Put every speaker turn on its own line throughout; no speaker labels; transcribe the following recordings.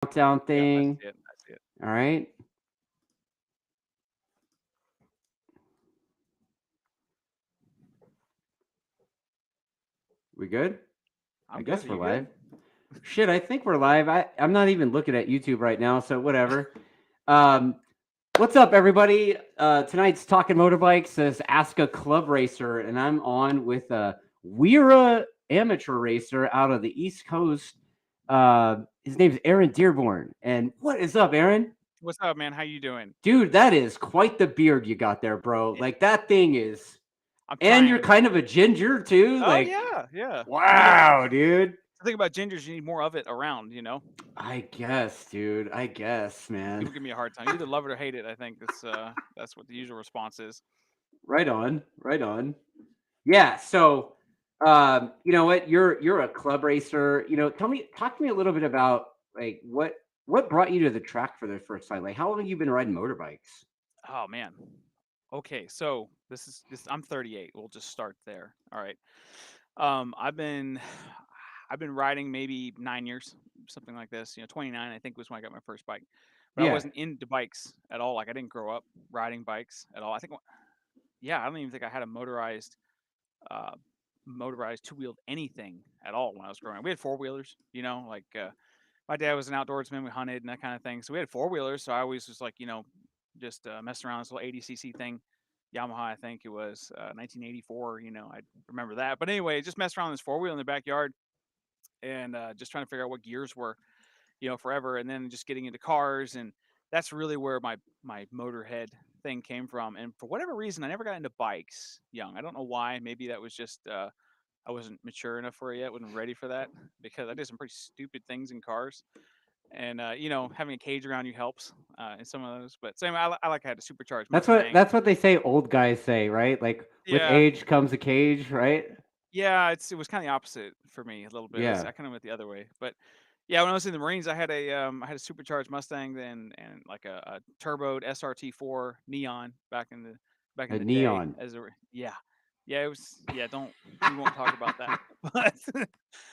countdown
Yep, I
thing.
see it. I see it.
All right. We good? I
I'm good.
guess
Are
we're
you
live.
good?
Shit, I think we're live. I'm not even looking at YouTube right now, so whatever. Um, what's up, everybody? Tonight's Talking Motorbikes is Ask a Club Racer, and I'm on with a WERA amateur racer out of the East Coast. His name's Aaron Dearborn. And what is up, Aaron?
What's up, man? How you doing?
Dude, that is quite the beard you got there, bro.
Yeah,
Like that thing is,
I'm
and you're
trying.
kind of a ginger too.
Oh
Like,
yeah, yeah. You know,
wow, dude.
the thing about gingers, you need more of it around.
I guess, dude. I guess, man.
People give me a hard time. You either love it or hate it. I think that's what the usual response is.
Right on, right on. Yeah. So, you know what? You're a club racer. Talk to me a little bit about like what brought you to the track for the first time. Like, how long have you been riding motorbikes?
Oh man. Okay, so this. I'm 38. We'll just start there. All right. I've been I've been riding maybe 9 years, something like this. 29 I think was when I got my first bike, but I
Yeah.
wasn't into bikes at all. Like I didn't grow up riding bikes at all. I think yeah, I don't even think I had a uh, motorized two-wheeled anything at all when I was growing up. We had four-wheelers, like my dad was an outdoorsman. We hunted and that kind of thing. So we had four-wheelers. So I always was like, just messing around this little 80cc thing. Yamaha, I think it was 1984. I remember that. But anyway, just messed around with this four-wheel in the backyard and just trying to figure out what gears were, forever. And then just getting into cars. And that's really where my motorhead thing came from. And for whatever reason, I never got into bikes young. I don't know why. Maybe that was just I wasn't mature enough for it yet, wasn't ready for that because I did some pretty stupid things in cars. And having a cage around you helps in some of those. But same, I like I had a supercharged Mustang.
That's what they say. Old guys say, right? Like with
Yeah,
age comes a cage, right?
yeah, it was kind of the opposite for me a little bit.
Yeah.
I kind of went the other way. But yeah, when I was in the Marines, I had a supercharged Mustang and like a turboed SRT4 Neon back in
A
the day
neon.
yeah. Yeah, it was yeah, don't we won't talk about that. But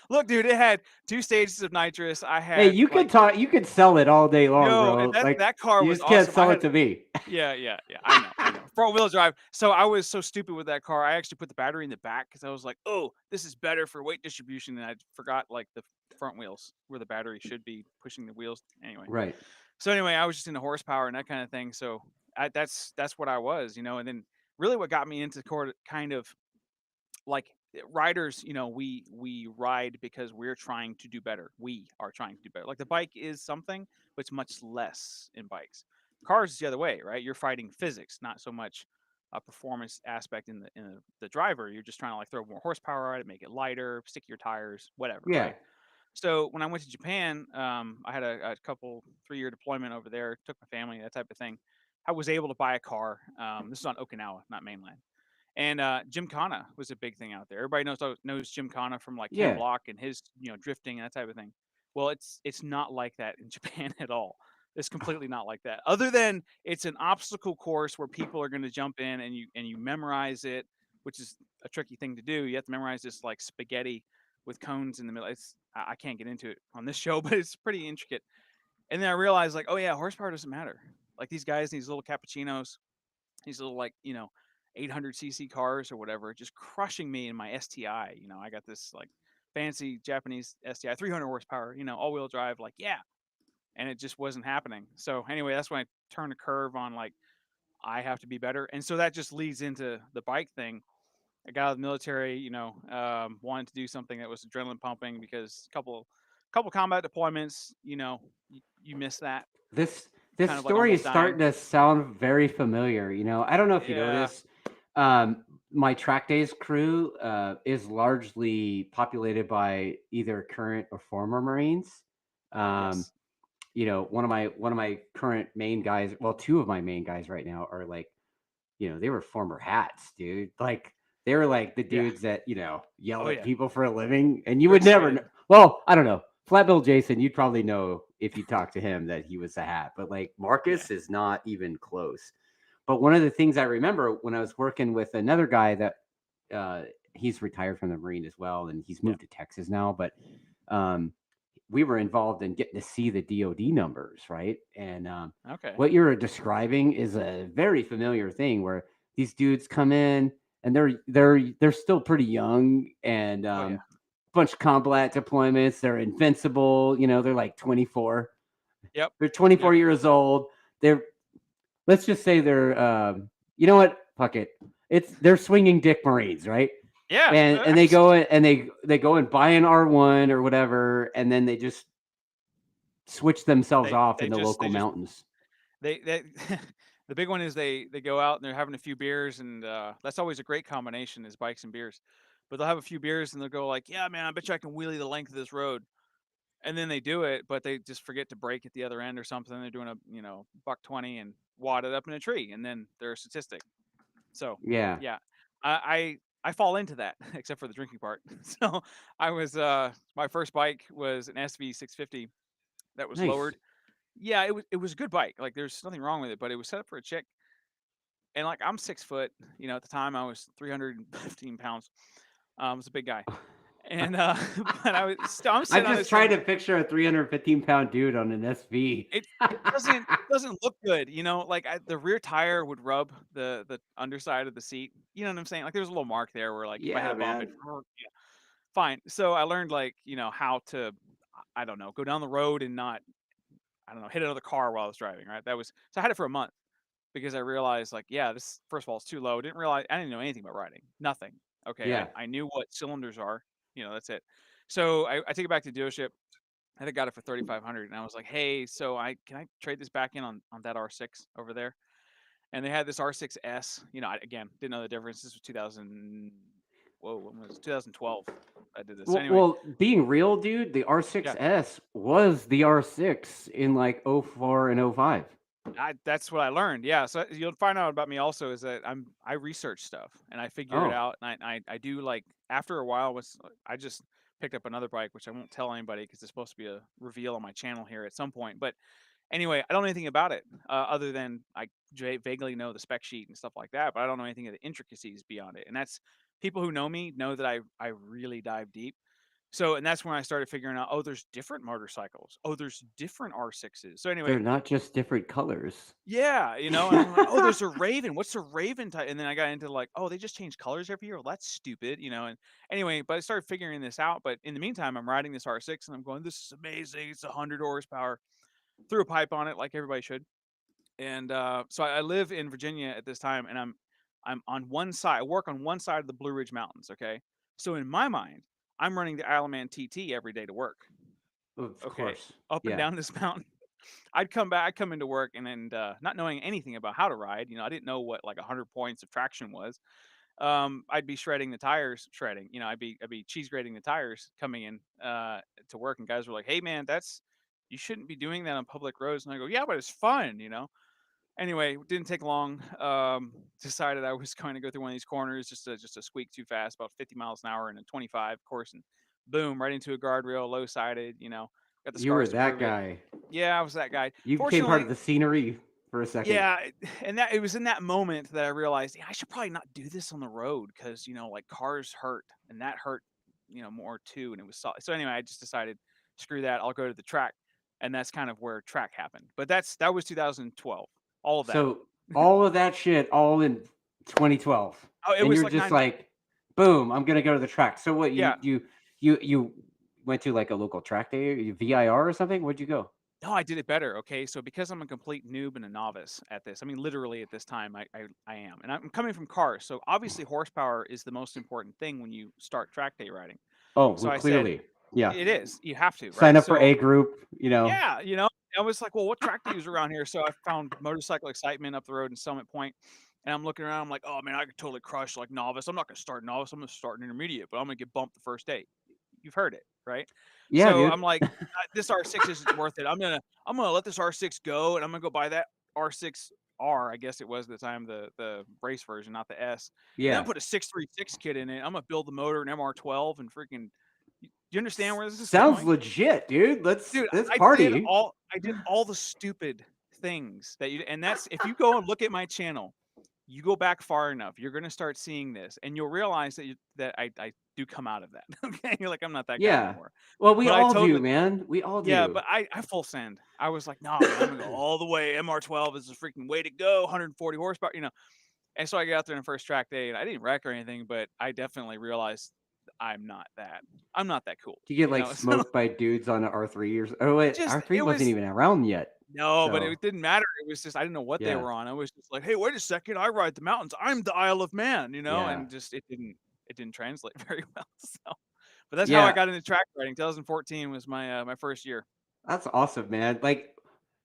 look, dude, it had two stages of nitrous. I
Hey,
had
you could
like
talk. You could sell it all day long,
yo,
bro.
that
Like
that car
you
was
just can't
awesome. I
sell it
had
to me.
yeah, yeah, yeah. I know. Front wheel drive. So I was so stupid with that car. I actually put the battery in the back because I was like, "Oh, this is better for weight distribution." And I forgot like the front wheels where the battery should be pushing the wheels. Anyway,
Right.
so anyway, I was just into horsepower and that kind of thing. So that's what I was, And then really, what got me into kind of like riders, we ride because we're trying to do better. We are trying to do better. Like the bike is something, but it's much less in bikes. Cars is the other way, right? You're fighting physics, not so much a performance aspect in the driver. You're just trying to like throw more horsepower at it, make it lighter, stick your tires, whatever,
Yeah.
right? So when I went to Japan, I had a couple 3-year deployment over there, took my family, that type of thing. I was able to buy a car. This is on Okinawa, not mainland. And Gymkhana was a big thing out there. Everybody knows Gymkhana from like Ken
Yeah.
Block and his drifting and that type of thing. Well, it's not like that in Japan at all. It's completely not like that. Other than it's an obstacle course where people are going to jump in and you memorize it, which is a tricky thing to do. You have to memorize this like spaghetti with cones in the middle. I can't get into it on this show, but it's pretty intricate. And then I realized like, oh yeah, horsepower doesn't matter. Like these guys, these little cappuccinos, these little like 800cc cars or whatever, just crushing me in my STI. I got this like fancy Japanese STI, 300 horsepower, all wheel drive. Like yeah, and it just wasn't happening. So anyway, that's when I turned a curve on like I have to be better, and so that just leads into the bike thing. I got out of the military, wanted to do something that was adrenaline pumping because couple combat deployments, you miss that.
This
You're
this
kind of like
story is
almost
starting
dying.
to sound very familiar. I don't know if you know
Yeah.
this. My TrackDaz crew is largely populated by either current or former Marines. Um,
Yes.
one of my current main guys, well, two of my main guys right now are like, they were former hats, dude. Like they were like the
Yeah.
dudes that, yell
Oh
at
yeah.
people for a living, and you
They're
would never know.
excited.
Well, I don't know. Flat Bill Jason, you'd probably know if you talked to him that he was a hat, but like
Yeah.
Marcus is not even close. But one of the things I remember when I was working with another guy that uh, he's retired from the Marine as well, and he's
Yeah.
moved to Texas now. But um, we were involved in getting to see the DoD numbers, right? And
Okay.
what you're describing is a very familiar thing where these dudes come in and they're still pretty young and
Oh yeah.
bunch of combat deployments. They're invincible. You know, they're like 24.
Yep.
They're 24
Yep.
years old. They're let's just say they're you know what? Fuck it. They're swinging dick Marines, right?
Yeah.
And they go and they go and buy an R1 or whatever, and then they just switch themselves off in the local
they just
mountains.
they the big one is they go out and they're having a few beers, and that's always a great combination is bikes and beers. But they'll have a few beers and they'll go like, yeah, man, I bet you I can wheelie the length of this road. And then they do it, but they just forget to brake at the other end or something. They're doing a buck 20 and wad it up in a tree, and then they're a statistic. So
Yeah,
yeah, I fall into that except for the drinking part. So I was my first bike was an SV 650 that was
nice.
lowered. Yeah, it was a good bike. Like there's nothing wrong with it, but it was set up for a chick, and like I'm 6 foot. At the time I was 315 pounds. I was a big guy, and but I'm
I'm
sitting on
just
this
trying
thing.
to picture a 315-pound dude on an SV.
It doesn't look good, like the rear tire would rub the underside of the seat. You know what I'm saying? Like there's a little mark there where like if I hit
Yeah,
a bump, it
man.
yeah, fine. So I learned like how to I don't know go down the road and not I don't know hit another car while I was driving. Right? That was so I had it for a month because I realized like yeah this first of all it's too low. I didn't know anything about riding. Nothing. Okay,
Yeah.
I knew what cylinders are. That's it. So I take it back to the dealership. I think I got it for 3,500, and I was like, "Hey, so I can I trade this back in on that R6 over there?" And they had this R6S. I again didn't know the difference. This was 2000. Whoa, when was it? 2012? I did this. So anyway,
Well, being real, dude, the
yeah,
R6S was the R6 in like '04 and '05.
that's what I learned. Yeah, so you'll find out about me also is that I research stuff and I figure it
Oh,
out, and I do like after a while was I just picked up another bike which I won't tell anybody because it's supposed to be a reveal on my channel here at some point, but anyway, I don't know anything about it other than I vaguely know the spec sheet and stuff like that, but I don't know anything of the intricacies beyond it. And that's people who know me know that I really dive deep. So, and that's when I started figuring out, oh, there's different motorcycles. Oh, there's different R6s. So anyway,
they're not just different colors.
yeah, and I'm like, oh, there's a Raven. What's a Raven type? And then I got into like, oh, they just change colors every year. Well, that's stupid. And anyway, but I started figuring this out. But in the meantime, I'm riding this R6 and I'm going, this is amazing. It's 100 horsepower. Threw a pipe on it like everybody should. And so I live in Virginia at this time, and I'm on one side. I work on one side of the Blue Ridge Mountains. Okay, so in my mind, I'm running the Isle of Man TT every day to work.
Of
Okay,
course.
up and
Yeah.
down this mountain. I'd come into work and not knowing anything about how to ride. I didn't know what like 100 points of traction was. I'd be shredding the tires, shredding. I'd be cheese grating the tires coming in to work, and guys were like, "Hey, man, that's you shouldn't be doing that on public roads." And I go, "Yeah, but it's fun." Anyway, it didn't take long. Decided I was going to go through one of these corners just to squeak too fast, about 50 miles an hour in a 25 course, and boom, right into a guardrail, low sided. Got the
You were
scars to
that
prove it.
guy.
Yeah, I was that guy.
You became part of
Fortunately,
the scenery for a second.
yeah, and that it was in that moment that I realized yeah, I should probably not do this on the road because like cars hurt, and that hurt more too, and it was so anyway. I just decided screw that. I'll go to the track, and that's kind of where track happened. But that was 2012. All of that.
So all of that shit, all in 2012,
Oh, it
and
was
you're
like
just
9.
like, boom, I'm gonna go to the track. So what? You
Yeah.
you you went to like a local track day, VIR or something? Where'd you go?
No, I did it better. Okay, so because I'm a complete noob and a novice at this, I mean, literally at this time, I am, and I'm coming from cars, so obviously horsepower is the most important thing when you start track day riding.
Oh,
So
well,
I said,
clearly, yeah.
it is. You have to,
Sign
right?
up for
So
A group.
yeah, I was like, well, what track to use around here? So I found Motorcycle Excitement up the road in Summit Point, and I'm looking around. I'm like, oh man, I could totally crush like novice. I'm not gonna start novice. I'm gonna start an intermediate, but I'm gonna get bumped the first day. You've heard it, right?
Yeah,
So
dude.
I'm like, this R6 isn't worth it. I'm gonna let this R6 go, and I'm gonna go buy that R6R. I guess it was at the time the race version, not the S. And then
Yeah.
put a 636 kit in it. I'm gonna build the motor an MR12 and freaking. You understand where this is
Sounds
going?
legit, dude. Let's
Dude,
let's party.
I did all the stupid things that you and that's if you go and look at my channel, you go back far enough, you're gonna start seeing this, and you'll realize that do come out of that. Okay, you're like, I'm not that guy
Yeah.
anymore.
Well, we
But I
all do,
totally,
man. We all
yeah,
do.
but I full send. I was like, no, man, I'm gonna go all the way. MR12 is the freaking way to go. 140 horsepower, you know. And so I got there in the first track day, and I didn't wreck or anything, but I definitely realized I'm not that. I'm not that cool,
You get
you
like
know. So
smoked by dudes on an R3 or oh wait,
just
R3
it
wasn't
was
even around yet.
no, but
So
it didn't matter. It was just I didn't know what they
yeah,
were on. I was just like, hey, wait a second, I ride the mountains. I'm the Isle of Man, you know,
yeah,
and just it didn't translate very well. So, but that's how I
yeah.
got into track riding. 2014 was my first year.
That's awesome, man. Like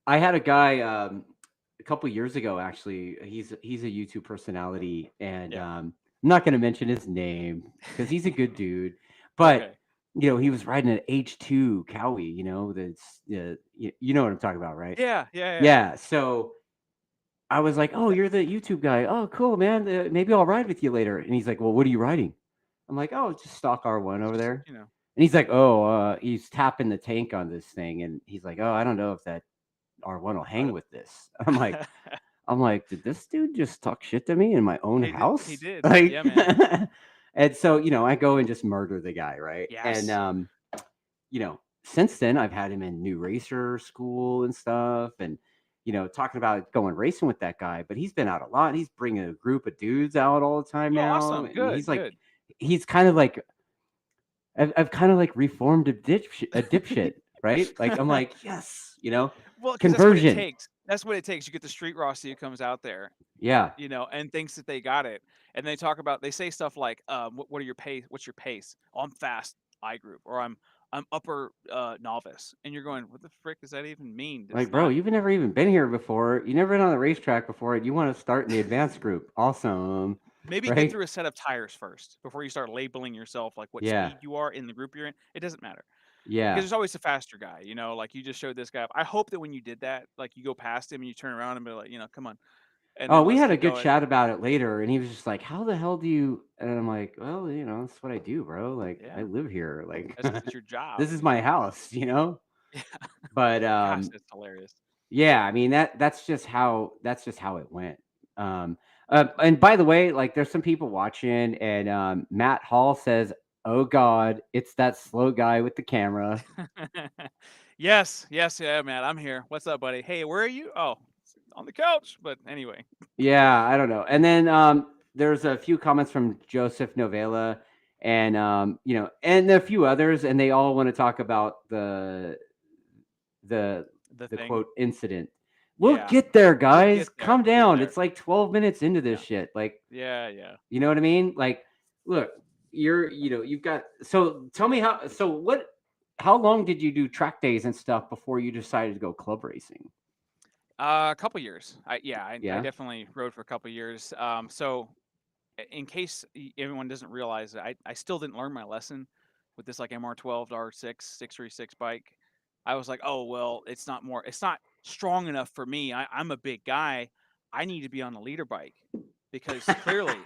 I had a guy a couple years ago actually. He's a YouTube personality, and
Yeah.
I'm not going to mention his name because he's a good dude. But
Okay.
he was riding an H2 Cowie. That's you know what I'm talking about, right?
Yeah, yeah, yeah.
Yeah. So I was like, "Oh, you're the YouTube guy. Oh, cool, man. Maybe I'll ride with you later." And he's like, "Well, what are you riding?" I'm like, "Oh, just stock R1 over
Just,
there."
you know.
And he's like, "Oh, he's tapping the tank on this thing," and he's like, "Oh, I don't know if that R1 will hang
Uh,
with this." I'm like, did this dude just talk shit to me in my own
he
house?
did.
Like,
Yeah, man.
and so I go and just murder the guy, right? And
Yes.
since then I've had him in new racer school and stuff, and talking about going racing with that guy. But he's been out a lot. He's bringing a group of dudes out all the time
Oh,
now,
awesome.
and
Good, good.
he's kind of like I've kind of like reformed a dipshit, right? Like I'm like, yes,
Well, because that's what it
conversion,
takes. That's what it takes. You get the street Rossi who comes out there,
yeah.
you know, and thinks that they got it. And they say stuff like, what are your pace? What's your pace? Oh, I'm fast I group, or I'm upper novice. And you're going, what the frick does that even mean? It's
Like, bro,
not.
you've never even been here before. You never been on the racetrack before, and you want to start in the advanced group. Awesome,
Maybe get
right?
through a set of tires first before you start labeling yourself like what
Yeah,
speed you are in the group you're in. It doesn't matter. Because
yeah.
there's always a faster guy, you know, like you just showed this guy. I hope that when you did that, like you go past him and you turn around and be like, you know, come on. And
Oh,
then
we
let's
had a
keep
good
going.
chat about it later, and he was just like, "How the hell do you?" And I'm like, "Well, that's what I do, bro. Like, I
Yeah.
live here. Like,
That's because it's your job,
this is
you
my
know?
house."
Yeah.
But
Gosh, that's hilarious.
yeah, I mean that's just how it went. Um, and by the way, like there's some people watching, and Matt Hall says, "Oh God, it's that slow guy with the camera."
Yes, yes, yeah, man. I'm here. What's up, buddy? Hey, where are you? Oh, on the couch. But anyway.
Yeah, I don't know. And then there's a few comments from Joseph Novella, and and a few others, and they all want to talk about the
The
the
thing.
quote incident. We'll
Yeah.
get there,
We'll get
guys.
there.
Calm
We'll get
down.
there.
It's like 12 minutes into this
Yeah.
shit. Like,
Yeah, yeah.
you know what I mean? Like, look, you've got. So tell me how long did you do track days and stuff before you decided to go club racing?
A couple years. I
Yeah.
definitely rode for a couple years. So in case everyone doesn't realize it, I still didn't learn my lesson with this like MR12 to R6 636 bike. I was like, oh well, it's not strong enough for me. I'm a big guy. I need to be on a leader bike because clearly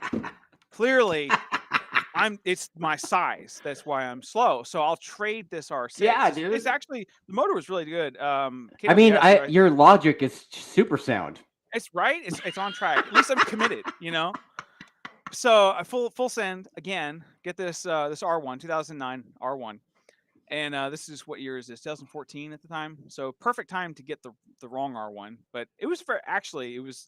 it's my size. That's why I'm slow. So I'll trade this R6.
Yeah,
It's
dude.
actually the motor was really good.
I mean,
KWS,
your logic is super sound.
it's right. It's on track. At least I'm committed, you know. So I full send again. Get this R1 2009 R1, and this is what year is this? 2014 at the time. So perfect time to get the wrong R1, but it was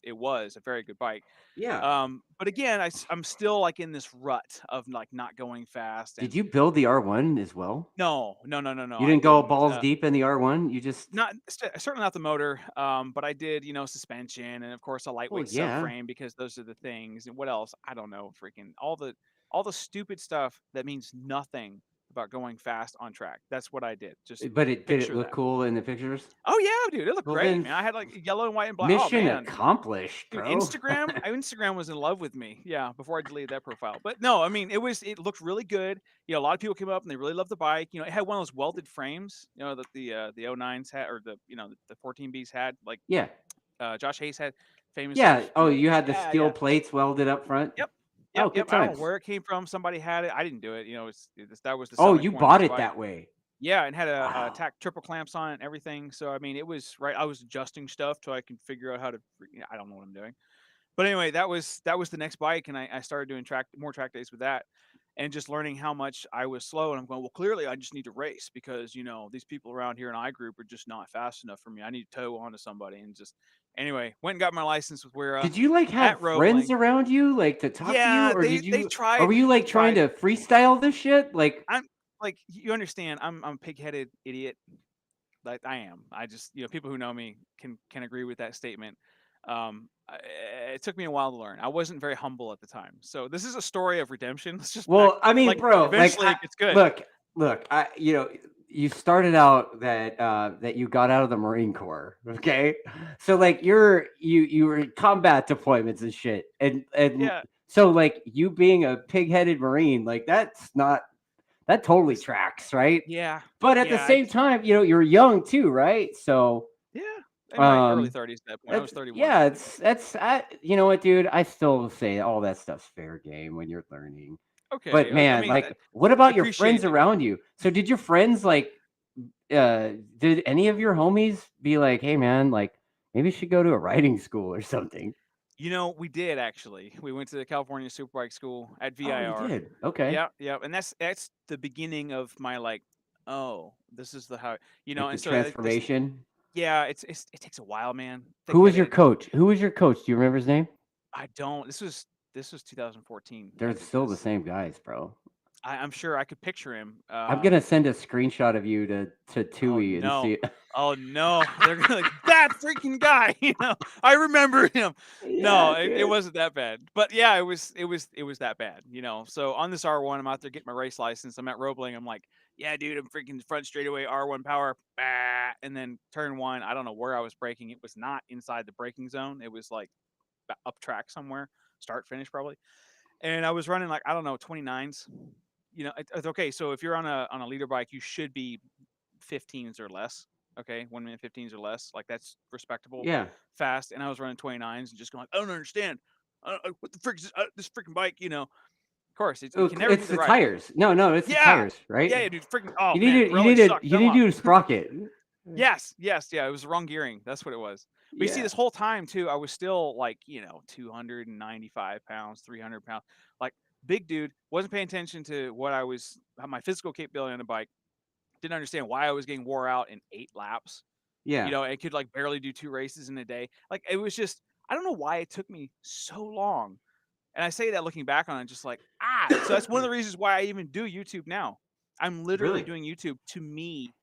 it was a very good bike.
Yeah.
But again, I'm still like in this rut of like not going fast
Did
and
you build the R1 as well?
no, no, no, no, no,
You
I
didn't go
didn't.
balls deep in the R1? You just
Not certainly not the motor, but I did, you know, suspension and of course a
well,
lightweight
yeah.
subframe because those are the things. And what else? I don't know. Freaking all the stupid stuff that means nothing about going fast on track. That's what I did. Just
But did it
picture
look
that.
cool in the pictures?
Oh yeah, dude, it looked
Well,
great,
then
man. I had like yellow and white and black. Oh
mission
man,
accomplished,
dude,
bro.
Instagram was in love with me. Yeah, before I deleted that profile. But no, I mean, it looked really good. You know, a lot of people came up and they really loved the bike. You know, it had one of those welded frames, you know, that the O9s had or the 14Bs had, like
Yeah.
Josh Hayes had famously,
Yeah.
you
Oh,
know.
you had the
Yeah,
steel
yeah.
plates welded up front?
Yep. Yep,
Oh,
yep.
good
I don't know
times.
where it came from. Somebody had it. I didn't do it. You know, that was the
Oh,
selling
you
point of
bought
this
it
bike.
that way.
Yeah, and had a
Wow.
tack triple clamps on it and everything. So I mean, it was right. I was adjusting stuff so I can figure out how to. I don't know what I'm doing. But anyway, that was the next bike, and I started doing more track days with that. and just learning how much I was slow. And I'm going, well, clearly I just need to race because, these people around here in I group are just not fast enough for me. I need to tow onto somebody. And just, anyway, went and got my license with WERA
Did you like
at
have friends
Roebling.
around you like to talk to you,
Yeah,
or
they
or
tried.
were you
They
like trying
tried.
to freestyle this shit? Like,
I'm like, you understand, I'm a pig-headed idiot. Like I am. I just, people who know me can agree with that statement. It took me a while to learn. I wasn't very humble at the time. So this is a story of redemption. Let's just back,
well, I mean,
like,
bro, like,
eventually it gets good.
look, you started out that you got out of the Marine Corps, okay? So like you were in combat deployments and shit, and
Yeah.
so like you being a pig-headed Marine, like that totally
This,
tracks, right?
yeah.
But at the
Yeah.
same time, you're young too, right? So
Yeah. In my early
um
30s at that point. I was
that's
31.
yeah, you know what, dude? I still say all that stuff's fair game when you're learning. But
Okay. I
man,
mean,
like, what about your
appreciate
friends
you.
around you? So did your friends like did any of your homies be like, hey man, like maybe you should go to a riding school or something?
We did actually. We went to the California Superbike School at
Oh, you
VIR.
did. Okay.
Yeah, yeah, and that's the beginning of my, like, oh, this is the how,
Like the
and so this,
transformation.
yeah, it takes a while, man.
Who was your
Thick-headed.
coach? Who was your coach? Do you remember his name?
I don't. This was 2014. I
They're
did
still the
this.
same guys, bro.
I'm sure I could picture him.
I'm gonna send a screenshot of you to
Oh
Tui and
no.
see.
Oh no. They're gonna like that freaking guy. I remember him. No,
Yeah,
it
dude.
wasn't that bad. But yeah, it was that bad. So on this R1, I'm out there getting my race license. I'm at Roebling. I'm like, yeah, dude, I'm freaking front straightaway R1 power. Bah! And then turn one. I don't know where I was braking. It was not inside the braking zone. It was like up track somewhere. Start finish probably. And I was running like, I don't know, 29s. It's okay. So if you're on a leader bike, you should be 15s or less. Okay, 1 minute 15s or less. Like that's respectable,
Yeah.
fast. And I was running 29s and just going, I don't understand. What the frick is this freaking bike? Of course, you
Oh,
can never be
it's
the
the
right.
tires. No, it's the
Yeah,
tires, right?
yeah, dude. Freaking. Oh
You
man,
need to
Pirelli sucks.
you
Shut 'em
need
up.
to do a sprocket.
Yes, yes, yeah. It was the wrong gearing. That's what it was. But you see,
Yeah.
this whole time too, I was still like, 295 pounds, 300 pounds, like big dude. Wasn't paying attention to what how my physical capability on the bike. Didn't understand why I was getting wore out in 8 laps.
Yeah.
I could like barely do 2 races in a day. Like it was just, I don't know why it took me so long. And I say that looking back on it, just like, so that's one of the reasons why I even do YouTube now. I'm literally
Really?
doing YouTube to me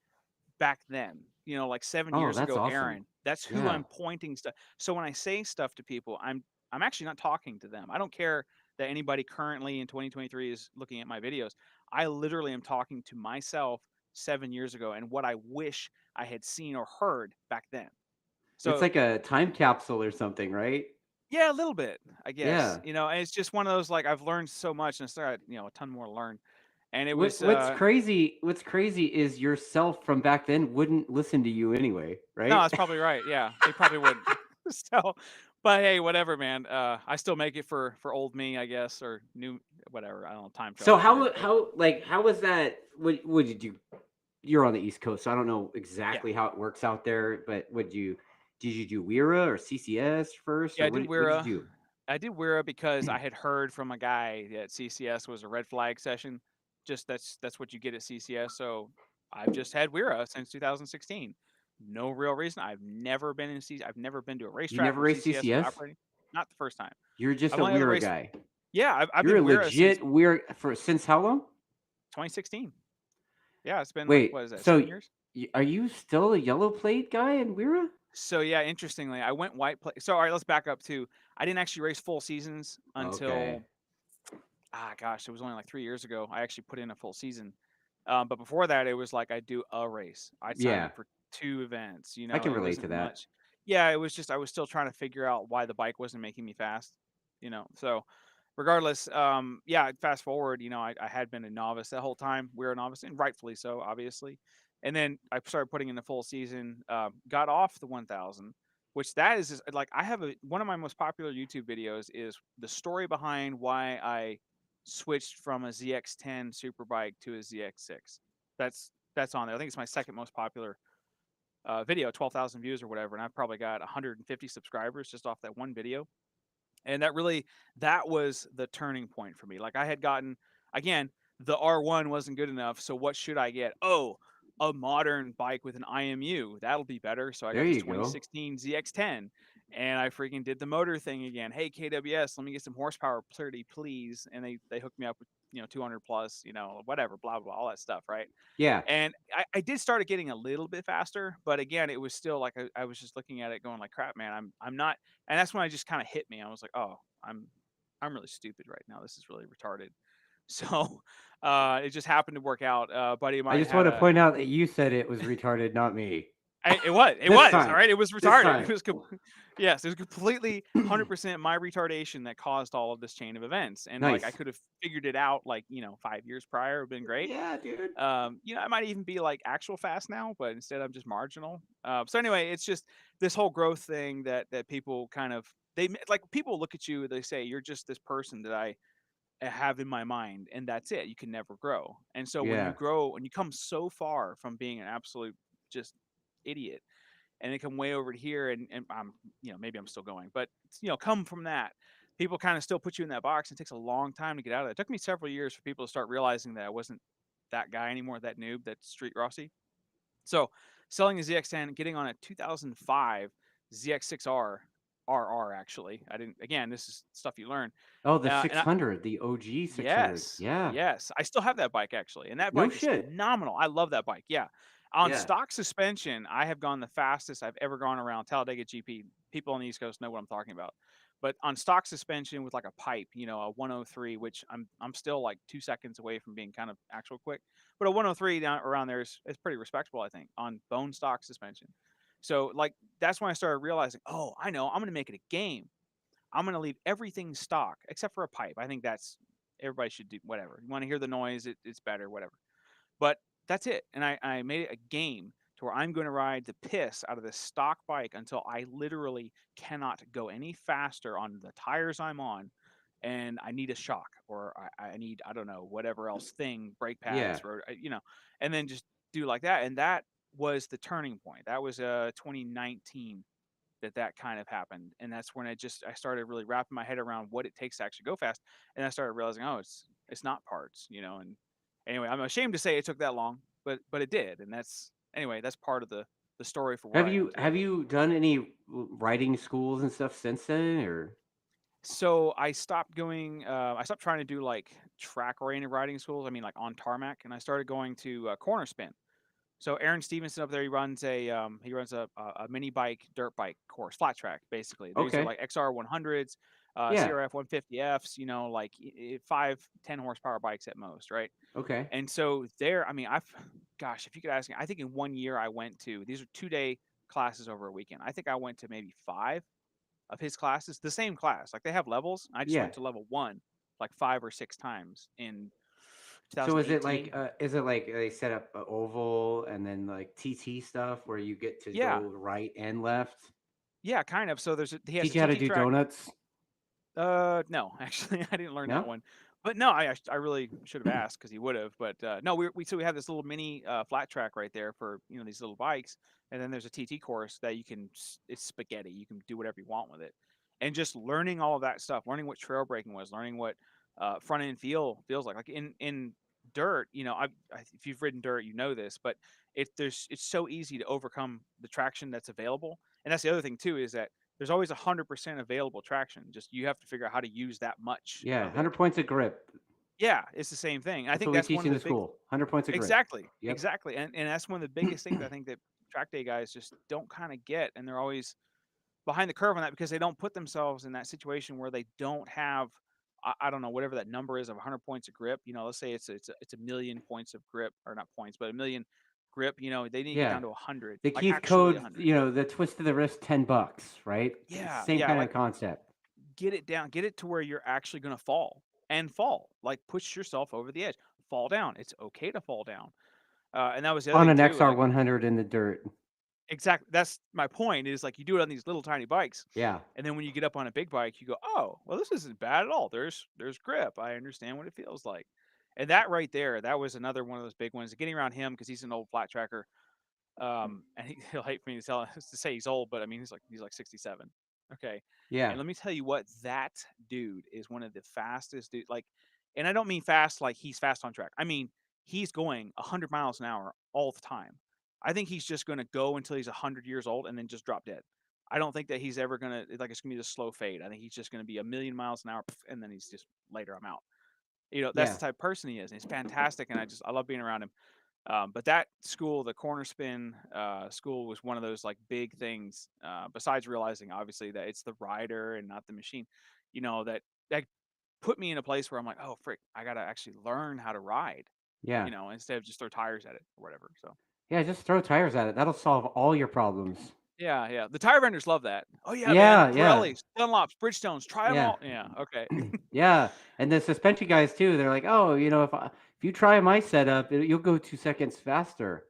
back then, like seven
Oh,
years
that's
ago,
awesome.
Aaron. That's who
Yeah.
I'm pointing stuff. So when I say stuff to people, I'm actually not talking to them. I don't care that anybody currently in 2023 is looking at my videos. I literally am talking to myself 7 years ago and what I wish I had seen or heard back then.
It's
So
like a time capsule or something, right?
yeah, a little bit, I guess.
Yeah.
And it's just one of those, like, I've learned so much and I still got, a ton more to learn. And it was
What's crazy is yourself from back then wouldn't listen to you anyway,
no,
right?
that's probably right. Yeah, they probably wouldn't. So, but hey, whatever, man. I still make it for old me, I guess, or new, whatever. I don't know, time
So
travel's weird, but
how was that? What did you? You're on the East Coast, so I don't know
yeah,
exactly how it works out there. But did you do WERA or CCS first,
yeah,
or
I did
what did you
WERA.
do?
I did WERA because I had heard from a guy that CCS was a red flag session. Just that's what you get at CCS. So I've just had WERA since 2016. No real reason. I've never been to a
You
racetrack
never
where
raced
CCS was
CCS?
operating. Not the first time.
You're just
I've
a
only ever
WERA
raced.
guy.
Yeah, I've
You're
been
a
WERA since
legit WERA for since how long?
2016. Yeah, it's been like,
Wait,
what is that,
so
7 years?
are you still a yellow plate guy in WERA?
So yeah, interestingly, I went white plate. So all right, let's back up too. I didn't actually race full seasons
Okay.
until gosh, it was only like 3 years ago. I actually put in a full season. But before that, it was like I'd do a race. I'd sign
Yeah,
up for 2 events.
I can
It
relate to
wasn't
that.
much. Yeah, it was just I was still trying to figure out why the bike wasn't making me fast. So regardless, yeah. Fast forward, I had been a novice that whole time. We were a novice, and rightfully so, obviously. And then I started putting in the full season. Got off the 1000, which that is just, like I have one of my most popular YouTube videos is the story behind why I switched from a ZX10 Superbike to a ZX6. That's on there. I think it's my second most popular video, 12,000 views or whatever, and I've probably got 150 subscribers just off that one video. And that was the turning point for me. Like again, the R1 wasn't good enough. So what should I get? Oh, a modern bike with an IMU. That'll be better. So I
There
got this
you go.
2016 ZX10, and I freaking did the motor thing again. Hey, KWS, let me get some horsepower, pretty please. And they hooked me up with 200 plus, whatever, blah blah, all that stuff, right?
Yeah.
And I did start getting a little bit faster, but again, it was still like I was just looking at it going like, crap, man, I'm not. And that's when I just kind of hit me. I was like, oh, I'm really stupid right now. This is really retarded. So it just happened to work out. A buddy of
I
mine
just
had
want to
a.
point out that you said it was retarded, not me.
It was. It
This
was. All
time.
right. It was
This
retarded. It
time.
was. Yes. It was completely 100% my retardation that caused all of this chain of events. And like I
Nice.
could have figured it out like 5 years prior. It would have been great.
Yeah, dude.
I might even be like actual fast now, but instead I'm just marginal. So anyway, it's just this whole growth thing that people kind of like people look at you. They say you're just this person that I have in my mind, and that's it. You can never grow. And so when you
Yeah.
grow and you come so far from being an absolute just idiot and then come way over to here and I'm maybe I'm still going, but come from that, people kind of still put you in that box, and it takes a long time to get out of it. It took me several years for people to start realizing that I wasn't that guy anymore, that noob, that street Rossi. So selling a ZX10, getting on a 2005 ZX6R RR, actually. I didn't, again, this is stuff you learn.
Oh, the
And
600, the OG 600.
yes,
Yeah.
yes. I still have that bike actually, and that
No
bike is
shit.
phenomenal. I love that bike. Yeah. On
Yeah.
stock suspension, I have gone the fastest I've ever gone around Talladega GP. People on the East Coast know what I'm talking about. But on stock suspension with like a pipe, a 103, which I'm still like 2 seconds away from being kind of actual quick. But a 103 down around there is pretty respectable, I think, on bone stock suspension. So like that's when I started realizing, oh, I know, I'm gonna make it a game. I'm going to leave everything stock except for a pipe. I think that's everybody should do whatever. You want to hear the noise, it's better, whatever. But that's it. And I made it a game to where I'm going to ride the piss out of this stock bike until I literally cannot go any faster on the tires I'm on. And I need a shock, or I need, I don't know, whatever else thing, brake
Yeah.
pads, or, and then just do like that. And that was the turning point. That was 2019 that kind of happened, and that's when I started really wrapping my head around what it takes to actually go fast, and I started realizing, oh, it's not parts, and anyway, I'm ashamed to say it took that long, but it did, and that's part of the story for where
Have
I am
you have
today.
you done any writing schools and stuff since then, or?
So I stopped trying to do like track oriented riding schools, I mean like on tarmac, and I started going to corner spin. So Aaron Stevenson up there, he runs a mini bike, dirt bike course, flat track basically. These are
Okay.
like XR 100s,
Yeah.
CRF 150Fs, like 5-10 horsepower bikes at most, right?
Okay.
And so there, I mean, gosh, if you could ask me, I think in one year I went to, these are 2-day classes over a weekend. I think I went to maybe 5 of his classes, the same class. Like they have levels. I just
Yeah.
went to level 1 like 5 or 6 times in
So
2018.
is it like they set up a oval and then like TT stuff where you get to
Yeah,
go right and left?
yeah, kind of. So he has
Teach
a
you how to
TT
do
track.
donuts?
No, actually, I didn't learn that
No?
one. But no, I really should have asked because he would have. But no, we have this little mini flat track right there for these little bikes, and then there's a TT course that it's spaghetti. You can do whatever you want with it, and just learning all of that stuff, learning what trail braking was, learning what front end feels like. Like in dirt, if you've ridden dirt, you know this, but it's so easy to overcome the traction that's available, and that's the other thing too is that there's always 100% available traction. Just you have to figure out how to use that much
Yeah,
of it.
100 points of grip.
Yeah, it's the same thing. I
That's
think
what we
that's
teach
one of
in
the
the
big.
school. 100 points of grip.
Exactly,
Yep.
exactly, and that's one of the biggest things I think that track day guys just don't kind of get, and they're always behind the curve on that because they don't put themselves in that situation where they don't have. I don't know whatever that number is of 100 points of grip. Let's say it's a million points of grip, or not points, but a million grip. They need to get
Yeah.
down to 100,
The
like
Keith
actually
code,
100.
the twist of the wrist, $10, right?
Yeah,
Same
yeah,
kind
like
of concept.
get it down, get it to where you're actually going to fall and fall, like push yourself over the edge, fall down. It's okay to fall down. And that was the other
On
thing
an
too.
XR
Like
100 in the dirt.
exactly, that's my point. Is like you do it on these little tiny bikes,
Yeah.
and then when you get up on a big bike, you go, oh, well, this isn't bad at all. There's grip. I understand what it feels like. And that right there, that was another one of those big ones. Getting around him because he's an old flat tracker. And he'll hate for me to say he's old, but I mean he's like 67. Okay.
Yeah.
And let me tell you what, that dude is one of the fastest dude. Like And I don't mean fast like he's fast on track. I mean, he's going 100 miles an hour all the time. I think he's just going to go until he's 100 years old and then just drop dead. I don't think that he's ever going to, like, it's going to be this slow fade. I think he's just going to be a million miles an hour, and then he's just, later, I'm out. That's
Yeah.
the type of person he is. And he's fantastic, and I love being around him. But that school, the corner spin school, was one of those like big things. Besides realizing, obviously, that it's the rider and not the machine, that put me in a place where I'm like, oh frick, I gotta actually learn how to ride,
Yeah.
instead of just throw tires at it or whatever. So
Yeah, just throw tires at it. That'll solve all your problems.
yeah, the tire vendors love that. Oh yeah, man,
Yeah, yeah.
Pirellis, Dunlops, Bridgestones, try them
Yeah.
all. Yeah, okay.
Yeah. And the suspension guys too, they're like, "Oh, if you try my setup, you'll go 2 seconds faster."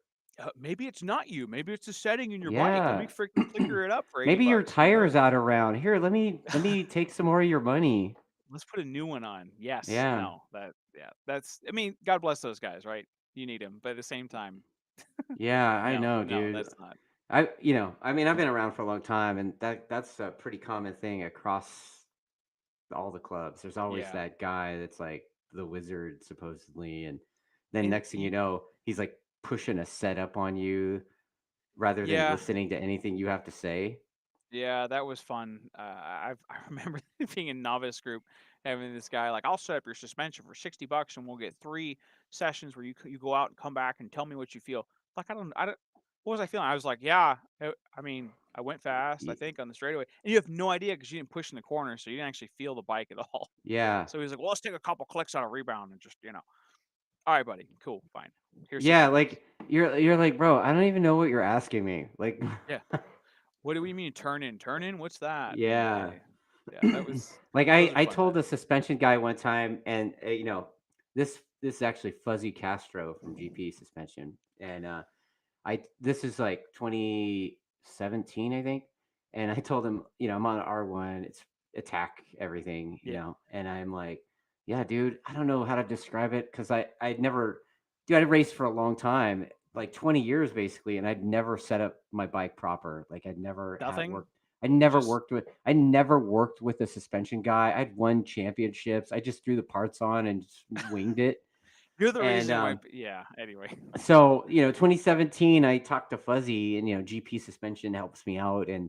Maybe it's not you. Maybe it's a setting in your bike. Let me
Yeah.
freaking flicker it up for 80
Maybe your
bucks. Who
tire's
knows?
out around. Here, let me take some more of your money.
Let's put a new one on. Yes.
Yeah.
No. Yeah. I mean, God bless those guys, right? You need them, but at the same time,
Yeah, I
no,
know,
no,
dude.
that's not.
I mean, I've been around for a long time, and that's a pretty common thing across all the clubs. There's always
Yeah.
that guy that's like the wizard supposedly, and then
And
next thing you know, he's like pushing a setup on you rather than
yeah,
listening to anything you have to say.
yeah, that was fun. I remember being in novice group, having this guy like, I'll set up your suspension for $60, and we'll get 3 sessions where you go out and come back and tell me what you feel. Like I don't. What was I feeling? I was like, yeah. I mean, I went fast, I
Y-
think, on the straightaway, and you have no idea because you didn't push in the corner, so you didn't actually feel the bike at all.
Yeah.
So he's like, well, let's take a couple clicks on a rebound and just, all right, buddy, cool, fine. Here's
Yeah,
60 bucks.
like you're like, bro, I don't even know what you're asking me. Like
Yeah. What do we mean turn in? Turn in? What's that?
yeah.
Okay. Yeah,
Like
those are
I
fun
told the
times.
suspension guy one time, and this is actually Fuzzy Castro from GP Suspension, and I this is like 2017, I think, and I told him, I'm on R1, it's attack everything,
Yeah.
and I'm like, yeah, dude, I don't know how to describe it because I'd never, dude, I raced for a long time, like 20 years basically, and I'd never set up my bike proper, like I'd never had
Nothing.
worked.
Just
I never worked with a suspension guy. I'd won championships. I just threw the parts on and just winged it.
you're the
And
reason why. Yeah. Anyway.
so 2017, I talked to Fuzzy, and GP Suspension helps me out, and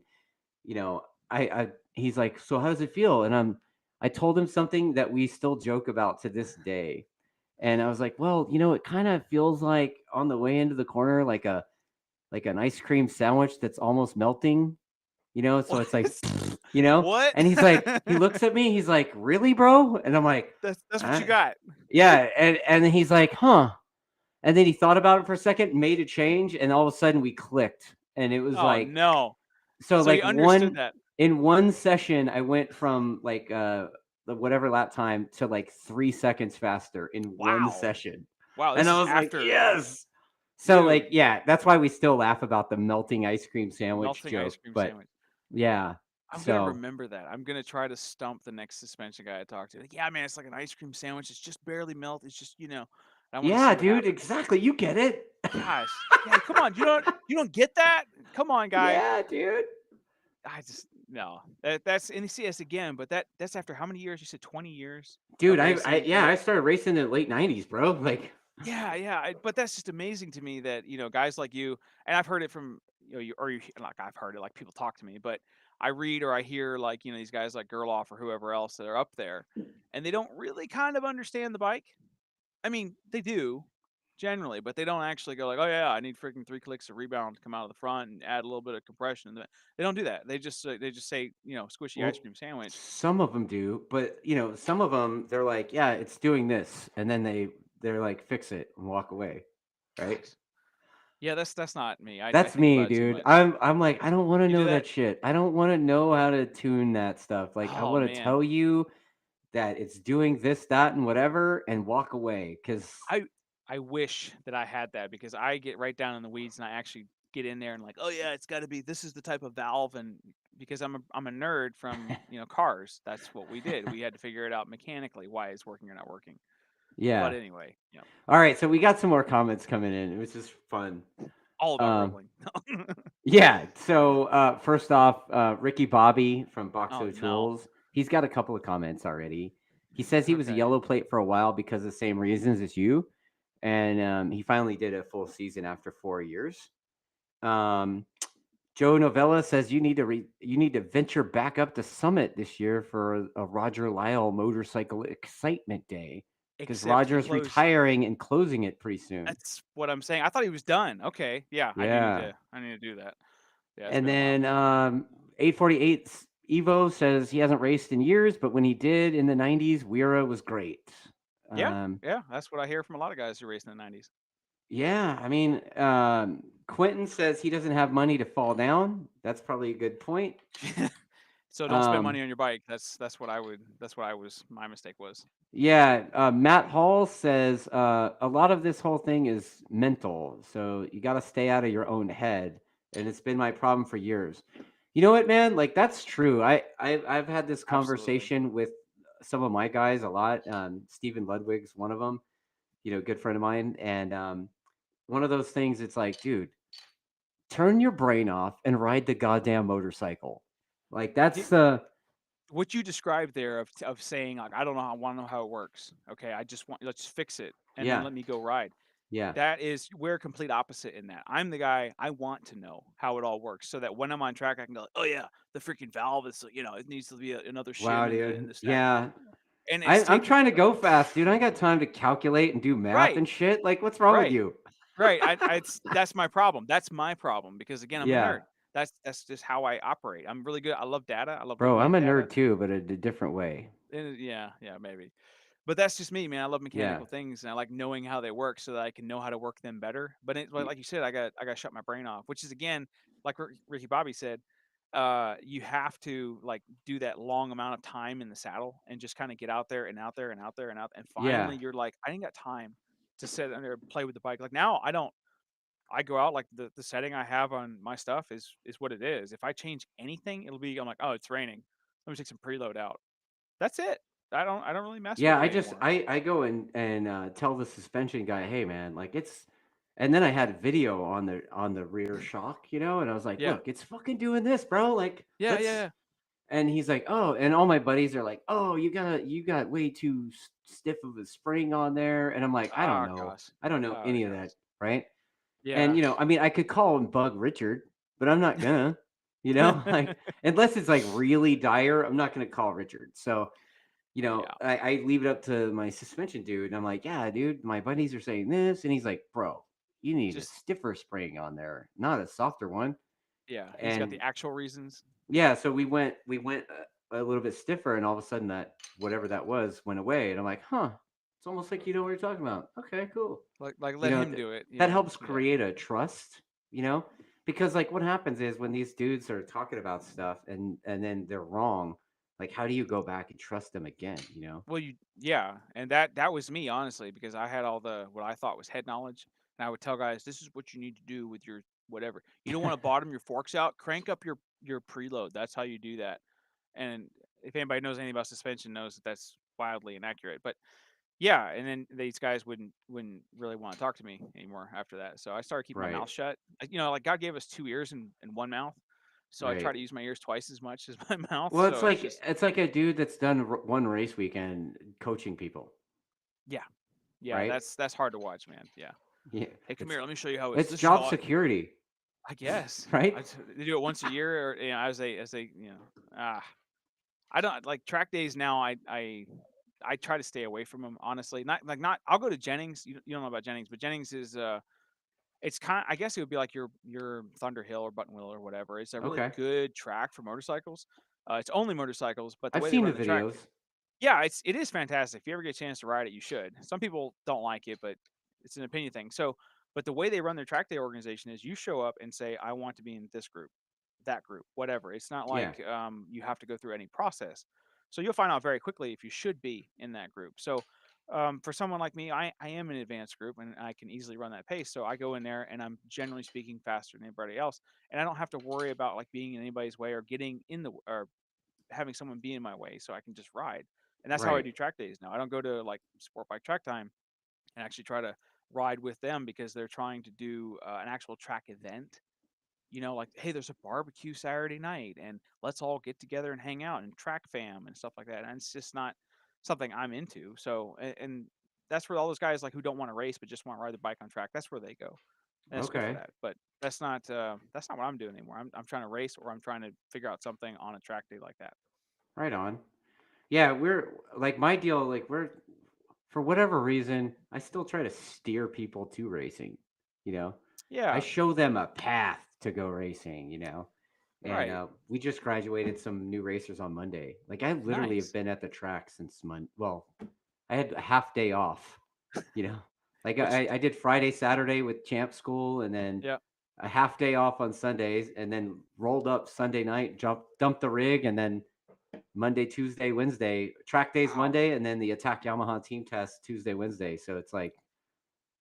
you know, I he's like, so how does it feel? And I told him something that we still joke about to this day, and I was like, well, it kind of feels like on the way into the corner, like an ice cream sandwich that's almost melting, so it's like,
What? What?
and he looks at me, he's like, really, bro? And I'm like,
That's what you got.
yeah, and then he's like, huh. And then he thought about it for a second, made a change, and all of a sudden we clicked. And it was
Oh
like,
no.
so
So he
like
understood that.
in one session, I went from like the whatever lap time to like 3 seconds faster in one
Wow.
session.
Wow.
And
This
I
is
was like,
after,
yes. So like,
dude.
yeah, that's why we still laugh about the melting ice cream sandwich
Melting ice
joke.
cream
But
sandwich.
yeah.
I'm gonna
So
remember that. I'm gonna try to stump the next suspension guy I talk to. Like, yeah, man, it's like an ice cream sandwich. It's just barely melted. It's just, I want to see
yeah,
what
dude,
happens.
exactly. You get it.
Gosh, yeah, come on. You don't get that? Come on, guy.
Yeah, dude.
I just no. That's and you see us again, but that's after how many years? You said 20 years
Dude,
of
I
racing.
yeah, I started racing in the late 90s, bro. Like,
Yeah, yeah. But that's just amazing to me that guys like you, and I've heard it from like I've heard it like people talk to me, but I read or I hear like these guys like Gerloff or whoever else that are up there, and they don't really kind of understand the bike. I mean, they do generally, but they don't actually go like, oh yeah, I need freaking 3 clicks of rebound to come out of the front and add a little bit of compression. They don't do that. They just say squishy ice
well,
cream sandwich.
some of them do, but some of them they're like, yeah, it's doing this, and then they're like, fix it and walk away, right?
God. Yeah, that's not me. I
That's
think
me,
about it too
dude.
much.
I'm like, I don't want to
You do
know
that?
that shit. I don't want to know how to tune that stuff. Like, I
Oh
want to
man.
tell you that it's doing this, that, and whatever, and walk away. Because
I I wish that I had that because I get right down in the weeds and I actually get in there and like, oh yeah, it's got to be this is the type of valve and because I'm a nerd from cars. That's what we did. We had to figure it out mechanically why it's working or not working. But
yeah.
anyway,
All right, so we got some more comments coming in. It was just fun.
all about
Um,
Roebling.
Yeah. So first off, Ricky Bobby from
Oh
Boxo
no.
Tools. He's got a couple of comments already. He says he was a
Okay.
yellow plate for a while because of the same reasons as you, and he finally did a full season after 4 years. Um, Joe Novella says you need to venture back up to Summit this year for a Roger Lyle motorcycle excitement day because
Except he
Roger's
closed.
retiring and closing it pretty soon.
That's what I'm saying. I thought he was done. Okay. Yeah, I do need
Yeah.
to. I need to do that. Yeah, it's
And
been a while.
then 848 Evo says he hasn't raced in years, but when he did in the 90s, WERA was great.
Yeah,
Um,
yeah. That's what I hear from a lot of guys who race in the '90s.
yeah, I mean, Quentin says he doesn't have money to fall down. That's probably a good point.
So don't spend money
Um,
on your bike. That's what I would. That's what I was. My mistake was.
yeah, Matt Hall says a lot of this whole thing is mental, so you got to stay out of your own head, and it's been my problem for years. You know what, man? Like that's true. I've had this
Absolutely.
conversation with some of my guys a lot. Stephen Ludwig's one of them. Good friend of mine, and one of those things. It's like, dude, turn your brain off and ride the goddamn motorcycle. Like
Did,
that's
what you described there of saying like I don't know. I want to know how it works. Okay, I just want let's fix it and then
yeah,
let me go ride.
yeah,
That is we're complete opposite in that. I'm the guy I want to know how it all works so that when I'm on track I can go, like, oh yeah, the freaking valve is it needs to be another shim
wow,
in
dude,
the stack.
yeah.
And it's
I'm
taken
trying to go fast, dude. I ain't got time to calculate and do math
right,
and shit. Like, what's wrong with
right.
you?
Right. It's that's my problem. That's my problem because again, I'm a
Yeah,
nerd. That's just how I operate. I'm really good. I love data. I love
bro,
looking
I'm
at
a
data.
nerd too, but a different way.
And yeah, yeah, maybe. But that's just me, man. I love
Yeah,
mechanical things and I like knowing how they work so that I can know how to work them better. But
y-
like you said, I got to shut my brain off, which is again, like Ricky Bobby said, you have to like do that long amount of time in the saddle and just kind of get out there and out there and out there and out. And
yeah,
finally, you're like, I ain't got time to sit there and play with the bike. Like now, I don't. I go out like the setting I have on my stuff is what it is. If I change anything, it'll be I'm like, oh, it's raining. Let me take some preload out. That's it. I don't really mess with
yeah.
it
I just
anymore.
I go and tell the suspension guy, hey man, like it's. And then I had video on the rear shock, and I was like,
Yeah.
look, it's fucking doing this, bro. Like,
Yeah, yeah,
let's.
yeah.
And he's like, oh, and all my buddies are like, oh, you got way too stiff of a spring on there, and I'm like,
Oh gosh.
I don't know
Oh
any of
gosh.
that, right? And
Yeah.
I mean, I could call and bug Richard, but I'm not gonna, like unless it's like really dire, I'm not gonna call Richard. So,
Yeah.
I leave it up to my suspension dude, and I'm like, yeah, dude, my buddies are saying this, and he's like, bro, you need a
Just
stiffer spring on there, not a softer one.
yeah. He's got
And
the actual reasons.
yeah, so we went a little bit stiffer, and all of a sudden that whatever that was went away, and I'm like, huh, it's almost like you know what you're talking about. Okay, cool.
Like
You
let
know
him
th-
do it.
that
Yeah.
helps
Yeah.
create a trust, because like what happens is when these dudes are talking about stuff and then they're wrong, like how do you go back and trust them again?
Well, yeah, and that was me honestly because I had all the what I thought was head knowledge, and I would tell guys this is what you need to do with your whatever. You don't want to bottom your forks out. Crank up your preload. That's how you do that. And if anybody knows anything about suspension, knows that that's wildly inaccurate. But yeah, and then these guys wouldn't really want to talk to me anymore after that. So I started keeping my
Right,
mouth shut. Like God gave us two ears and one mouth, so I try
right.
to use my ears twice as much as my mouth.
Well, it's
So it's
like
just
it's like a dude that's done one race weekend coaching people,
yeah, yeah.
right?
That's hard to watch, man. Yeah.
Yeah,
Hey, come
it's
here. Let me show you how it's.
it's
This is
job
how
security,
I guess
right?
they do it once a year, or as they I don't like track days now. I try to stay away from them honestly. Not. I'll go to Jennings. You don't know about Jennings, but Jennings is it's kind. I guess it would be like your Thunderhill or Buttonwillow or whatever. It's a really
Okay,
good track for motorcycles. It's only motorcycles, but the
I've
way they
seen the
run the track,
videos.
yeah, it is fantastic. If you ever get a chance to ride it, you should. Some people don't like it, but it's an opinion thing. So, but the way they run their track day organization is you show up and say, I want to be in this group, that group, whatever. It's not
Yeah,
like you have to go through any process. So you'll find out very quickly if you should be in that group. So for someone like me, I am in an advanced group and I can easily run that pace. So I go in there and I'm generally speaking faster than anybody else. And I don't have to worry about like being in anybody's way or getting in the or having someone be in my way so I can just ride. And that's how I
right,
do track days now. I don't go to like sport bike track time and actually try to ride with them because they're trying to do an actual track event. Like, hey, there's a barbecue Saturday night and let's all get together and hang out and track fam and stuff like that. And it's just not something I'm into. So and that's where all those guys like who don't want to race but just want to ride the bike on track. That's where they go. And it's good for
Okay.
that. But that's not what I'm doing anymore. I'm trying to race or I'm trying to figure out something on a track day like that.
Right on. Yeah, we're like my deal. Like we're for whatever reason, I still try to steer people to racing. You know, I
Yeah,
show them a path to go racing. And
right.
we just graduated some new racers on Monday. Like I literally have
Nice.
been at the track since Monday. Well, I had a half day off. You know, like
Which
I did Friday, Saturday with champ school, and then
yeah.
a half day off on Sundays, and then rolled up Sunday night, dumped the rig, and then Monday, Tuesday, Wednesday, track days
Wow.
Monday, and then the Attack Yamaha team test Tuesday, Wednesday. So it's like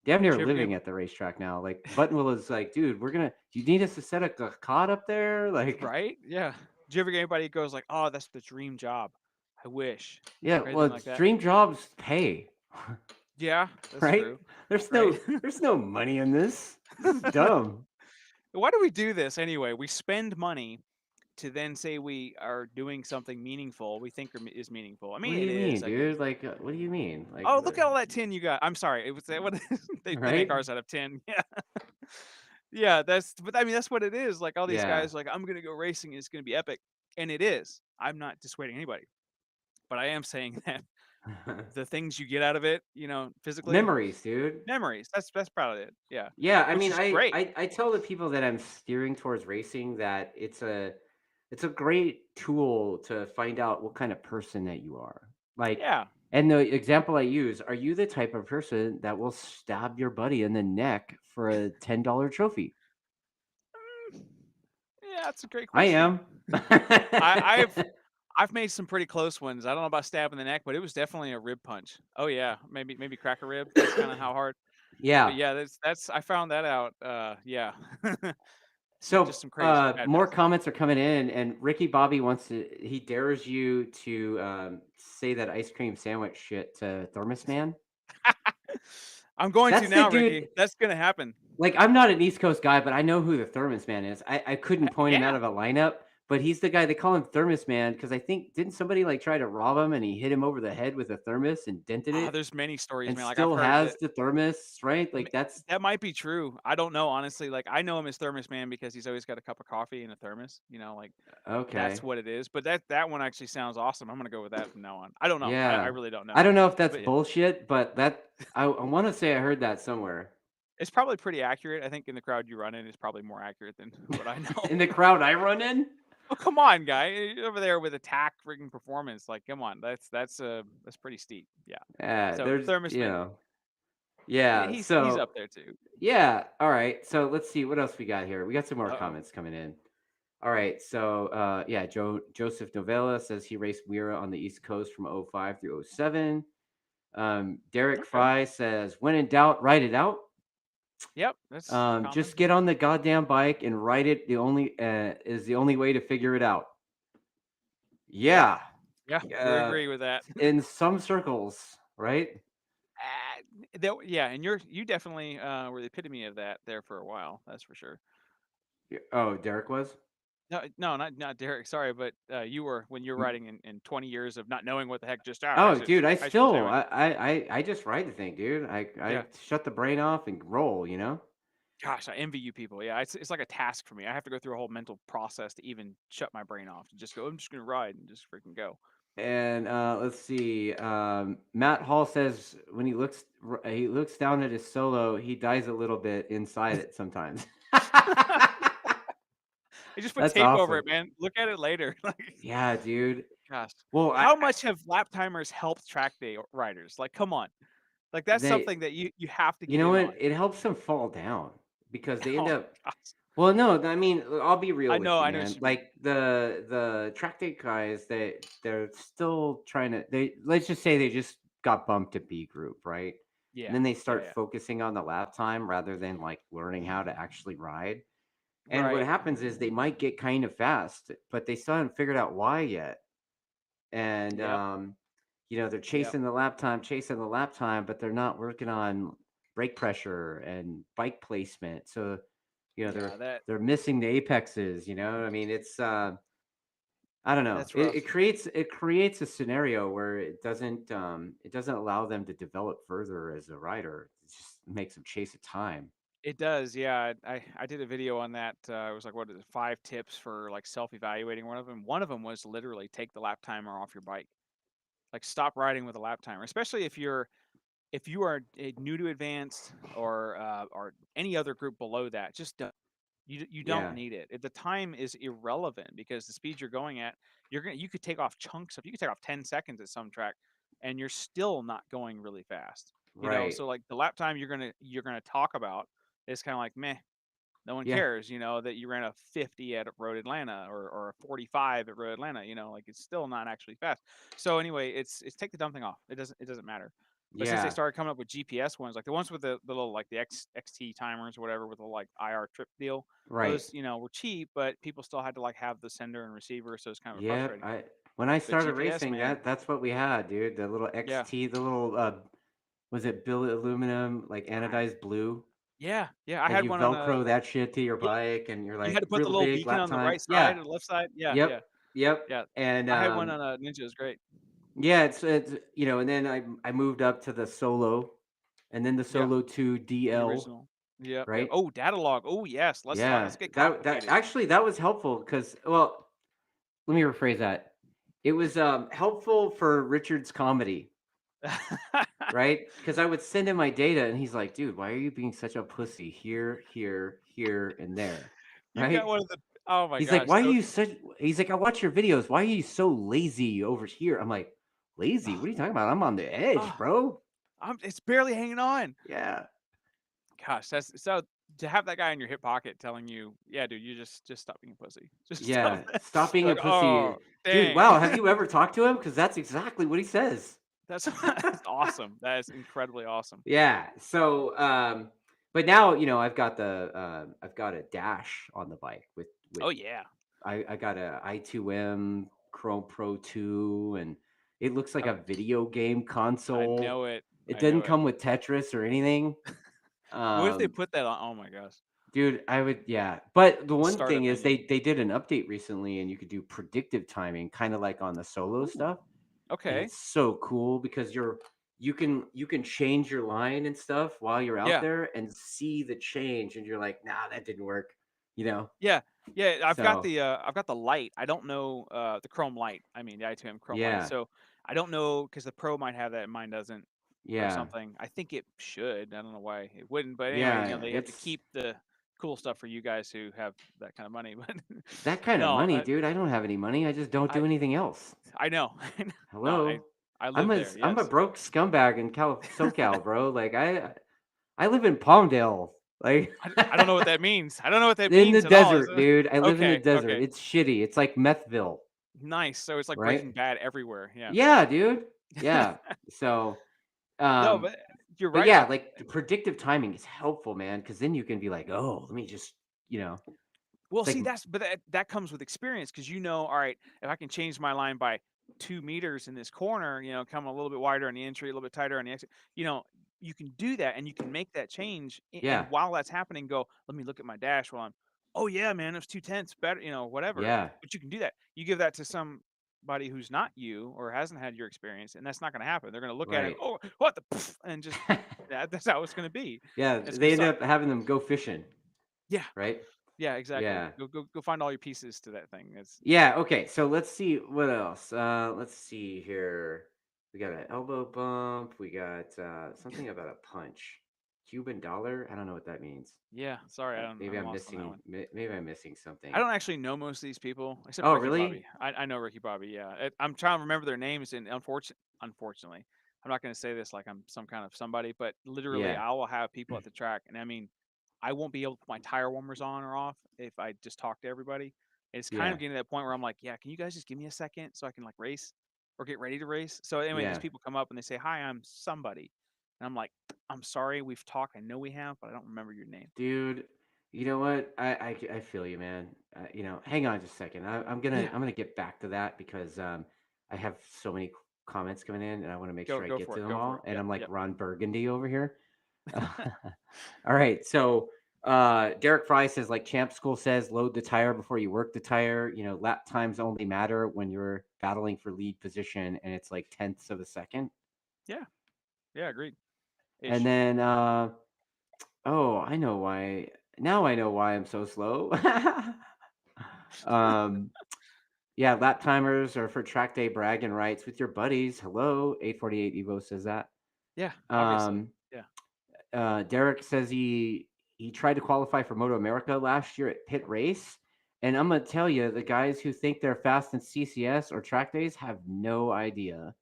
damn near
Did you ever get
living at the racetrack now. Like Buttonwillow is like, dude, do you need us to set a cot up there? Like,
right? Yeah. Did you ever get anybody who goes like, "Oh, that's the dream job. I wish,"
yeah,
or
well,
anything like that?
dream jobs pay,
Yeah, that's
right?
true.
There's
Right.
no money in this. This is dumb.
Why do we do this anyway? We spend money to then say we are doing something meaningful. We think is meaningful. I
What
mean,
do
it
you mean,
is, I guess.
dude? Like, what do you mean? Like,
Oh, look at all that tin you got. I'm sorry. It was what they make
right?
ours out of tin. Yeah. Yeah, but I mean that's what it is. Like all these
Yeah.
guys like I'm going to go racing and it's going to be epic. And it is. I'm not dissuading anybody. But I am saying that the things you get out of it, physically,
Memories, dude.
memories. That's probably it. Yeah.
Yeah, I
Which
mean,
is
I,
great.
I I tell the people that I'm steering towards racing that it's a great tool to find out what kind of person that you are. Like,
Yeah.
and the example I use, are you the type of person that will stab your buddy in the neck for a $10 trophy?
Mm, yeah, that's a great
I
question.
am.
I've made some pretty close ones. I don't know about stab in the neck, but it was definitely a rib punch. Oh yeah, maybe crack a rib. That's kind of how hard. But
Yeah.
yeah, that's I found that out. Yeah,
So,
just some crazy bad
more
mess.
comments are coming in, and Ricky Bobby he dares you to say that ice cream sandwich shit to Thermos Man.
I'm going to
That's the
now,
dude.
Ricky. That's gonna happen.
Like, I'm not an East Coast guy, but I know who the Thermos Man is. I couldn't point him out
Yeah.
of a lineup, but he's the guy they call him Thermos Man because I think didn't somebody like try to rob him and he hit him over the head with a thermos and dented
Oh,
it
there's many stories,
and
man. Like I've
still
heard
has
that.
the thermos, right?
M
Like that's
That might be true. I don't know, honestly. Like I know him as Thermos Man because he's always got a cup of coffee in a thermos. Like that's
okay.
what it is. But that one actually sounds awesome. I'm gonna go with that from now on. I don't know. I
Yeah.
really don't
I
know.
don't know if that's
But yeah,
bullshit, but I want to say I heard that somewhere.
it's probably pretty accurate. I think in the crowd you run in is probably more accurate than what I know.
In the crowd I run in?
Oh, come on, guy. You're over there with attack freaking performance. Like, come on. That's pretty steep. Yeah.
Yeah,
So
there's,
Thermos Man,
yeah.
he's
So,
up there too.
yeah. All right. So let's see what else we got here. We got some more
Uh-oh.
comments coming in. All right. So, yeah, Joseph Novella says he raced WERA on the East Coast from '05 through '07. Derek
Okay.
Fry says, when in doubt, ride it out.
Yep, that's common.
Just get on the goddamn bike and ride it. Is the only way to figure it out.
Yep.
Yeah.
Yeah, would
Uh,
agree with that.
in some circles, right?
Yeah, and you definitely were the epitome of that there for a while. That's for sure.
Yeah. Oh, Derek was.
No, no, not Derek. Sorry, but you were when you're riding in 20 years of not knowing what the heck just
Oh, dude,
ice cream sandwich.
I just ride the thing, dude. I
Yeah.
shut the brain off and roll.
Gosh, I envy you people. Yeah, it's like a task for me. I have to go through a whole mental process to even shut my brain off to just go. I'm just gonna ride and just freaking go.
And let's see. Matt Hall says when he looks down at his solo, he dies a little bit inside it sometimes.
I just put
That's
tape over
awesome.
it, man. Look at it later. Like,
Yeah, dude.
gosh,
Well,
how much have lap timers helped track day riders? Like, come on. Like that's
they,
something that you have to
you
get
know
in
what?
on.
It helps them fall down because they end
Oh
up.
gosh.
Well, no, I mean, I'll be real with you,
I know what
man.
you mean.
Like the track day guys, they're still trying to. Let's just say they just got bumped to B group, right? And
Yeah.
then they
Yeah,
start
yeah.
focusing on the lap time rather than like learning how to actually ride. And what
Right.
happens is they might get kind of fast, but they still haven't figured out why yet. And
Yep.
they're
Yep.
chasing the lap time, but they're not working on brake pressure and bike placement. So,
Yeah, that
they're missing the apexes. I mean, it's I don't know.
That's
It,
rough.
it creates a scenario where it doesn't allow them to develop further as a rider. It just makes them chase a time.
It does, yeah. I did a video on that. It was like, what is it, 5 tips for like self-evaluating one of them. One of them was literally take the lap timer off your bike. Like stop riding with a lap timer, especially if you are new to advanced or any other group below that. Just don't. You don't
Yeah,
need it. The time is irrelevant because the speed you're going at, you could take off chunks of you could take off 10 seconds at some track and you're still not going really fast.
right.
So like the lap time you're gonna talk about is kind of like meh, no one
Yeah,
cares, that you ran a 50 at Road Atlanta or a 45 at Road Atlanta, like it's still not actually fast. So anyway, it's take the dumb thing off. It doesn't matter. But since they
yeah,
started coming up with GPS ones, like the ones with the little like the XT timers or whatever with the like IR trip deal,
right.
those were cheap, but people still had to like have the sender and receiver, so it's kind of
Yeah,
frustrating.
I when I
But
started
GPS,
racing,
man,
that's what we had, dude. The little
yeah,
XT, the little was it billet aluminum, like
I,
anodized blue,
yeah, I
and
had
you
one on a
Velcro that shit to your
yeah.
bike, and you're
You had
like
to put the
real
little
big
beacon
lap
on the
time.
right
Yeah,
side or the left side. Yeah,
yep,
yeah,
yep,
yeah.
and
I had one on a Ninja. It was great.
yeah, it's and then I moved up to the Solo, and then the
Yeah.
Solo 2
The
DL,
original. Yep, yep.
right?
Oh, data log. Oh, yes.
Yeah,
Let's get
that
complicated.
actually that was helpful because well, let me rephrase that. It was helpful for Richard's comedy, right? Because I would send him my data, and he's like, "Dude, why are you being such a pussy here, here, here, and there?"
You've got
Right?
one of the oh my
He's like,
gosh.
"Why are
So
you such?" He's like, "I watch your videos. Why are you so lazy over here?" I'm like, "Lazy?
oh,
What are you talking about? I'm on the edge,
oh,
bro."
it's barely hanging on.
Yeah,
Gosh, that's so to have that guy in your hip pocket telling you, yeah, dude, you just stop being a pussy. Just stop
yeah.
that.
Stop being
You're
a
like, oh,
pussy, dude.
dang.
Wow, have you ever talked to him? Because that's exactly what he says.
That's that's awesome. That is incredibly awesome.
Yeah. So, but now I've got a dash on the bike with
Oh yeah.
I got a I2M Chrome Pro 2, and it looks like
I,
a video game
I
console.
know it.
It
I know
doesn't
it.
come with Tetris or anything.
What if they
Um,
put that on? Oh my gosh.
dude, I would yeah. But the
The
one
startup
thing is
menu.
they did an update recently, and you could do predictive timing, kind of like on the Solo
Ooh.
stuff. And
Okay.
it's so cool because you can change your line and stuff while you're out
Yeah.
there and see the change, and you're like, nah, that didn't work, you know.
Yeah, yeah.
So
I've got the light. I don't know the Chrome light. I mean the I2M Chrome light.
yeah,
So I don't know because the Pro might have that and mine doesn't or
yeah,
something. I think it should. I don't know why it wouldn't. But anyway,
yeah.
they have to
It's
keep the cool stuff for you guys who have that kind of money. But
that kind of
no,
money, dude. I don't have any money. I just don't
I
do anything else.
I know. No,
Hello,
I live there.
I'm a
Yes.
broke scumbag in SoCal, bro. Like I live in Palmdale, like
I don't know what that means. I don't know what that
in the
means at all. Is
desert,
it?
dude. I live in the
Okay.
desert.
Okay.
It's shitty. It's like Methville,
Nice. So it's like
right?
Breaking Bad everywhere. Yeah.
Yeah, dude. Yeah. So
No,
Um,
but you're
but
right
yeah,
about
like the predictive timing is helpful, man, because then you can be like, oh, let me just,
well,
it's like,
see, that comes with experience because all right, if I can change my line by 2 meters in this corner, come a little bit wider on the entry, a little bit tighter on the exit, you know, you can do that and you can make that change. And
yeah,
while that's happening, go, let me look at my dash while oh yeah, man, it was 2/10 better, whatever.
yeah,
But you can do that. You give that to somebody who's not you or hasn't had your experience, and that's not going to happen. They're going to look at it,
right.
oh, what the, and just that's how it's going to be.
Yeah,
It's going
they
to
end
suck.
up having them go fishing,
Yeah,
right?
yeah, exactly.
Yeah.
Go find all your pieces to that thing. It's
Yeah, okay. So let's see what else. Let's see here. We got an elbow bump. We got something about a punch. Cuban dollar? I don't know what that means.
yeah. Sorry,
Maybe
I'm
I'm
lost on that
missing
one.
maybe I'm missing
I
something.
don't actually know most of these people except
Oh,
Ricky Bobby.
really?
I know Ricky Bobby. Yeah, I'm trying to remember their names, and unfortunately, I'm not going to say this like I'm some kind of somebody, but literally,
Yeah.
I will have people at the track, and I mean, I won't be able to put my tire warmers on or off if I just talk to everybody. It's kind
Yeah.
of getting to that point where I'm like, yeah, can you guys just give me a second so I can like race or get ready to race? So anyway, these
Yeah.
people come up and they say, "Hi, I'm somebody," and I'm like, "I'm sorry, we've talked. I know we have, but I don't remember your name."
Dude, you know what? I feel you, man. Hang on just a second.
Yeah,
I'm gonna get back to that because I have so many comments coming in, and I want to make sure I
go
get
for
to
it.
them
Go for
all.
it.
And
Yep,
I'm like
yep.
Ron Burgundy over here. All right, so Derek Fry says, like Champ School says, load the tire before you work the tire. Lap times only matter when you're battling for lead position, and it's like tenths of a second.
Yeah. Yeah. Agreed.
And
Ish.
then, oh, I know why. Now I know why I'm so slow. um, yeah, lap timers are for track day bragging rights with your buddies. Hello, 848 Evo says that.
Yeah. Obviously.
Um,
Yeah.
Derek says he tried to qualify for Moto America last year at Pit Race, and I'm gonna tell you, the guys who think they're fast in CCS or track days have no idea.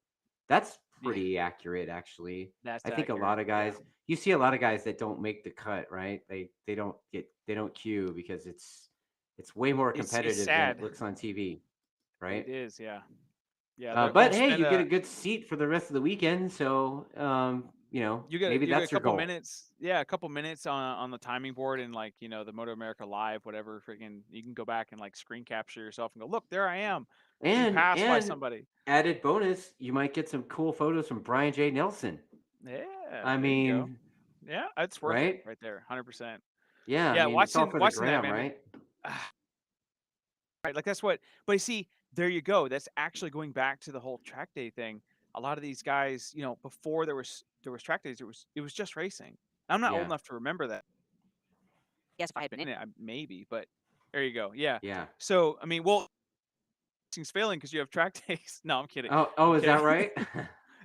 That's
Yeah.
pretty accurate, actually.
That's
I think a lot
accurate.
of
Yeah.
guys, you see a lot of guys that don't make the cut, right? They don't queue because it's way more
It's
competitive than it
sad.
looks on TV, right?
It is. Yeah. Yeah. They'll
But hey,
spend
you get a
a
good seat for the rest of the weekend, so maybe
you get a
that's your
couple
goal.
minutes. Yeah, a couple minutes on the timing board and like the Moto America Live, whatever. Freaking, you can go back and like screen capture yourself and go, look, there I am, being passed by
And
somebody.
added bonus, you might get some cool photos from Brian J. Nelson.
Yeah,
I
there you go.
mean,
Yeah, it's worth it
right?
right there, 100%.
Yeah, I
Yeah,
mean, it's all
watching
for the
watching that,
gram,
man.
right?
Right, like that's what. But you see, there you go. That's actually going back to the whole track day thing. A lot of these guys, before there was track days, it was just racing. I'm not old
Yeah,
enough to remember that.
Yes, if I had been
Been
in.
in it, maybe, but there you go. Yeah.
yeah.
So I mean, well, racing's failing because you have track days. No, I'm kidding.
Oh,
I'm
is that
kidding.
right?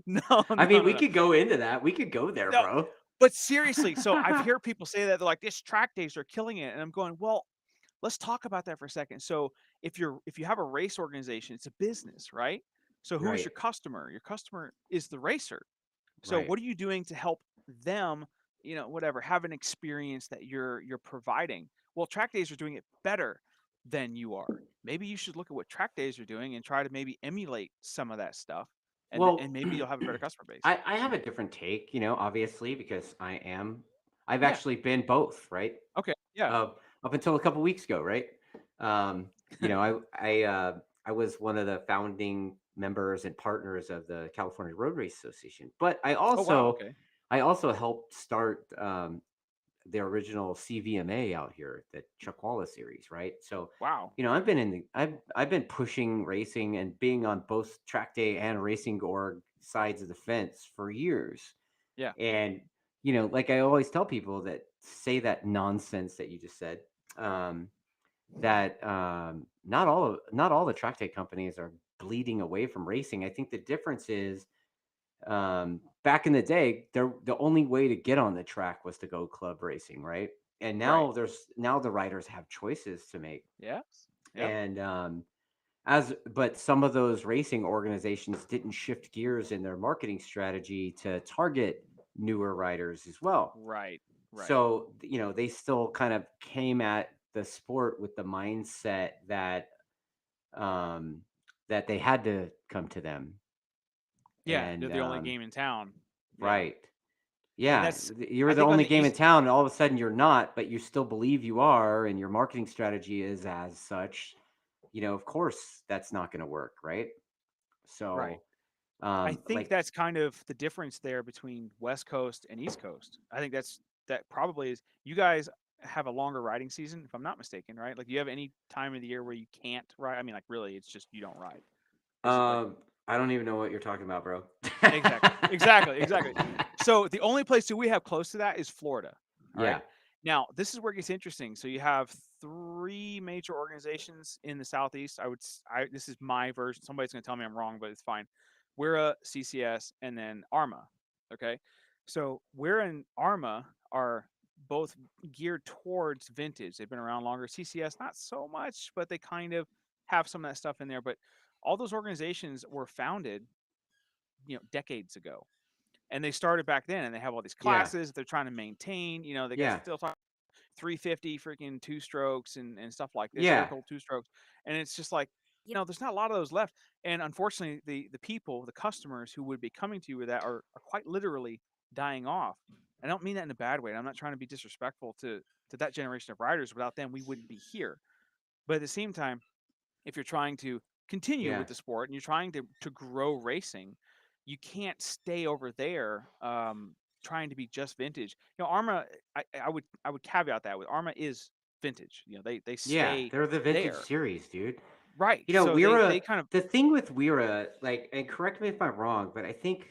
No,
I
no,
mean,
no,
we
no.
could go into that. We could go there,
No,
bro.
but seriously, so I've heard people say that they're like, this track days are killing it, and I'm going, well, let's talk about that for a second. So if you have a race organization, it's a business, right? So who is
Right,
your customer? Your customer is the racer. So
right.
what are you doing to help them, whatever, have an experience that you're providing? Well, track days are doing it better than you are. Maybe you should look at what track days are doing and try to maybe emulate some of that stuff, and
Well,
maybe you'll have a better customer base.
I have a different take, obviously, because I've
Yeah.
actually been both, right?
Okay. Yeah.
Up until a couple weeks ago, right? Um, I was one of the founding members and partners of the California Road Race Association, but I
Oh wow.
also
Okay.
I also helped start the original CVMA out here, the Chuck Wallace series, right? So,
Wow.
I've been pushing racing and being on both track day and racing org sides of the fence for years.
Yeah.
And like I always tell people that say that nonsense that you just said, um, that not all the track day companies are bleeding away from racing. I think the difference is back in the day, the only way to get on the track was to go club racing, right? And
Right.
now the riders have choices to make.
Yeah. Yep.
And but some of those racing organizations didn't shift gears in their marketing strategy to target newer riders as well.
Right. Right.
So, they still kind of came at the sport with the mindset um that they had to come to them.
Yeah.
And
They're the only game in town. Yeah.
right.
And
Yeah,
that's,
you're
I
the
think, on
only
the
game in
east.
town, and all of a sudden you're not, but you still believe you are, and your marketing strategy is as such. Of course, that's not going to work, right?
Right.
So,
I think
like,
that's kind of the difference there between West Coast and East Coast. I think that probably is. You guys have a longer riding season, if I'm not mistaken, right? Like, you have any time of the year where you can't ride? I mean, like, really, it's just you don't ride. Is it like,
I don't even know what you're talking about, bro.
exactly, exactly, exactly? So the only place that we have close to that is Florida. All right.
Yeah,
Now this is where it gets interesting. So you have three major organizations in the Southeast. This is my version. Somebody's going to tell me I'm wrong, but it's fine. WERA, CCS, and then ARMA. Okay. So WERA and ARMA are both geared towards vintage. They've been around longer. CCS, not so much, but they kind of have some of that stuff in there. But all those organizations were founded, decades ago, and they started back then, and they have all these
yeah,
classes they're trying to maintain. They got
yeah,
still talking 350 freaking two strokes and stuff like this, air
yeah,
cooled two strokes, and it's just like, there's not a lot of those left. And unfortunately, the people, the customers who would be coming to you with that are quite literally dying off. I don't mean that in a bad way. I'm not trying to be disrespectful to that generation of riders. Without them, we wouldn't be here. But at the same time, if you're trying to continue
yeah,
with the sport and you're trying to grow racing, you can't stay over there. trying to be just vintage. Arma, I would caveat that with Arma is vintage. They
Yeah,
stay
they're the vintage
there,
series, dude.
right?
We
So they
WERA,
kind of
the thing with WERA, like, and correct me if I'm wrong, but I think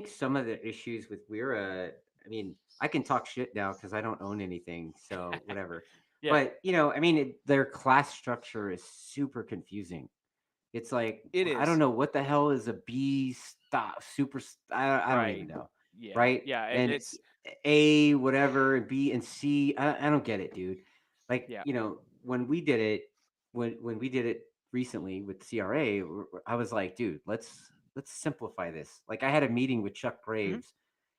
some of the issues with WERA, I mean, I can talk shit now because I don't own anything, so whatever.
yeah,
But I mean, their class structure is super confusing. It's like
it
I don't
is
know what the hell is a B stop super. I don't even
right.
know,
Yeah,
right?
yeah,
And
it's
A whatever and B and C. I don't get it, dude. Like
yeah.
when we did it when we did it recently with CRA, I was like, dude, let's simplify this. Like I had a meeting with Chuck
Mhm.
Graves,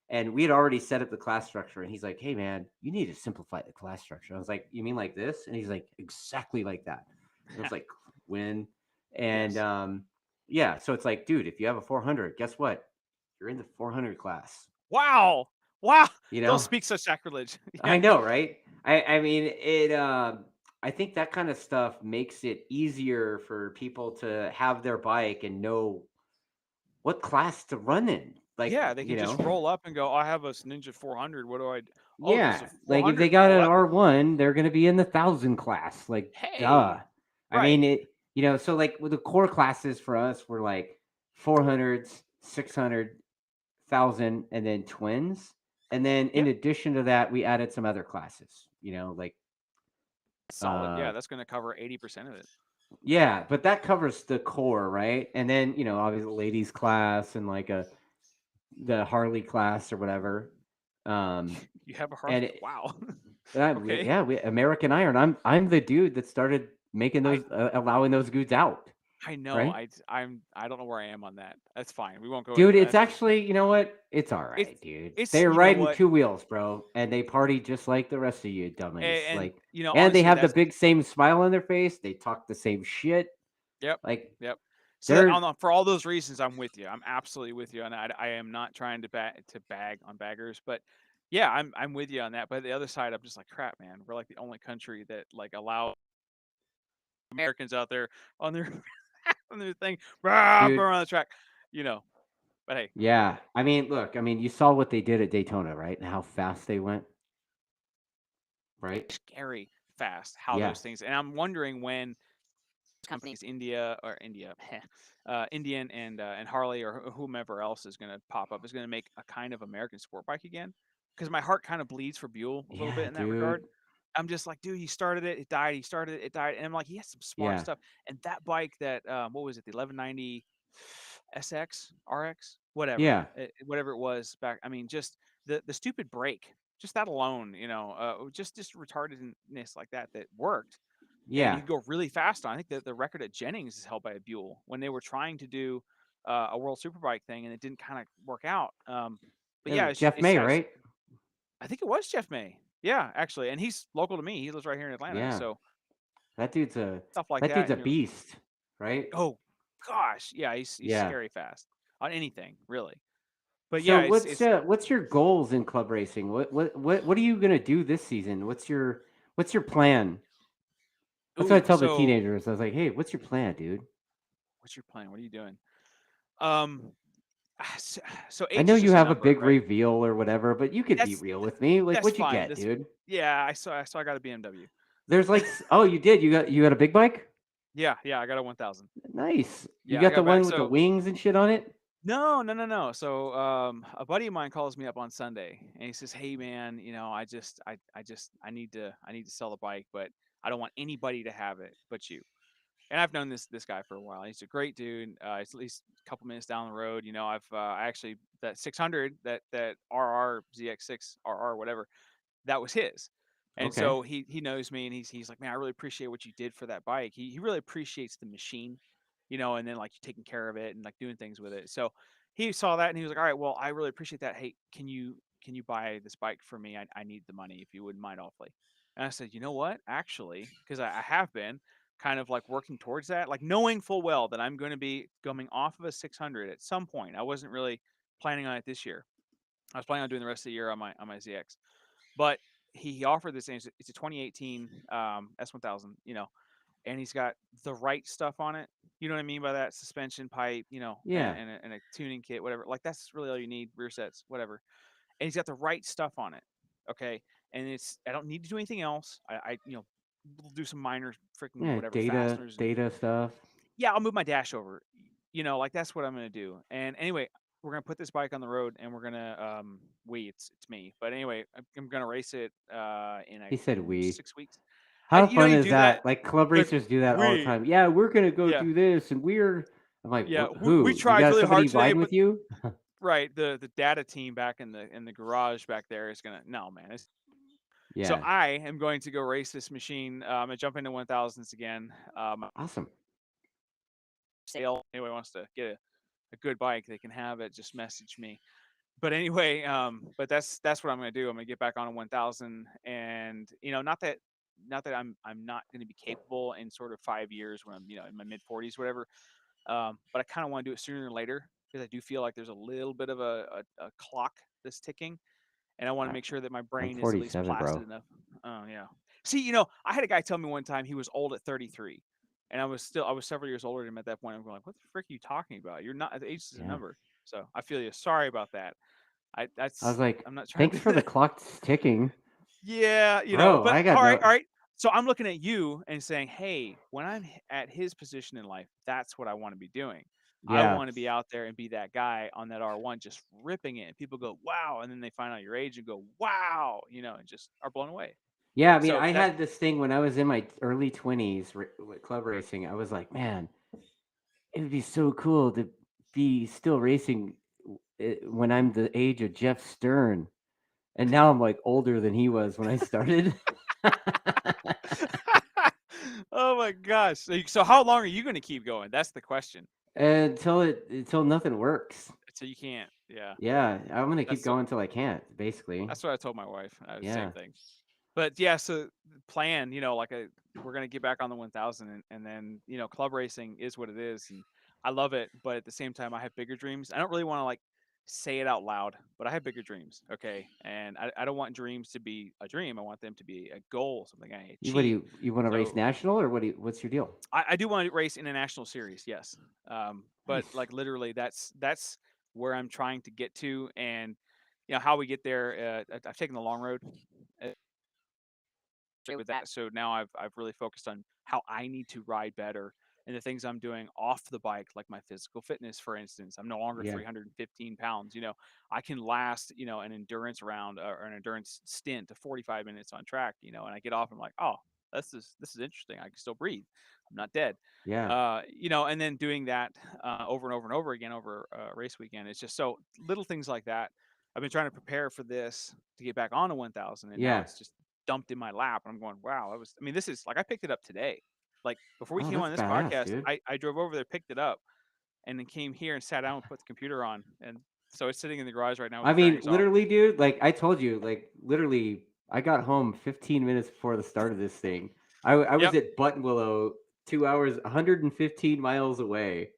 and we had already set up the class structure, and he's like, hey man, you need to simplify the class structure. I was like, you mean like this? And he's like, exactly like that. And I was like, when and
Yes.
yeah, so it's like, dude, if you have a 400, guess what? You're in the 400 class.
Wow, wow.
You
Don't
know,
speak such sacrilege. Yeah,
I know, right? I mean, it. I think that kind of stuff makes it easier for people to have their bike and know what class to run in. Like,
yeah. They can just roll up and go. "Oh, I have a Ninja 400. What do I? Oh, there's
yeah,
a
like if
400.
they got
Oh,
an
that's
R1, they're going to be in the 1,000 class. Like, duh.
hey,
I mean,
right.
it. So like with the core classes for us were like 400s, 600, 1,000, and then twins. And then in
Yep,
addition to that, we added some other classes. Like
solid.
uh
Yeah, that's going to cover 80% of it.
yeah, but that covers the core, right? And then, obviously ladies class and like the Harley class or whatever.
You have a Harley.
And it,
Wow. Okay.
yeah, we American Iron. I'm the dude that started making
I
those allowing those goods out,
I know.
right?
I don't know where I am on that. That's fine. We won't go into
Dude,
that.
it's actually, you know what? It's all
It's
right, dude.
it's
They're
you know
riding
what,
two wheels, bro, and they party just like the rest of you dummies.
and
Like, and they
honestly,
have the
that's
big same smile on their face. They talk the same shit.
yep,
Like,
yep. So that
they're
for all those reasons, I'm with you. I'm absolutely with you, and I am not trying to bag on baggers, but yeah, I'm with you on that. But the other side, I'm just like crap, man. We're like the only country that like allow Americans out there on their on their thing, rah,
dude.
burn on the track, you know. But hey,
Yeah, I mean, look, I mean, you saw what they did at Daytona, right? And how fast they went, right?
scary fast how
Yeah,
those things. And I'm wondering when companies, India, Indian and Harley or whomever else is going to pop up is going to make a kind of American sport bike again. Because my heart kind of bleeds for Buell a little bit
yeah,
in that
dude.
regard. I'm just like, dude, he started it, it died. He started it, it died. And I'm like, he has some smart
Yeah,
stuff. And that bike that, what was it, the 1190 SX, RX, whatever,
yeah,
whatever it was back. I mean, just the stupid brake, just that alone, just retardedness like that worked, and
yeah.
you could go really fast on. I think that the record at Jennings is held by a Buell when they were trying to do a World Superbike thing, and it didn't kind of work out. But
It
yeah,
was Jeff
it's
May,
sad.
right?
I think it was Jeff May. Yeah, actually, and he's local to me. He lives right here in Atlanta,
Yeah,
so
that dude's a
stuff like
that dude's
that.
a
And you're,
beast, right?
oh gosh, yeah, he's
Yeah.
scary fast on anything really. But
So
yeah,
what's your goals in club racing? What are you gonna do this season? What's your plan? That's what I
ooh.
tell the
So
teenagers. I was like, hey, what's your plan, dude?
what's your plan? What are you doing? Um, so, so
I
age
know
is
you
just a
have a
number,
big
right?
reveal or whatever, but you could be
That's
real with me. Like,
that's
what'd you
fine.
get,
That's
dude?
yeah. I got a BMW.
There's like, oh, you did. You got a big bike?
Yeah, yeah, I got a 1000.
Nice. You
Yeah, I
got the
got back.
one with the
So
wings and shit on it?
no, no, no, no. So a buddy of mine calls me up on Sunday and he says, "Hey man, I need to sell the bike, but I don't want anybody to have it but you." And I've known this guy for a while. He's a great dude. He's at least a couple minutes down the road. I actually that 600 that RR ZX6 RR whatever that was his. And
Okay.
so he knows me and he's like, man, I really appreciate what you did for that bike. He really appreciates the machine, and then like you taking care of it and like doing things with it. So he saw that and he was like, all right, well, I really appreciate that. Hey, can you buy this bike for me? I need the money if you wouldn't mind awfully. And I said, you know what? Actually, because I have been kind of like working towards that, like knowing full well that I'm going to be coming off of a 600 at some point. I wasn't really planning on it this year. I was planning on doing the rest of the year on my ZX. But he offered this thing. It's a 2018 S1000, and he's got the right stuff on it. You know what I mean by that? Suspension pipe,
Yeah.
and a tuning kit, whatever. Like that's really all you need. Rear sets, whatever. and he's got the right stuff on it. Okay, and I don't need to do anything else. I we'll do some minor freaking
Yeah,
whatever
data
fasteners.
data stuff.
Yeah, I'll move my dash over. Like that's what I'm gonna do. And anyway, we're gonna put this bike on the road, and we're gonna it's me. But anyway, I'm gonna race it
He said
in
we.
6 weeks.
How
And
fun
you
is
do that
that? Like club
like
racers do that all the
we
time. Yeah, we're gonna go
yeah
do this, and I'm like,
yeah we
who? You
tried
got
really
somebody
hard today,
riding
but
with you?
right the data team back in the garage back there is gonna no man. So
Yeah,
I am going to go race this machine. I'm gonna jump into 1000s again.
awesome.
Sale anybody wants to get a good bike, they can have it. Just message me. But anyway, but that's what I'm gonna do. I'm gonna get back on a 1000, and not that I'm not gonna be capable in sort of 5 years when I'm in my mid 40s, whatever. But I kind of want to do it sooner than later because I do feel like there's a little bit of a clock that's ticking, and I want to
I-
make sure that my
I'm
brain is at least
47,
placid
bro.
enough. Oh yeah. See, I had a guy tell me one time he was old at 33, and I was several years older than him at that point. I'm going like, what the frick are you talking about? You're not. Age is a
Yeah.
number. So I feel you. Sorry about that.
I was like,
I'm not trying
thanks
to
for the clock ticking,
yeah,
bro.
but
I got
all right,
no.
all right. So I'm looking at you and saying, "Hey, when I'm at his position in life, that's what I want to be doing. I
Yeah,
want to be out there and be that guy on that R1 just ripping it. And people go, "Wow." And then they find out your age and go, "Wow," and just are blown away.
yeah. I mean,
So
I
that
had this thing when I was in my early 20s with club racing. I was like, man, it would be so cool to be still racing when I'm the age of Jeff Stern. And now I'm like older than he was when I started.
Oh my gosh. So how long are you going to keep going? That's the question.
Until nothing works.
So you can't. Yeah.
Yeah, I'm gonna keep
That's
going till I can't, basically.
That's what I told my wife. Same
Yeah.
thing. But yeah, so the plan, we're gonna get back on the 1000, and then club racing is what it is, and I love it. But at the same time, I have bigger dreams. I don't really want to say it out loud, but I have bigger dreams. Okay, and I don't want dreams to be a dream. I want them to be a goal, something I
What do
achieve.
you want to race
So
national or what's your deal?
I do want to race in a national series, yes. But
Nice.
like literally, that's where I'm trying to get to, and how we get there. I've taken the long road with that. So now I've really focused on how I need to ride better and the things I'm doing off the bike, like my physical fitness, for instance. I'm no longer
Yeah.
315 pounds. I can last, an endurance round or an endurance stint of 45 minutes on track, and I get off and I'm like, oh, this is interesting. I can still breathe. I'm not dead.
Yeah.
And then doing that over and over and over again over a race weekend. It's just so little things like that. I've been trying to prepare for this to get back on a 1000, and now
Yeah.
it's just dumped in my lap, and I'm going, wow, this is like I picked it up today. Like before we
Oh,
came
that's
on this
badass,
podcast,
dude.
I drove over there, picked it up, and then came here and sat down and put the computer on, and so it's sitting in the garage right now with
I
the
mean,
fairings off.
literally, dude, like I told you, like literally, I got home 15 minutes before the start of this thing. I was
Yep.
at Buttonwillow 2 hours, 115 miles away,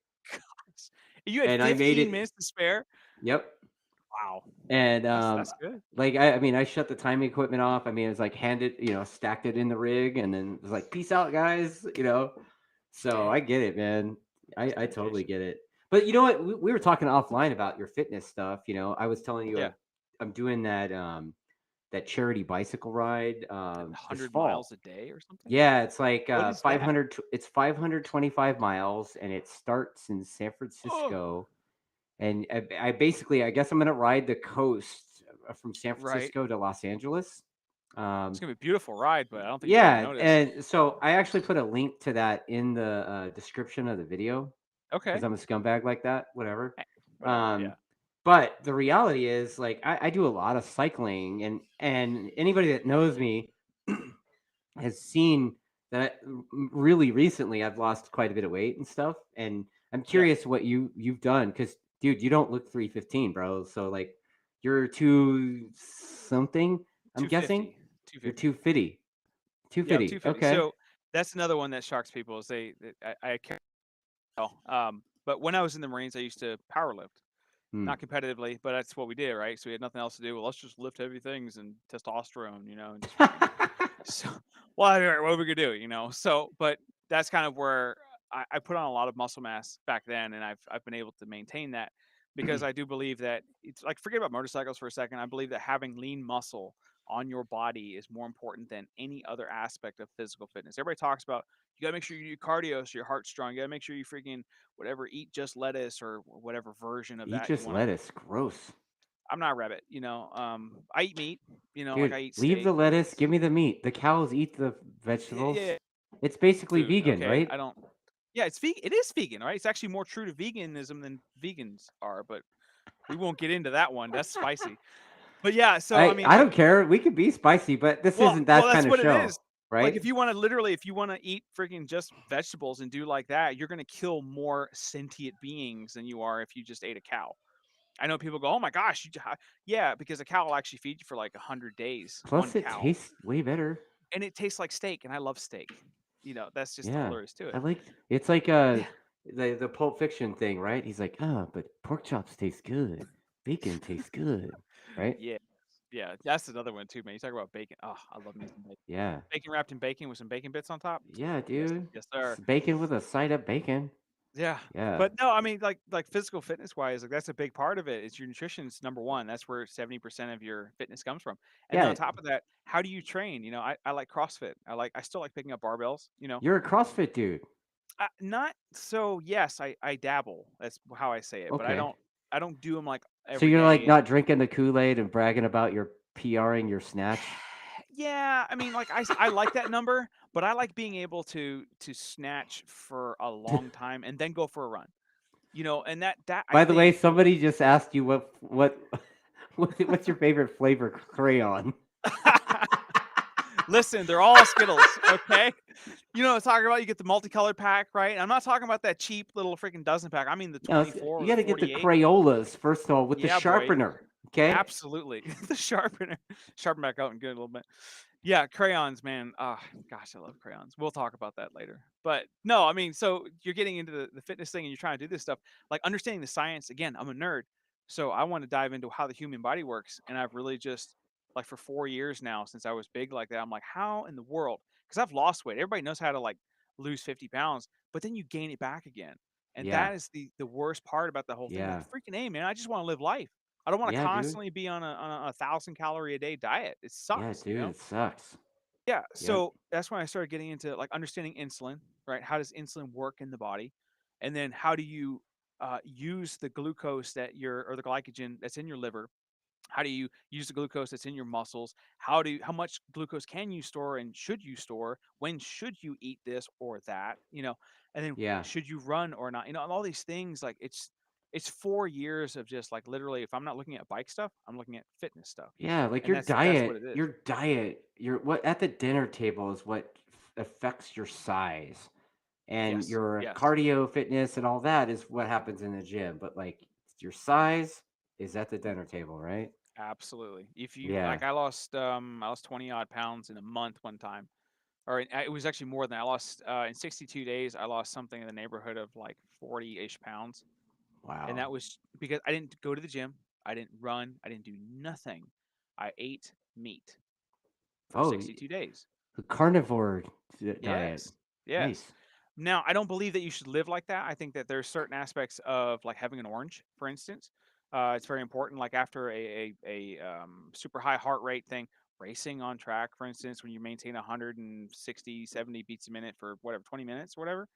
You had
and I made
15
it.
minutes to spare.
Yep.
Wow,
And
that's good.
like I mean, I shut the timing equipment off. I mean, it was like handed, stacked it in the rig, and then it was like, "Peace out, guys." So I
Dang,
get it, man.
that's
I totally
dedication.
get it. But you know what? We were talking offline about your fitness stuff. I was telling you
Yeah,
I'm doing that charity bicycle ride
that
this
100 miles
fall.
a day or something.
Yeah, it's like
What is that?
500. It's 525 miles, and it starts in San
Oh,
Francisco. And I basically, I guess I'm gonna ride the coast from San
right.
Francisco to Los Angeles.
It's
Um,
gonna be a beautiful ride, but I don't think you'll even
yeah,
notice.
and so I actually put a link to that in the description of the video because
Okay,
I'm a scumbag like that. Whatever.
whatever.
Um,
Yeah,
but the reality is, like, I do a lot of cycling, and anybody that knows me has seen that really recently I've lost quite a bit of weight and stuff. And I'm
yeah.
curious what you've done because, dude, you don't look 315, bro. So like, you're two something. I'm guessing
250,
you're
250.
250.
Yeah,
250.
250.
Okay.
So that's another one that shocks people is I can't tell. But when I was in the Marines, I used to power lift,
Hmm.
not competitively, but that's what we did, right? So we had nothing else to do. Well, let's just lift heavy things and testosterone, and just freaking. So, well, all right, what are we gonna do? So, but that's kind of where I put on a lot of muscle mass back then, and I've been able to maintain that. because I do believe that it's like, forget about motorcycles for a second. I believe that having lean muscle on your body is more important than any other aspect of physical fitness. Everybody talks about you got to make sure you do cardio so your heart's strong. You got to make sure you freaking whatever, eat just lettuce or whatever version of
Eat
that you
just
want to.
lettuce. Gross.
I'm not a rabbit, I eat meat, like
Dude,
I eat
leave
steak.
the lettuce. Give me the meat. The cows eat the vegetables.
Yeah,
It's basically
food.
vegan,
Okay,
right?
I don't. Yeah, it's vegan. It is vegan, right? It's actually more true to veganism than vegans are, but we won't get into that one. That's spicy. But yeah, so I mean,
I
like,
don't care. We could be spicy, but this
well,
isn't
well,
that
that's
kind of
what it
show,
is. Like,
right?
if you want to eat freaking just vegetables and do like that, you're gonna kill more sentient beings than you are if you just ate a cow. I know people go, "Oh my gosh, yeah," because a cow will actually feed you for like 100 days. One
Plus, it
cow,
tastes way better.
and it tastes like steak, and I love steak. That's just all
Yeah,
there is to
I
it.
like. It's like
Yeah.
the Pulp Fiction thing, right? He's like, but pork chops taste good. Bacon tastes good, right?
Yeah. Yeah, that's another one too, man. You talk about bacon. Oh, I love me some bacon.
Yeah,
Bacon wrapped in bacon with some bacon bits on top.
yeah,
Yes,
dude.
yes, sir.
Bacon with a side of bacon.
Yeah,
Yeah,
but no, I mean, like physical fitness wise, like that's a big part of it. It's your nutrition's number one. That's where 70% of your fitness comes from. And then on
yeah.
top of that, how do you train? I like CrossFit. I still like picking up barbells.
You're a CrossFit dude.
Not so. Yes, I dabble. That's how I say it. But
Okay.
I don't do them like
So
every
you're like
day.
not drinking the Kool-Aid and bragging about your PRing your snatch.
Yeah, I mean, like I like that number, but I like being able to snatch for a long time and then go for a run. And that I
By the way,
think.
somebody just asked you what's your favorite flavor crayon?
Listen, they're all Skittles, okay? I'm talking about, you get the multicolored pack, right? I'm not talking about that cheap little freaking dozen pack. I mean the
No,
24
you
or the
got to get the
48.
Crayolas first of all with the
Yeah, boy.
sharpener. Okay.
Absolutely. The sharpener. Sharpen back out and good a little bit. Yeah, crayons, man. Gosh, I love crayons. We'll talk about that later. But no, I mean, so you're getting into the fitness thing and you're trying to do this stuff, like understanding the science. Again, I'm a nerd. So I want to dive into how the human body works. And I've really just, like, for 4 years now, since I was big like that, I'm like, how in the world? Because I've lost weight. Everybody knows how to, like, lose 50 pounds, but then you gain it back again. And
Yeah.
that is the worst part about the whole thing. Like,
Yeah.
freaking A, man, I just want to live life. I don't want to
Yeah, dude.
constantly be on a 1,000 calorie a day diet. It
Yeah,
sucks,
dude, it sucks.
Yeah.
Yep.
So that's when I started getting into, like, understanding insulin, right? How does insulin work in the body? And then how do you use the glucose or the glycogen that's in your liver? How do you use the glucose that's in your muscles? How much glucose can you store and should you store? When should you eat this or that? And then
Yeah.
should you run or not? And all these things, like, it's 4 years of just, like, literally, if I'm not looking at bike stuff, I'm looking at fitness stuff.
Yeah, like
And that's what it is.
your diet, your what at the dinner table is what affects your size. And
Yes.
your
Yes.
cardio fitness and all that is what happens in the gym, but like your size is at the dinner table, right?
Absolutely. If you
Yeah.
like, I lost 20 odd pounds in a month one time. Or it was actually more than I lost in 62 days. I lost something in the neighborhood of like 40-ish pounds. And
Wow.
that was because I didn't go to the gym. I didn't run. I didn't do nothing. I ate meat for
Oh,
62 days.
the carnivore diet.
Yes. Yes.
Nice.
Now, I don't believe that you should live like that. I think that there's certain aspects of, like, having an orange, for instance. It's very important. Like, after a super high heart rate thing, racing on track, for instance, when you maintain 160, 70 beats a minute for whatever, 20 minutes or whatever,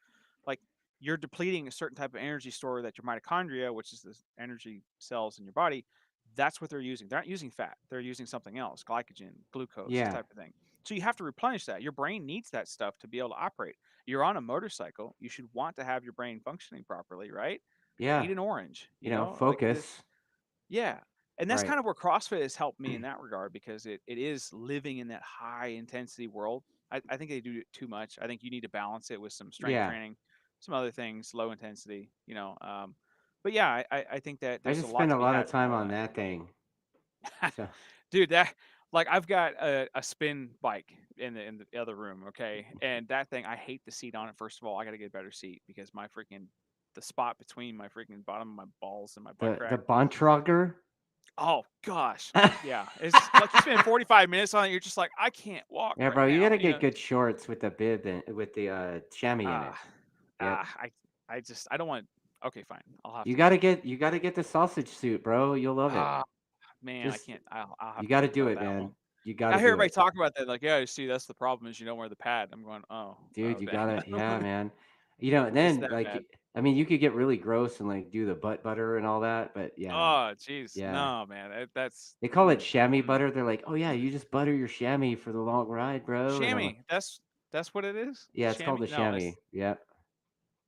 like, you're depleting a certain type of energy store that your mitochondria, which is the energy cells in your body, that's what they're using. They're not using fat. They're using something else, glycogen, glucose, this
Yeah.
type of thing. So you have to replenish that. Your brain needs that stuff to be able to operate. You're on a motorcycle. You should want to have your brain functioning properly, right?
Yeah.
Eat an orange, like this.
Focus.
Yeah. And that's
Right.
kind of where CrossFit has helped me in that regard, because it is living in that high intensity world. I think they do it too much. I think you need to balance it with some strength
Yeah.
training, some other things, low intensity, but yeah, I think that
I
there's a
just
lot
spend
to
a
be
lot
had
of
from
time
all
on
that.
that thing. So
Dude, that, like, I've got a spin bike in the other room, okay? And that thing, I hate the seat on it. First of all, I got to get a better seat because the spot between my freaking bottom of my balls and my butt
the
crack.
Bontrager.
Oh gosh. Yeah. It's like you spend 45 minutes on it, you're just like, I can't walk
Yeah,
right
bro, you
now,
gotta get good shorts with the bib and with the chamois in it.
Ah,
Yep.
I don't want Okay, fine. I'll have
You
to
gotta
do it.
get the sausage suit, bro. You'll love it.
Ah, man, I
Just
can't. I'll have
you
to
got to
take
do
note of
it,
that one.
man. You got
I
to
hear
do
everybody
it,
talk about that. Like, yeah, you see, that's the problem is you don't wear the pad. I'm going, oh,
dude. You
okay.
gotta, yeah, man. You know, and
It's
then
that bad.
like, I mean, you could get really gross and like do the butt butter and all that, but yeah,
Oh, jeez.
yeah.
No, man. That's
They call it chamois
mm.
butter. They're like, oh yeah, you just butter your chamois for the long ride, bro. And I'm like,
Chamois. That's what it is.
yeah, it's called
Chamois.
the
No,
chamois.
that's
Yeah.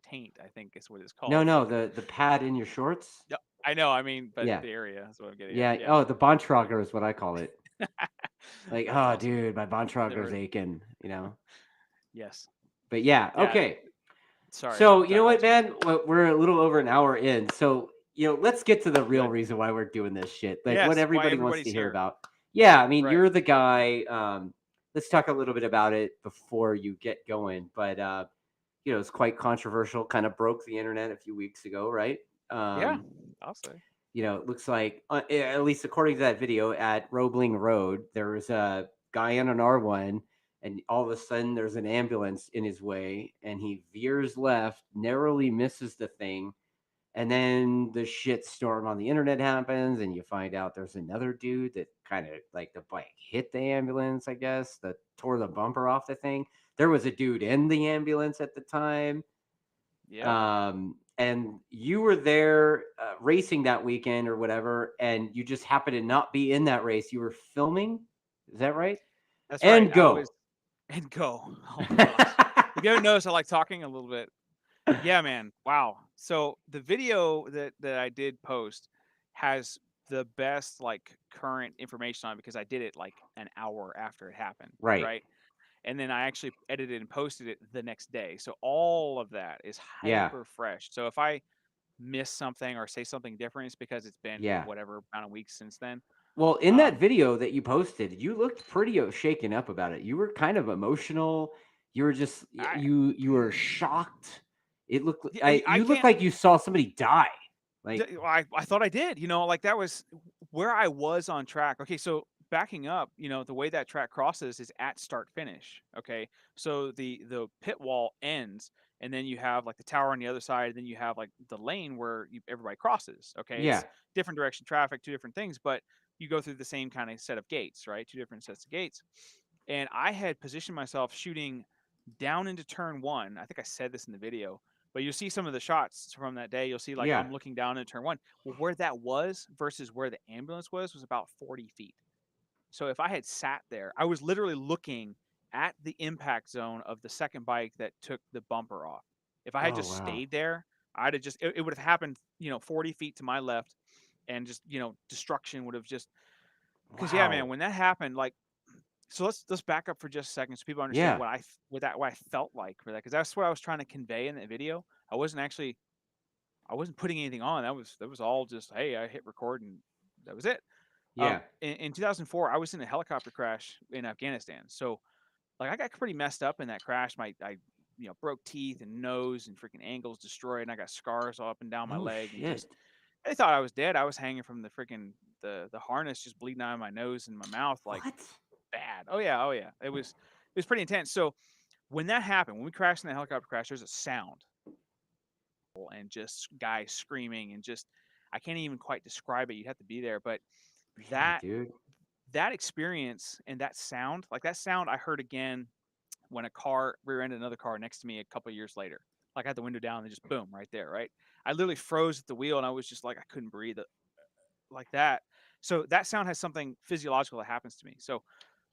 taint. I think is what it's
No,
called.
no, the pad in your shorts.
Yeah, I know. I mean, but
Yeah,
the area is what I'm getting at.
yeah.
Yeah.
Oh, the Bontrager is what I call it. Like,
That's
oh,
awesome.
dude, my
Never
Bontrager's
heard.
aching, you know.
Yes.
But yeah,
Yeah.
okay.
Sorry.
So you know what,
Digress.
man? We're a little over an hour in. So let's get to the real
Good.
reason why we're doing this shit. Like what
Yes. Why
everybody wants to
everybody's
hear
here.
about. Yeah, I mean,
Right.
you're the guy. Let's talk a little bit about it before you get going. But it's quite controversial. Kind of broke the internet a few weeks ago, right?
Yeah.
Um,
I'll say.
it looks like, at least according to that video, at Roebling Road, there was a guy on an R1, and all of a sudden there's an ambulance in his way, and he veers left, narrowly misses the thing, and then the shit storm on the internet happens, and you find out there's another dude that kind of like the bike hit the ambulance, I guess, that tore the bumper off the thing. There was a dude in the ambulance at the time.
Yep.
And you were there racing that weekend or whatever, and you just happened to not be in that race. You were filming, is that right?
That's right.
And
I
go.
was and go. Oh my gosh. If you haven't noticed, I like talking a little bit. Yeah, man. Wow. So the video that I did post has the best like current information on it because I did it like an hour after it happened,
Right.
right? And then I actually edited and posted it the next day. So all of that is
Yeah.
hyper fresh. So if I miss something or say something different, it's because it's been
Yeah.
whatever amount of weeks since then.
Well, in that
Um,
video that you posted, you looked pretty shaken up about it. You were kind of emotional. You were just
I
you were shocked. It looked
I
you looked
can't.
like you saw somebody die. Like,
I thought I did. Like that was where I was on track. Okay, so backing up, the way that track crosses is at start finish. Okay, so the pit wall ends, and then you have like the tower on the other side, and then you have like the lane where everybody crosses. Okay,
yeah.
it's different direction traffic, two different things, but you go through the same kind of set of gates, right? Two different sets of gates. And I had positioned myself shooting down into turn one. I think I said this in the video, but you'll see some of the shots from that day. You'll see like
Yeah.
I'm looking down into turn one. Well, where that was versus where the ambulance was about 40 feet. So if I had sat there, I was literally looking at the impact zone of the second bike that took the bumper off. If I had
Oh
just
wow.
stayed there, I'd have it would have happened, 40 feet to my left, and just, destruction would have just, because yeah, man,
Wow.
when that happened, like, so let's back up for just a second so people understand
Yeah.
what I felt like for that, because that's what I was trying to convey in that video. I wasn't putting anything on. That was all just, hey, I hit record and that was it.
Yeah.
In 2004, I was in a helicopter crash in Afghanistan. So like I got pretty messed up in that crash. I broke teeth and nose and freaking ankles destroyed, and I got scars all up and down my
No
leg, and just
shit.
they thought I was dead. I was hanging from the freaking the harness, just bleeding out of my nose and my mouth, like
What?
bad. Oh yeah, oh yeah. It was pretty intense. So when that happened, when we crashed in the helicopter crash, there's a sound and just guys screaming and just I can't even quite describe it. You have to be there, but
Yeah,
that
dude.
that experience and that sound, like that sound, I heard again when a car rear-ended another car next to me a couple of years later. Like I had the window down and just boom, right there, right. I literally froze at the wheel and I was just like I couldn't breathe like that. So that sound has something physiological that happens to me. So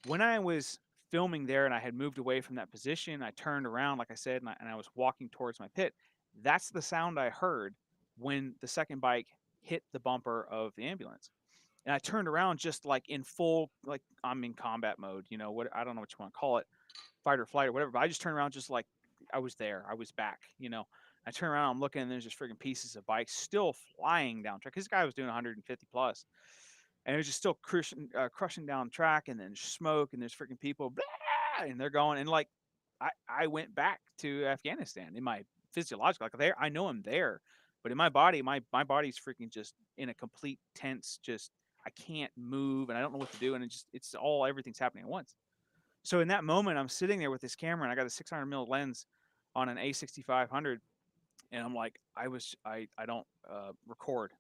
when I was filming there and I had moved away from that position, I turned around, like I said, and I was walking towards my pit. That's the sound I heard when the second bike hit the bumper of the ambulance. And I turned around just like in full, like I'm in combat mode, what I don't know what you want to call it, fight or flight or whatever. But I just turned around just like I was there. I was back. I turn around, I'm looking, and there's just freaking pieces of bikes still flying down track. This guy was doing 150 plus, and it was just still crushing down track, and then smoke, and there's freaking people, blah, and they're going, and like I went back to Afghanistan in my physiological, like there, I know I'm there, but in my body, my body's freaking just in a complete tense, just I can't move, and I don't know what to do, and everything's happening at once. So in that moment, I'm sitting there with this camera, and I got a 600 mil lens on an A6500, And I'm like, I don't record,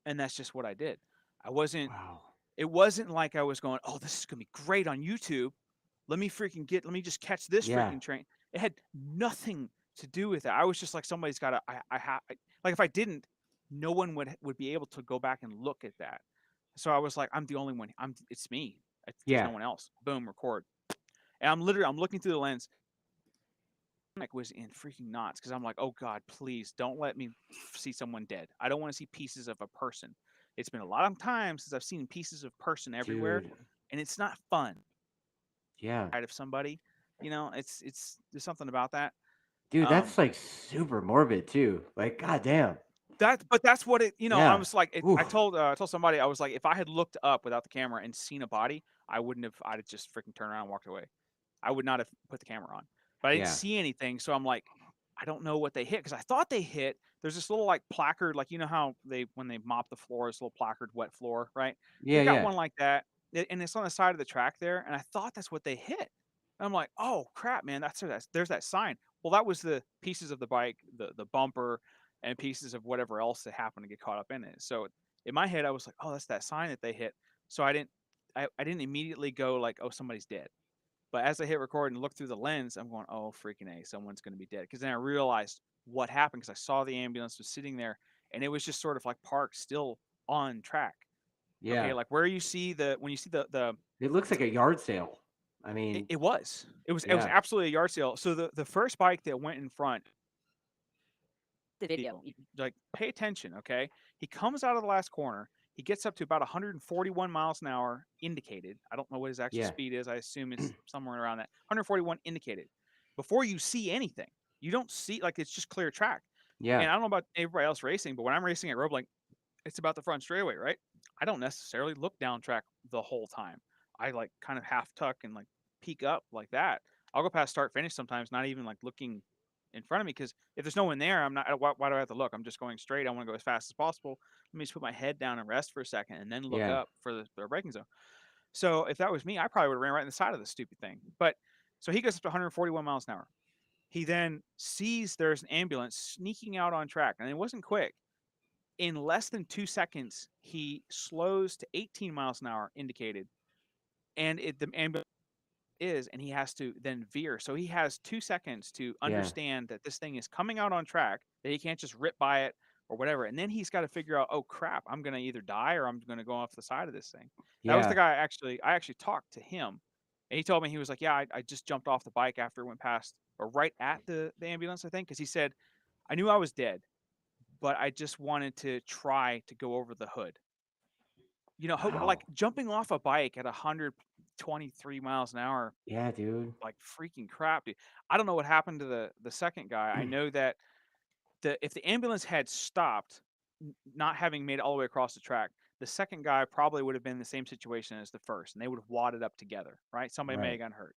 and that's just what I did. I wasn't.
Wow.
It wasn't like I was going, oh, this is gonna be great on YouTube. Let me just catch this
Yeah.
freaking train. It had nothing to do with it. I was just like, somebody's got to. Like if I didn't, no one would be able to go back and look at that. So I was like, I'm the only one. It's me. There's
Yeah.
no one else. Boom, record. And I'm looking through the lens. Was in freaking knots because I'm like, oh God, please don't let me see someone dead. I don't want to see pieces of a person. It's been a lot of time since I've seen pieces of person everywhere,
Dude.
and it's not fun.
Yeah.
Of somebody, it's there's something about that.
Dude, that's like super morbid too. Like, goddamn.
But that's what it. I
Yeah.
was like, I
Oof.
told somebody, I was like, if I had looked up without the camera and seen a body, I wouldn't have. I'd have just freaking turned around and walked away. I would not have put the camera on. But I didn't
Yeah.
see anything, so I'm like, I don't know what they hit because I thought they hit. There's this little like placard, like how when they mop the floor, this little placard, wet floor, right?
Yeah.
They got
Yeah.
one like that, and it's on the side of the track there. And I thought that's what they hit. And I'm like, oh crap, man, there's that sign. Well, that was the pieces of the bike, the bumper, and pieces of whatever else that happened to get caught up in it. So in my head, I was like, oh, that's that sign that they hit. So I didn't immediately go like, oh, somebody's dead. But as I hit record and look through the lens, I'm going, oh, freaking A, someone's going to be dead. Because then I realized what happened because I saw the ambulance was sitting there and it was just sort of like parked still on track.
Yeah.
Okay, like where you see when you see the
It looks like a yard sale. I mean,
it was
yeah.
absolutely a yard sale. So the first bike that went in front,
The video.
like pay attention, okay? He comes out of the last corner. He gets up to about 141 miles an hour indicated. I don't know what his actual
Yeah.
speed is. I assume it's somewhere around that. 141 indicated. Before you see anything, you don't see, like, it's just clear track. And
Yeah.
I don't know about everybody else racing, but when I'm racing at Roebling, it's about the front straightaway, right? I don't necessarily look down track the whole time. I like kind of half tuck and like peek up like that. I'll go past start finish sometimes, not even like looking in front of me because if there's no one there, I'm not. Why do I have to look? I'm just going straight. I want to go as fast as possible. Let me just put my head down and rest for a second, and then look
Yeah.
up for the braking zone. So if that was me, I probably would have ran right in the side of the stupid thing. But so he goes up to 141 miles an hour. He then sees there's an ambulance sneaking out on track, and it wasn't quick. In less than 2 seconds, he slows to 18 miles an hour indicated, and the ambulance and he has to then veer. So he has 2 seconds to
Yeah.
understand that this thing is coming out on track, that he can't just rip by it or whatever. And then he's got to figure out, oh crap, I'm gonna either die or I'm gonna go off the side of this thing. That was the
Yeah.
guy I actually talked to him, and he told me, he was like, yeah, I just jumped off the bike after it went past or right at the ambulance, I think, because he said, I knew I was dead, but I just wanted to try to go over the hood.
Wow.
Like jumping off a bike at 123 miles an hour,
Yeah, dude.
like freaking crap, dude. I don't know what happened to the second guy. I know that if the ambulance had stopped, not having made it all the way across the track, the second guy probably would have been in the same situation as the first, and they would have wadded up together, right? Somebody may
Right.
have gotten hurt.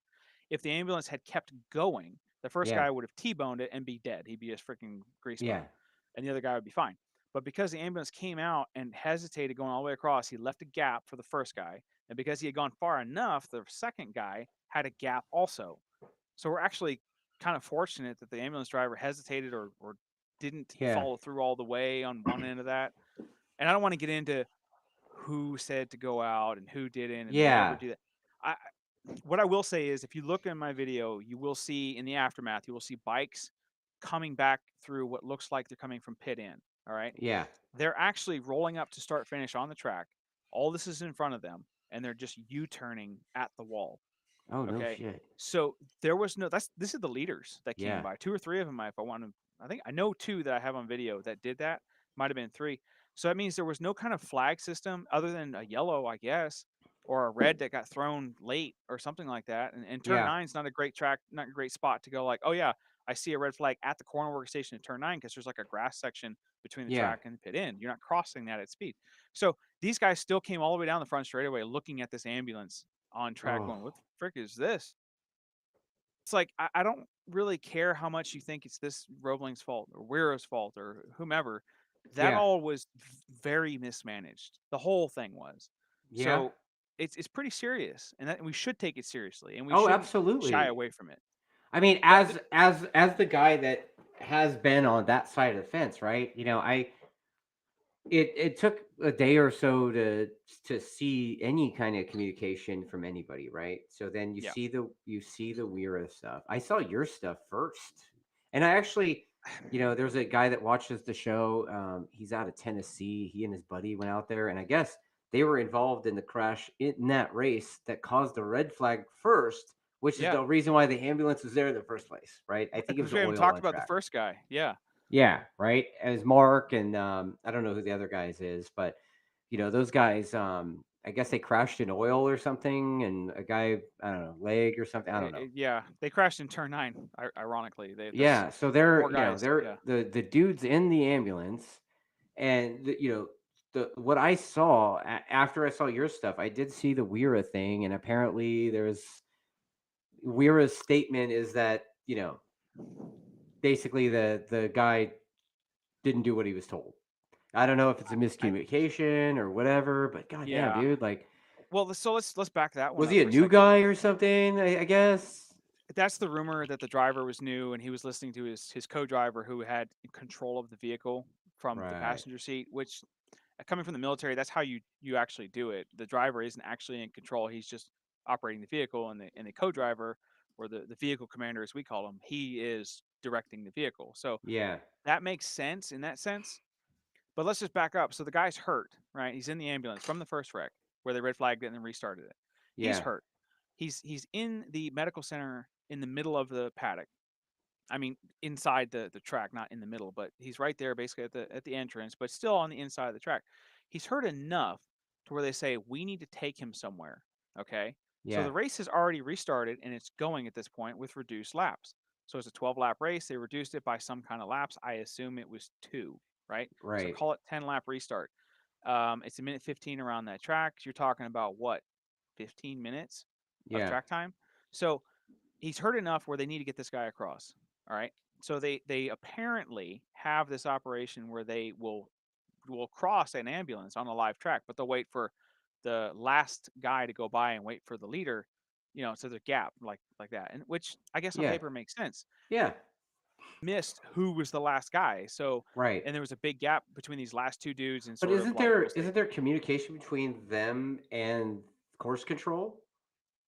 If the ambulance had kept going, the first
Yeah.
guy would have T-boned it and be dead. He'd be a freaking grease
Yeah.
bone, and the other guy would be fine. But because the ambulance came out and hesitated going all the way across, he left a gap for the first guy. And because he had gone far enough, the second guy had a gap also. So we're actually kind of fortunate that the ambulance driver hesitated or didn't
Yeah.
follow through all the way on one end of that. And I don't want to get into who said to go out and who didn't and never
Yeah.
do that. What I will say is, if you look in my video, you will see in the aftermath, you will see bikes coming back through what looks like they're coming from pit in. All right.
Yeah.
They're actually rolling up to start finish on the track. All this is in front of them, and they're just U-turning at the wall.
Oh, no
Okay.
shit.
So there was no, this is the leaders that came
Yeah.
by. 2 or 3 of them, if I want to, I think I know 2 that I have on video that did that. Might have been 3. So that means there was no kind of flag system other than a yellow, I guess, or a red that got thrown late or something like that. And turn
Yeah.
9 is not a great track, not a great spot to go like, oh yeah, I see a red flag at the corner work station at turn 9 because there's like a grass section between the
Yeah.
track and the pit end. You're not crossing that at speed. So these guys still came all the way down the front straightaway looking at this ambulance on track going, what
Oh.
the frick is this? It's like, I don't really care how much you think it's this Roebling's fault or WERA's fault or whomever. That
Yeah.
all was very mismanaged. The whole thing was.
Yeah.
So it's pretty serious, and that we should take it seriously, and we
Oh,
shouldn't shy
absolutely.
away from it.
I mean,
But
as the guy that has been on that side of the fence, right? It took a day or so to see any kind of communication from anybody, right? So then
Yeah.
you see the WERA stuff. I saw your stuff first, and I actually, there's a guy that watches the show. He's out of Tennessee. He and his buddy went out there, and I guess they were involved in the crash in that race that caused the red flag first, which is
Yeah.
the reason why the ambulance was there in the first place, right? I think it was
Because
the
we haven't
oil
talked
on
about the
track.
first guy. Yeah.
Yeah, right. As Mark and I don't know who the other guys is, but those guys. I guess they crashed in oil or something, and a guy, I don't know, leg or something. I don't know.
Yeah. They crashed in turn 9. Ironically, that's
Yeah, so they're
four guys.
they're
Yeah.
the dudes in the ambulance, and the what I saw after I saw your stuff, I did see the WERA thing, and apparently there's WERA's statement is that basically the guy didn't do what he was told. I don't know if it's a
I
miscommunication or whatever, but goddamn,
yeah.
dude, like,
Well, so let's back that one
was
up
he a
for a
new
second.
guy or something? I guess.
That's the rumor that the driver was new and he was listening to his co-driver who had control of the vehicle from the
Right.
passenger seat, which coming from the military, that's how you actually do it. The driver isn't actually in control. He's just operating the vehicle, and the co-driver, or the vehicle commander as we call him, he is directing the vehicle. So
Yeah.
that makes sense in that sense. But let's just back up. So the guy's hurt, right? He's in the ambulance from the first wreck where they red flagged it and then restarted it. He's
Yeah.
hurt. He's in the medical center in the middle of the paddock. I mean, inside the track, not in the middle, but he's right there basically at the entrance, but still on the inside of the track. He's hurt enough to where they say we need to take him somewhere. Okay. So
Yeah.
the race has already restarted and it's going at this point with reduced laps. So it's a 12-lap race. They reduced it by some kind of laps. I assume it was 2, right? So
Right.
call it 10-lap restart. It's a minute 15 around that track. You're talking about what, 15 minutes of
Yeah.
track time? So he's hurt enough where they need to get this guy across. All right. So they apparently have this operation where they will cross an ambulance on a live track, but they'll wait for the last guy to go by and wait for the leader, so there's a gap like that. And which I guess on
Yeah.
paper makes sense.
Yeah.
Missed who was the last guy. So
Right.
and there was a big gap between these last two dudes and
But
sort of
isn't
like
there
we'll say
isn't there communication between them and course control?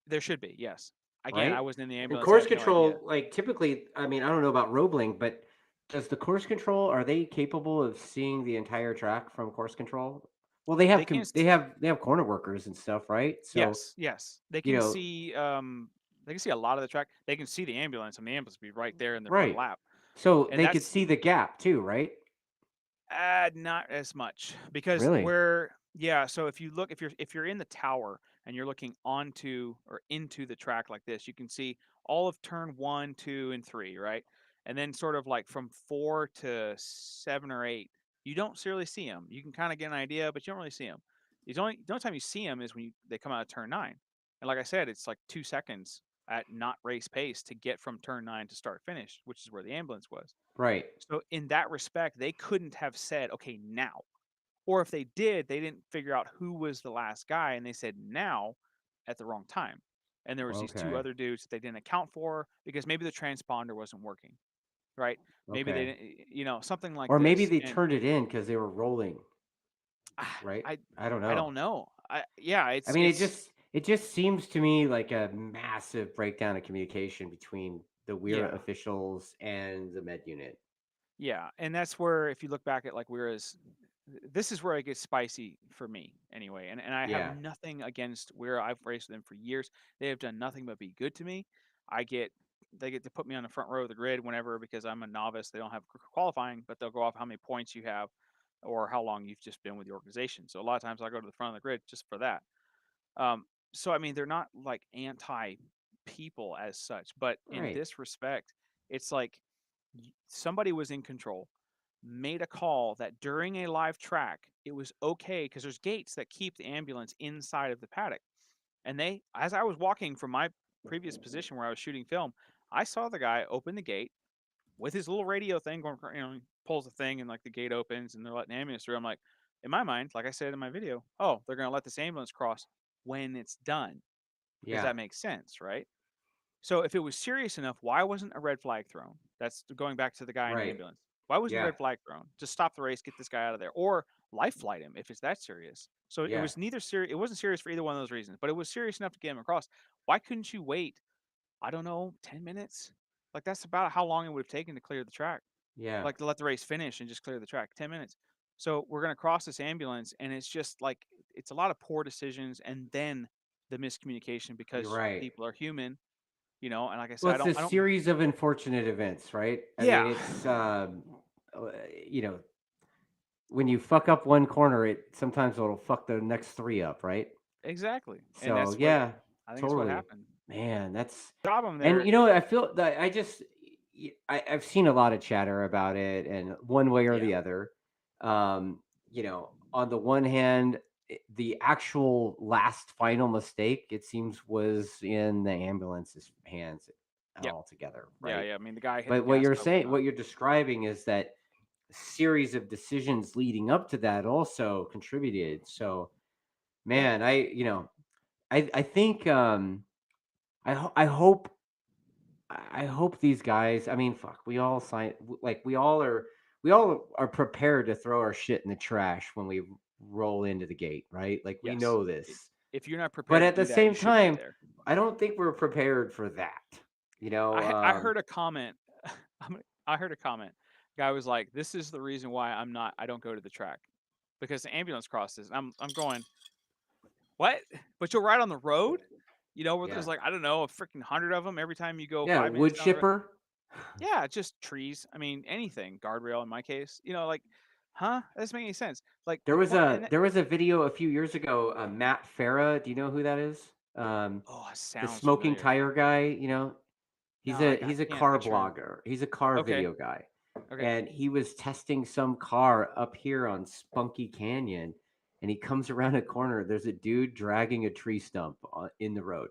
there should be, yes. Again, I
Right?
wasn't in the
And
ambulance. I
course
have no idea.
control, like typically, I mean, I don't know about Roebling, but does the course control are they capable of seeing the entire track from course control? Well, they
They
have
can't
they have corner workers and stuff, right? So,
Yes, yes.
you know,
They can see a lot of the track. They can see the ambulance, and the ambulance will be right there in the front
right.
lap.
So
And
they could
that's
see the gap too, right?
not as much because
Really?
yeah, so if you're in the tower and you're looking onto or into the track like this, you can see all of turn 1, 2, and 3, right? And then sort of like from 4 to 7 or 8, you don't really see them. You can kind of get an idea, but you don't really see them. The only time you see them is when they come out of turn 9. And like I said, it's like 2 seconds at not race pace to get from turn 9 to start finish, which is where the ambulance was.
Right.
So in that respect, they couldn't have said, okay, now. Or if they did, they didn't figure out who was the last guy and they said now at the wrong time. And there was these two
Okay.
other dudes that they didn't account for because maybe the transponder wasn't working, right? Maybe they
Okay.
didn't, something like
Or maybe
this.
they
And
turned it in because they were rolling, right?
I
I don't
I
know.
don't know. Yeah,
I mean, it just seems to me like a massive breakdown of communication between the WERA
yeah.
officials and the med unit.
Yeah, and that's where if you look back at like Wera's, this is where it gets spicy for me anyway. And I have
Yeah.
nothing against Wera. I've raced with them for years. They have done nothing but be good to me. I get they get to put me on the front row of the grid whenever because I'm a novice. They don't have qualifying, but they'll go off how many points you have or how long you've just been with the organization. So a lot of times I go to the front of the grid just for that. So I mean they're not like anti people as such, but in
Right.
this respect, it's like somebody was in control, made a call that during a live track, it was okay because there's gates that keep the ambulance inside of the paddock. And as I was walking from my previous position where I was shooting film, I saw the guy open the gate with his little radio thing going, he pulls the thing and like the gate opens and they're letting the ambulance through. I'm like, in my mind, like I said in my video, oh, they're going to let this ambulance cross when it's done because
Yeah.
that makes sense, right? So if it was serious enough, why wasn't a red flag thrown? That's going back to the guy in the
Right.
ambulance. Why wasn't the
Yeah.
red flag thrown? Just stop the race, get this guy out of there, or life flight him if it's that serious. So it
Yeah.
was neither serious. It wasn't serious for either one of those reasons, but it was serious enough to get him across. Why couldn't you wait? I don't know, 10 minutes. Like that's about how long it would have taken to clear the track.
Yeah.
Like to let the race finish and just clear the track. 10 minutes. So we're gonna cross this ambulance, and it's just like it's a lot of poor decisions, and then the miscommunication
You're
because
right.
people are human, you know. And like I
Well,
said,
it's a
I don't.
series of unfortunate events, right? I mean,
Yeah,
it's you know, when you fuck up one corner, it sometimes it'll fuck the next three up, right?
exactly. And
So
that's what
yeah,
I think is what
totally,
happened.
man. That's
Problem
and
there.
I feel that I've seen a lot of chatter about it, and one way or
Yeah,
the other. On the one hand, the actual last final mistake, it seems, was in the ambulance's hands
yep,
altogether,
yeah,
right?
yeah. I mean, the guy hit the
But what
gas
you're
pedal.
saying, what you're describing is that series of decisions leading up to that also contributed. So,
Yeah,
man, I think I hope I hope these guys. I mean, fuck, we all sign like we all are prepared to throw our shit in the trash when we roll into the gate, right? Like we
yes.
know
I-
this.
If you're not
But
prepared to
at the
do that, you
same
shouldn't be
time,
there.
I don't think we're prepared for that. You know,
I heard a comment. I heard a comment. Guy was like, "This is the reason why I don't go to the track because the ambulance crosses." I'm going, what? But you'll ride on the road, you know, where
yeah.
there's like I don't know a freaking 100 of them every time you go
Yeah,
5 minutes
wood
down the road.
chipper.
Yeah, just trees. I mean, anything, guardrail in my case. You know, like, huh? That doesn't make any sense. Like
There
the
was
point,
a
and
there was a video a few years ago. Matt Farah, do you know who that is?
oh, it
The
sounds
smoking
familiar.
tire guy.
No, I
He's a
can't
car
picture him.
blogger. He's a car
Okay,
video guy,
okay,
and he was testing some car up here on Spunky Canyon, and he comes around a corner. There's a dude dragging a tree stump in the road.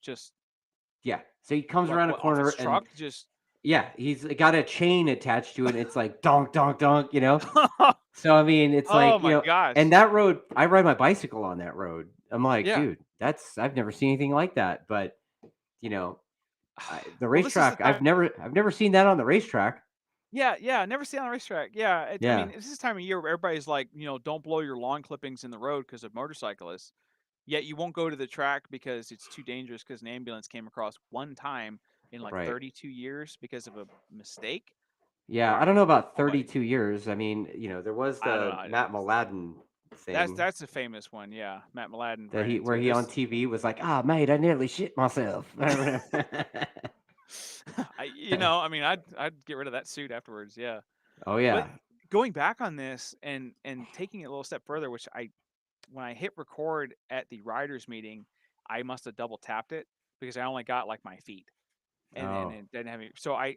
just
Yeah, so he comes
like
around a
what off
corner
his
and
truck, just.
yeah, he's got a chain attached to it. And it's like donk, donk, donk. So I mean, it's like
Oh my
and
gosh.
that road. I ride my bicycle on that road. I'm like,
Yeah.
dude, I've never seen anything like that. But you know, the
Well, this is the
racetrack,
time.
I've never seen that on the racetrack.
Yeah, yeah. Never see it on a racetrack. Yeah, I
Yeah,
mean, this is the time of year where everybody's like, don't blow your lawn clippings in the road because of motorcyclists. Yet you won't go to the track because it's too dangerous because an ambulance came across one time in like
right.
32 years because of a mistake. All
Yeah, I
right,
don't know
cool.
about
I'll buy.
32 years. I mean, there was
I don't
the
know.
Matt Mladen thing
That's a famous one. Yeah, Matt Mladen
that
ran
where
into it.
he on TV was like, ah, mate, I nearly shit myself.
I mean, I'd get rid of that suit afterwards. Yeah,
Oh
but
yeah,
going back on this and taking it a little step further, which when I hit record at the riders meeting, I must have double tapped it because I only got like my feet. And
oh
it didn't have any. So I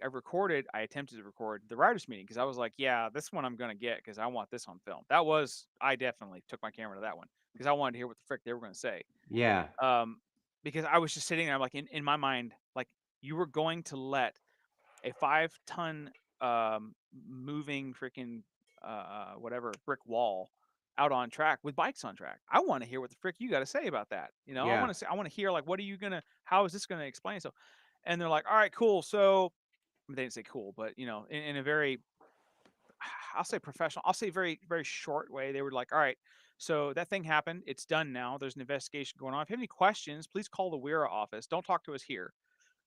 attempted to record the writers meeting because I was like, yeah, this one I'm gonna get because I want this on film. I definitely took my camera to that one because I wanted to hear what the frick they were gonna say.
yeah,
Um, because I was just sitting there, like in my mind, like you were going to let a 5 ton moving freaking whatever brick wall out on track with bikes on track. I want to hear what the frick you got to say about that.
yeah.
I want to hear like, how is this gonna explain so? And they're like, all right, cool. So they didn't say cool, but in a very, I'll say professional, I'll say very, very short way, they were like, all right, so that thing happened. It's done now. There's an investigation going on. If you have any questions, please call the WERA office. Don't talk to us here.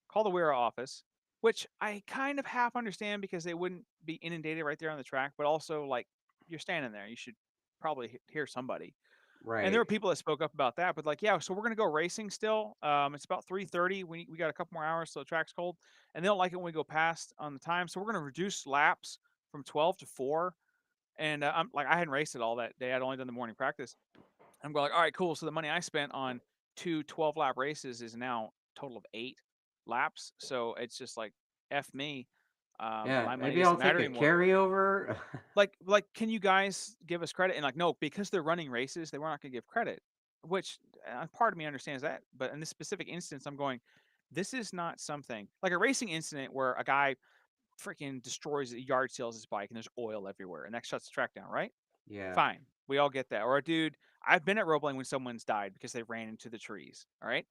Call the WERA office, which I kind of half understand because they wouldn't be inundated right there on the track, but also like you're standing there, you should probably hear somebody. And there
Right.
were people that spoke up about that, but like, yeah, so we're gonna go racing still. It's about 3:30. We got a couple more hours, so the track's cold, and they don't like it when we go past on the time. So we're gonna reduce laps from 12 to 4. And I'm like, I hadn't raced it all that day. I'd only done the morning practice. I'm going like, all right, cool. So the money I spent on 2 12-lap races is now a total of 8 laps. So it's just like, f me.
Yeah,
My money
maybe I'll
doesn't
take
matter
a
anymore.
carryover.
Like can you guys give us credit? And like, no, because they're running races, they were not going to give credit, which part of me understands that. But in this specific instance, I'm going, this is not something like a racing incident where a guy freaking destroys yard sales his bike and there's oil everywhere and that shuts the track down, right?
Yeah.
Fine, we all get that. Or a dude, I've been at Roebling when someone's died because they ran into the trees. All right,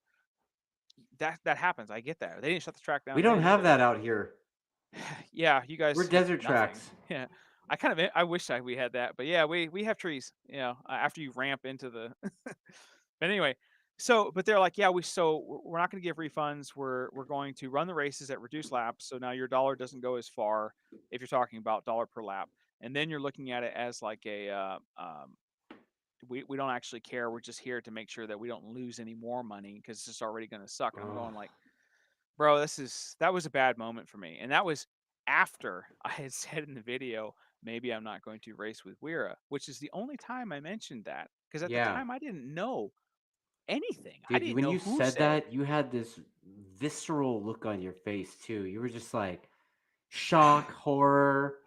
that happens. I get that. They didn't shut the track
We
down
don't
then
have
either.
that out here.
Yeah, you
We're
guys have
desert
nothing.
tracks.
Yeah, I wish we had that, but yeah, we have trees. You know, after you ramp into the. But anyway, but they're like, yeah, we're not going to give refunds. We're going to run the races at reduced laps, so now your dollar doesn't go as far if you're talking about dollar per lap, and then you're looking at it as like we don't actually care. We're just here to make sure that we don't lose any more money because it's just already going to suck. And I'm
Oh,
going like, bro, that was a bad moment for me. And that was after I had said in the video, maybe I'm not going to race with WERA, which is the only time I mentioned that. Because at the
yeah.
time I didn't know anything. I
Dude,
didn't
when
know
you
who
said
said.
that, you had this visceral look on your face too. You were just like shock, horror,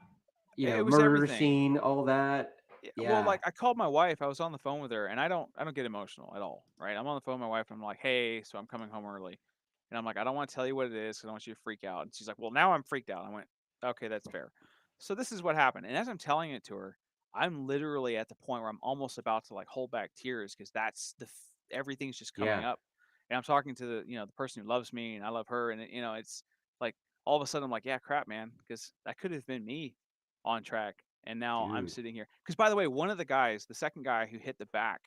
It was
murder
everything.
scene, all that.
Well,
Yeah,
like I called my wife. I was on the phone with her, and I don't get emotional at all, right? I'm on the phone with my wife. And I'm like, hey, so I'm coming home early, and I'm like, I don't want to tell you what it is because I don't want you to freak out. And she's like, well, now I'm freaked out. I went, okay, that's fair. So this is what happened. And as I'm telling it to her, I'm literally at the point where I'm almost about to like hold back tears because everything's just coming
yeah,
up, and I'm talking to the person who loves me, and I love her, and it's like all of a sudden I'm like, yeah, crap, man, because that could have been me on track. And now I'm
dude.
sitting here. Because by the way, one of the guys, the second guy who hit the back,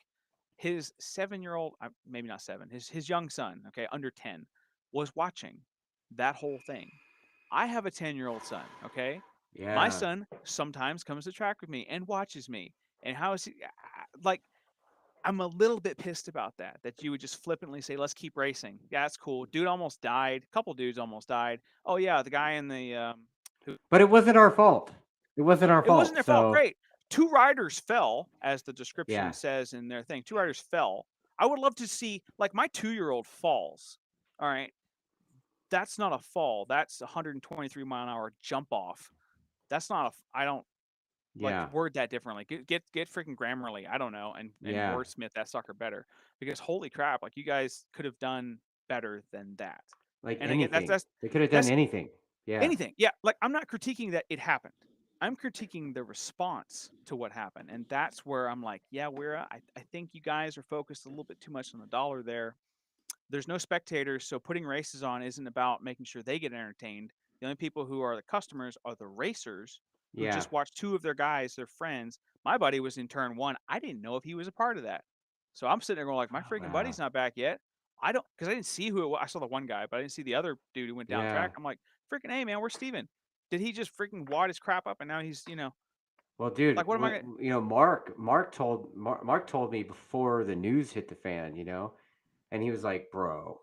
his 7-year-old, maybe not seven, his young son, okay, under 10, was watching that whole thing. I have a 10-year-old son, okay? My
Yeah,
son sometimes comes to track with me and watches me. And how is he like I'm a little bit pissed about that you would just flippantly say, let's keep racing. Yeah, that's cool. Dude almost died. A couple dudes almost died. Oh yeah, the guy in the who
but it wasn't our fault. It wasn't our
it wasn't
fault.
their fault.
So
Great. Two riders fell, as the
yeah,
description says in their thing. Two riders fell. I would love to see, like, my 2-year-old falls. All right. That's not a fall. That's 123-mile-an-hour jump off. That's not I don't like
yeah,
word that differently. Get freaking Grammarly. I don't know. And
yeah.
wordsmith that sucker better. Because holy crap, like you guys could have done better than that.
Like
And again,
anything, they could have done
that's
anything. Yeah,
anything. Yeah, like I'm not critiquing that it happened. I'm critiquing the response to what happened. And that's where I'm like, yeah, Wera, I think you guys are focused a little bit too much on the dollar there. There's no spectators, so putting races on isn't about making sure they get entertained. The only people who are the customers are the racers who
yeah.
just watched two of their guys, their friends. My buddy was in turn one. I didn't know if he was a part of that. So I'm sitting there going like, my
Oh,
freaking
wow.
buddy's not back yet. I don't, because I didn't see who it was. I saw the one guy, but I didn't see the other dude who went down
Yeah.
track. I'm like, freaking, hey man, where's Steven? Did he just freaking wad his crap up and now he's,
Well, dude,
like, what am I gonna?
Mark told me before the news hit the fan, and he was like, "Bro,"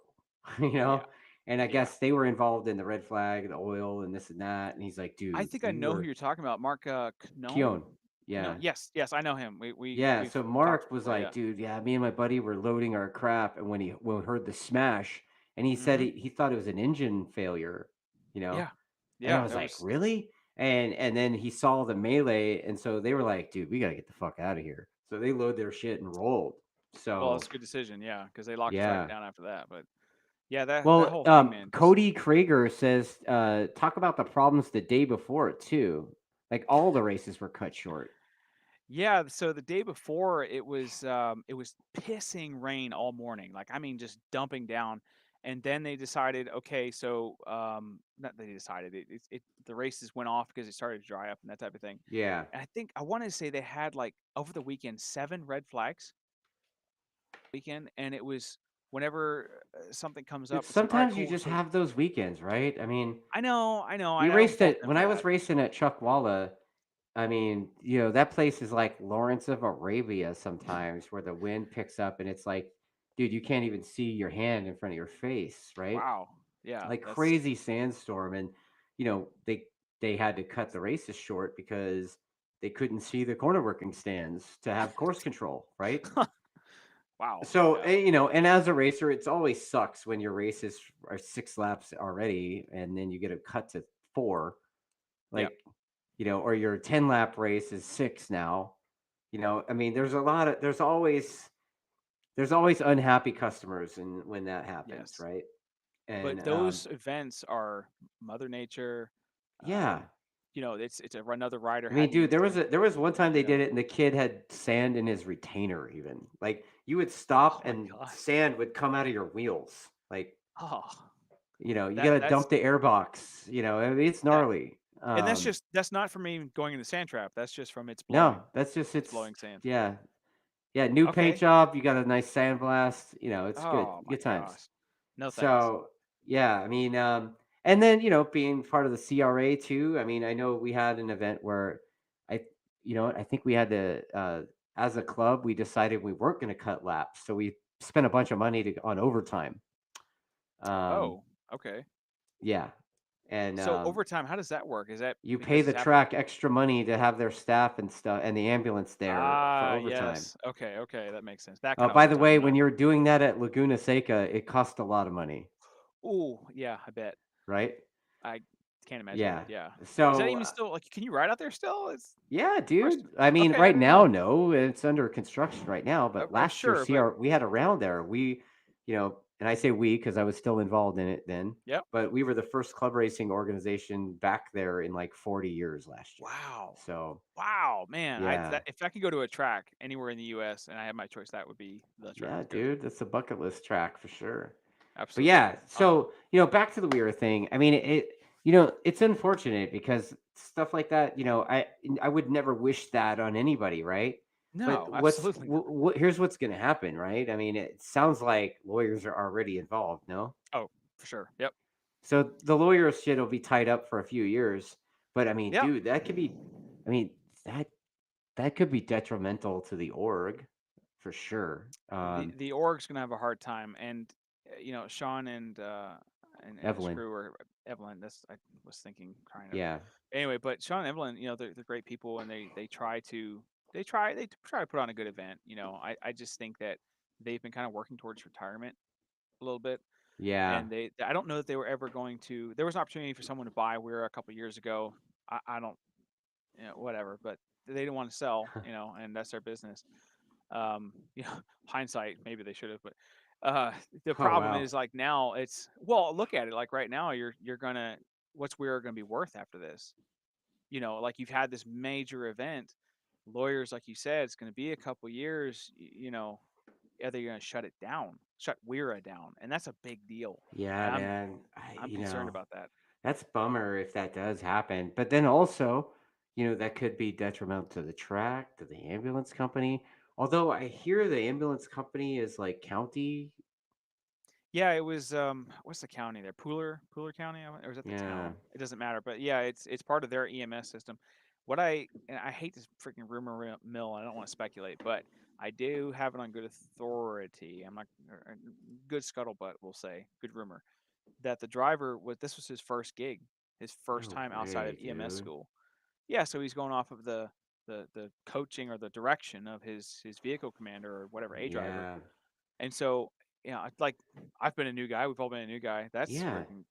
you
Yeah,
know, and I
yeah.
guess they were involved in the red flag, the oil, and this and that, and he's like,
I
"Dude,
think I
we
know who
were
you're talking about. Mark Knone?
Keon, yeah,
Yes, yes, I know him.
yeah."
We've
So
talked
Mark was
before,
like,
yeah.
"Dude, yeah, me and my buddy were loading our crap, and when we heard the smash, and he said
Mm-hmm.
he thought it was an engine failure, you know."
Yeah.
And I
Yeah.
was
It
like,
was
really? And then he saw the melee, and so they were like, dude, we gotta get the fuck out of here. So they load their shit and rolled.
well, it's
So
a good decision, yeah, because they locked the track
yeah.
down after that. But yeah, that
Well,
whole thing, man, just
Cody Krager says, talk about the problems the day before too. Like all the races were cut short.
yeah. So the day before, it was pissing rain all morning. Like I mean, just dumping down. And then they decided, okay, so not they decided the races went off because it started to dry up and that type of thing.
Yeah.
And I think I want to say they had like over the weekend 7 red flags weekend, and it was whenever something comes
Dude,
up, it's like, all right,
sometimes you
cool.
just
So
have those weekends, right? I mean,
I
we
don't
raced
fault
it
them
when
for
I
that.
was racing at Chuckwalla. I mean, that place is like Lawrence of Arabia sometimes where the wind picks up and it's like, dude, you can't even see your hand in front of your face, right?
Wow. Yeah,
Like
that's
crazy sandstorm. And, they had to cut the races short because they couldn't see the corner working stands to have course control, right?
wow.
So,
Yeah.
and as a racer, it's always sucks when your races are 6 laps already and then you get a cut to 4.
Yeah.
Like, or your 10-lap race is 6 now. I mean, there's always unhappy customers and when that happens,
Yes.
right?
But
And
those events are Mother Nature.
yeah.
It's another rider
I mean,
had an
dude,
incident.
there was one time they
You know.
did it and the kid had sand in his retainer even. Like you would stop
Oh my
and
gosh.
sand would come out of your wheels. Like
Oh.
You know, you
That
gotta
that's
dump the airbox. You know, I mean, it's
that,
gnarly.
and that's not from me going in the sand trap. That's just from it's
No,
blowing.
that's just
It's
it's
blowing sand.
yeah, yeah. New paint
Okay.
job. You got a nice sandblast. You know, it's good.
Oh my
Good times.
gosh. No thanks.
So yeah, I mean, and then being part of the CRA too. I mean, I know we had an event where I, I think we had to, as a club, we decided we weren't going to cut laps, so we spent a bunch of money on overtime. Um,
Oh, okay.
yeah, and
So overtime, how does that work? Is that
you pay
because
the
it's after?
track extra money to have their staff and stuff and the ambulance there for
Ah,
overtime.
yes. Okay, okay, that makes sense. That kind of
By the way,
overtime,
when
not.
you're doing that at Laguna Seca, it costs a lot of money,
Oh, yeah, I bet.
right?
I can't imagine.
Yeah.
Yeah. Is that
So,
even still like? Can you ride out there still? It's
yeah, dude.
question.
I mean,
Okay, I
right
didn't
now,
know.
no, it's under construction right now. But last year,
Sure, but
we had a round there. And I say we because I was still involved in it then.
yep.
But we were the first club racing organization back there in like 40 years last year.
Wow.
So,
Wow, man.
yeah,
If I could go to a track anywhere in the U.S. and I had my choice, that would be the track
yeah,
to go to.
dude, that's a bucket list track for sure. But
Absolutely.
yeah, so back to the WERA thing. I mean, it's unfortunate because stuff like that. I would never wish that on anybody, right? But
No, absolutely not.
here's what's going to happen, right? I mean, it sounds like lawyers are already involved, no?
Oh, for sure. Yep.
So the lawyer shit will be tied up for a few years. But I mean,
Yep.
dude, that could be. I mean, that that could be detrimental to the org for sure.
The org's gonna have a hard time, and Sean and his
Evelyn,
crew, or Evelyn. That's I was thinking kind of.
yeah,
Anyway, but Sean and Evelyn, they're great people, and they try to put on a good event. I just think that they've been kind of working towards retirement a little bit,
yeah,
and I don't know that they were ever going to. There was an opportunity for someone to buy Weir a couple years ago. I don't, whatever, but they didn't want to sell, and that's their business. You know, hindsight, maybe they should have, but the
oh
problem
wow,
is like now it's well, look at it like right now you're gonna what's Weir gonna be worth after this? Like you've had this major event, lawyers, like you said, it's gonna be a couple years. Are they gonna shut it down, shut WERA down, and that's a big deal,
yeah,
and I'm
man.
I'm concerned about that.
That's a bummer if that does happen. But then also, that could be detrimental to the track, to the ambulance company. Although I hear the ambulance company is like county.
Yeah, it was what's the county there? Pooler County, or is that the
Yeah,
town? It doesn't matter, but yeah, it's part of their EMS system. And I hate this freaking mill. I don't want to speculate, but I do have it on good authority. I'm not good scuttlebutt. We'll say good rumor that the driver this was his first gig, his first
no
time outside of
way,
EMS
dude.
school. Yeah, so he's going off of the coaching or the direction of his vehicle commander or whatever a driver,
Yeah,
and so, it's like I've been a new guy. We've all been a new guy. That's
yeah.
freaking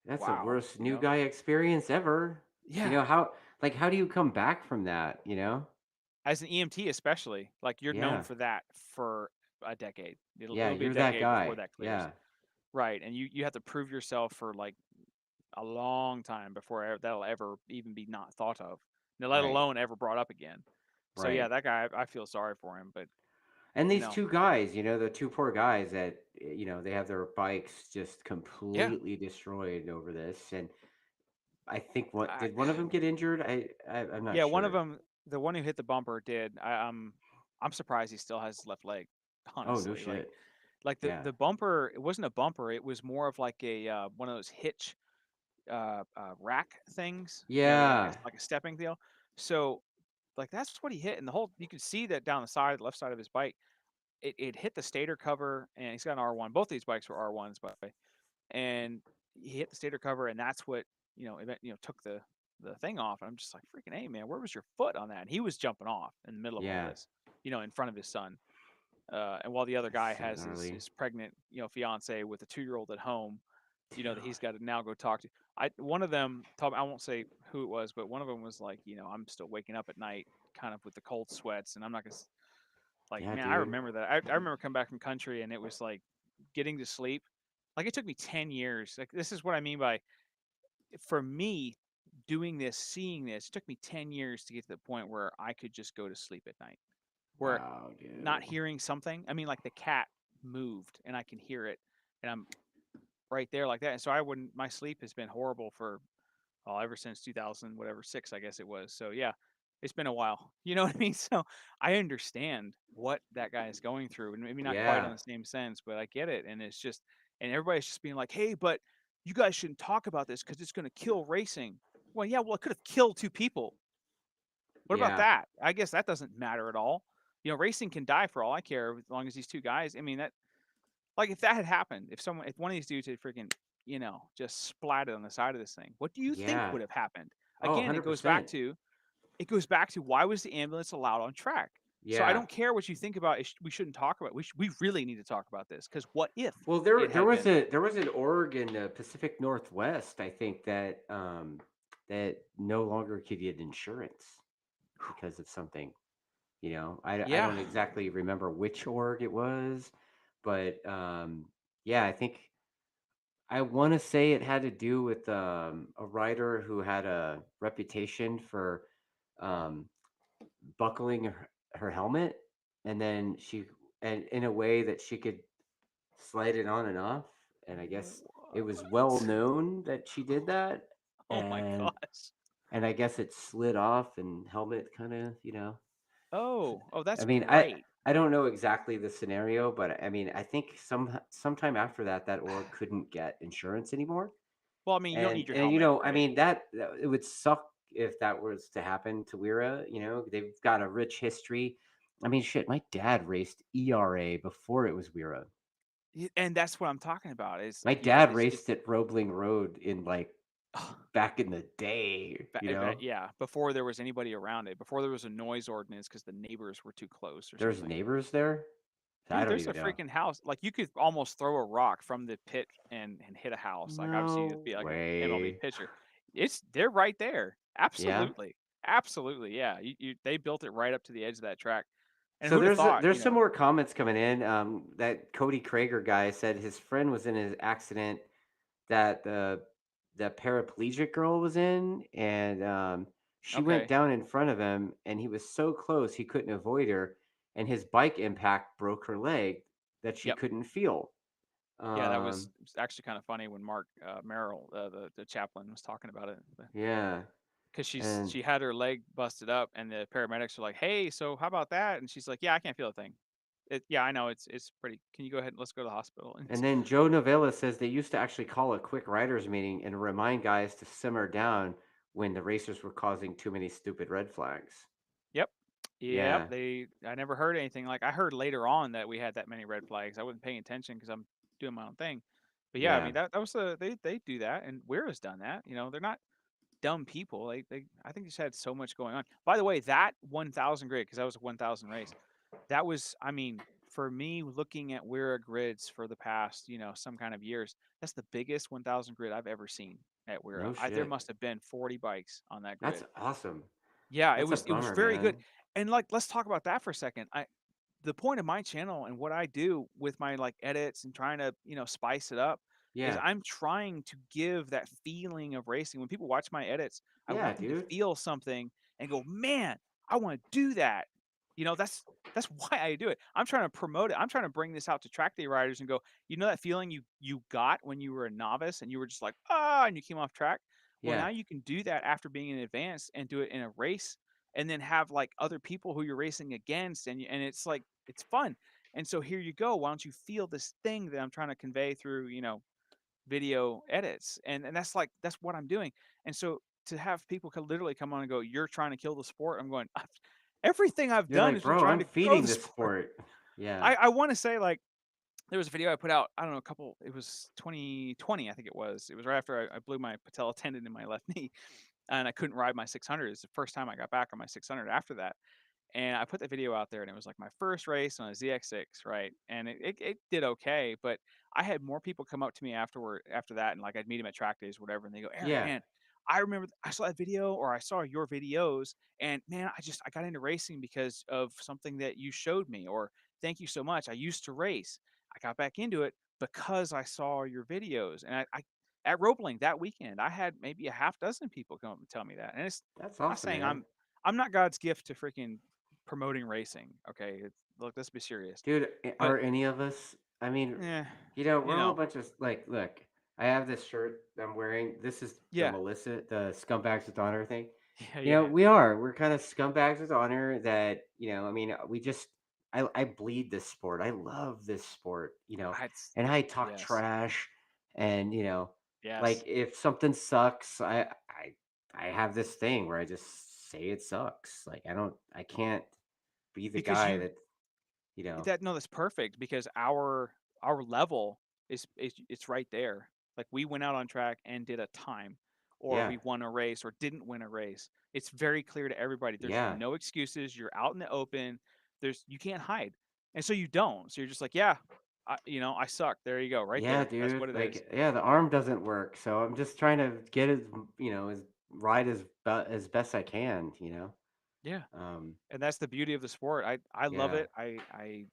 That's the
wow.
worst new guy experience ever.
Yeah.
How do you come back from that?
As an EMT, especially, like you're known
Yeah,
for that for a decade.
yeah.
It'll be a
You're that
decade before
guy.
that clears.
Yeah,
Right. And you have to prove yourself for like a long time before that'll ever even be not thought of, now, let
right,
alone ever brought up again. So yeah,
right.
that guy, I feel sorry for him, but
And
you
these
know,
two guys, the two poor guys that they have their bikes just
yeah,
completely destroyed over this. And I think what
I,
did one of them get injured? I'm not
yeah, one of
sure.
them, the one who hit the bumper did. I'm surprised he still has his left leg,
Oh no
honestly. Like
shit.
Like
Yeah.
the bumper, it wasn't a bumper. It was more of like a one of those hitch rack things.
Yeah.
Like a stepping deal. So like that's what he hit, and the whole you could see that down the side, left side of his bike. It hit the stator cover, and he's got an R1. Both these bikes were R1s, by the way. And he hit the stator cover, and that's what took the thing off. And I'm just like, freaking hey man, where was your foot on that? And he was jumping off in the middle of all
Yeah.
this, in front of his son. And while the other
That's
guy
so
has his,
gnarly.
his pregnant, fiance with a 2-year-old at home, that he's got to now go talk to. One of them, I won't say who it was, but one of them was like, I'm still waking up at night, kind of with the cold sweats, and I'm not gonna like,
Yeah,
man, I
dude.
remember that. I remember coming back from country, and it was like getting to sleep. Like it took me 10 years. Like this is what I mean by for me doing this, seeing this, it took me 10 years to get to the point where I could just go to sleep at night where
Wow,
not
dude.
hearing something. I mean, like the cat moved and I can hear it, and right there like that. And so I wouldn't. My sleep has been horrible for ever since 2000 whatever 6 I guess it was. So yeah, it's been a while. You know what I mean? So I understand what that guy is going through, and maybe not quite on
Yeah.
the same sense, but I get it. And it's just, and everybody's just being like, "Hey, but you guys shouldn't talk about this because it's going to kill racing." Well, yeah, well, it could have killed 2 people. What about
Yeah.
that? I guess that doesn't matter at all. Racing can die for all I care as long as these 2 guys. I mean, that, like, if that had happened, if one of these dudes had freaking, just splatted on the side of this thing, what do you think
Yeah.
would have happened?
Oh,
Again,
100%.
it goes back to why was the ambulance allowed on track? So I
Yeah.
don't care what you think about it. We shouldn't talk about it. We really need to talk about this because what if
Well,
it
there
had
was
been?
an org in the Pacific Northwest, I think, that that no longer could get insurance because of something. I
Yeah.
don't exactly remember which org it was, but yeah, I think I want to say it had to do with a rider who had a reputation for um, buckling her helmet, and then and in a way that she could slide it on and off. And I guess it was well
What?
known that she did that,
Oh my
and
gosh.
and I guess it slid off, and helmet kind of,
Oh,
I
that's
mean,
great.
I don't know exactly the scenario, but I mean, I think sometime after that, that org couldn't get insurance anymore.
Well, I mean, you don't need your
And
helmet,
I
right?
mean it would suck if that was to happen to WERA. They've got a rich history. I mean, shit, my dad raced ERA before it was WERA.
And that's what I'm talking about. Is
My
you know,
dad
it's
raced at Roebling Road in like back in the day.
yeah, before there was anybody around it, before there was a noise ordinance because the neighbors were too close or
There's
something.
neighbors there. I
Dude,
don't
there's a
even know.
freaking house. Like you could almost throw a rock from the pit and hit a house. Like I've seen it
No
be like a MLB
way.
pitcher. They're right there.
Yeah.
Absolutely. Absolutely. Yeah. They built it right up to the edge of that track. And
So
who'd have thought,
there's some more comments coming in. That Cody Krager guy said his friend was in an accident that the paraplegic girl was in, and she went
okay.
down in front of him, and he was so close he couldn't avoid her, and his bike impact broke her leg that she
Yep.
couldn't feel.
Yeah, that was
Um,
actually kind of funny when Mark Merrill, the chaplain, was talking about it.
yeah,
Because
and
she had her leg busted up, and the paramedics were like, "Hey, so how about that?" And she's like, "Yeah, I can't feel a thing. Yeah, I know it's pretty. Can you go ahead and let's go to the hospital?" And
and then Joe Novella says they used to actually call a quick riders meeting and remind guys to simmer down when the racers were causing too many stupid red flags.
yep, yep.
Yeah,
I never heard anything. Like I heard later on that we had that many red flags. I wasn't paying attention because I'm doing my own thing. But yeah, I
yeah,
mean that was they do that, and WERA's done that. They're not dumb people. They I think just had so much going on. By the way, that 1,000 grid, because that was a 1,000 race. That was, I mean, for me looking at WERA grids for the past, some kind of years, that's the biggest 1,000 grid I've ever seen at WERA.
no
There
shit.
must have been 40 bikes on that
That's
grid.
awesome.
Yeah, it
That's a
was
bummer,
very good.
man.
And like, let's talk about that for a second. The point of my channel and what I do with my like edits and trying to, spice it up is
Yeah.
I'm trying to give that feeling of racing. When people watch my edits, I
Yeah,
want them to
dude.
feel something and go, "Man, I want to do that." That's why I do it. I'm trying to promote it. I'm trying to bring this out to track day riders and go, that feeling you got when you were a novice and you were just like, "Ah," and you came off track. Well,
Yeah.
now you can do that after being in advance and do it in a race and then have like other people who you're racing against and it's like it's fun. And so here you go. Why don't you feel this thing that I'm trying to convey through, video edits? And that's what I'm doing. And so to have people literally come on and go, "You're trying to kill the sport." I'm going, everything I've
You're
done
like,
has been
bro,
trying
I'm
to grow
feeding
the
this
sport.
sport. Yeah.
I want to say like there was a video I put out, I don't know, it was 2020, I think it was. It was right after I blew my patella tendon in my left knee and I couldn't ride my 600. It's the first time I got back on my 600 after that. And I put the video out there, and it was like my first race on a ZX6, right? And it did okay, but I had more people come up to me after that, and like I'd meet them at track days, or whatever, and they go, "Aaron,
Yeah.
man, I remember I saw that video, or I saw your videos, and man, I got into racing because of something that you showed me, or thank you so much. I used to race, I got back into it because I saw your videos, and I at Roebling that weekend, I had maybe a half dozen people come up and tell me that, and it's
That's
not
awesome,
saying
man.
I'm not God's gift to freaking promoting racing. Okay, look, let's be serious.
Dude,
But
are any of us? I mean,
eh,
we're all a bunch of like, look, I have this shirt I'm wearing. This is the
Yeah.
Melissa, the Scumbags with Honor thing.
Yeah. Yeah.
We're kind of scumbags with honor that, I mean, we just, I bleed this sport. I love this sport,
It's
and I talk
yes.
trash, and, like
Yes.
if something sucks, I have this thing where I just say it sucks. Like I can't be the
Because
guy
you
that, you know,
that no, that's perfect because our level is it's right there. Like we went out on track and did a time, or
yeah,
we won a race or didn't win a race. It's very clear to everybody. There's
yeah,
no excuses. You're out in the open. You can't hide, and so you don't. So you're just like, yeah, I suck. There you go, right
yeah,
there. That's
dude.
what it is.
Like, yeah, the arm doesn't work, so I'm just trying to get as right as best I can,
Yeah.
Um,
And that's the beauty of the sport. I love
yeah.
it. I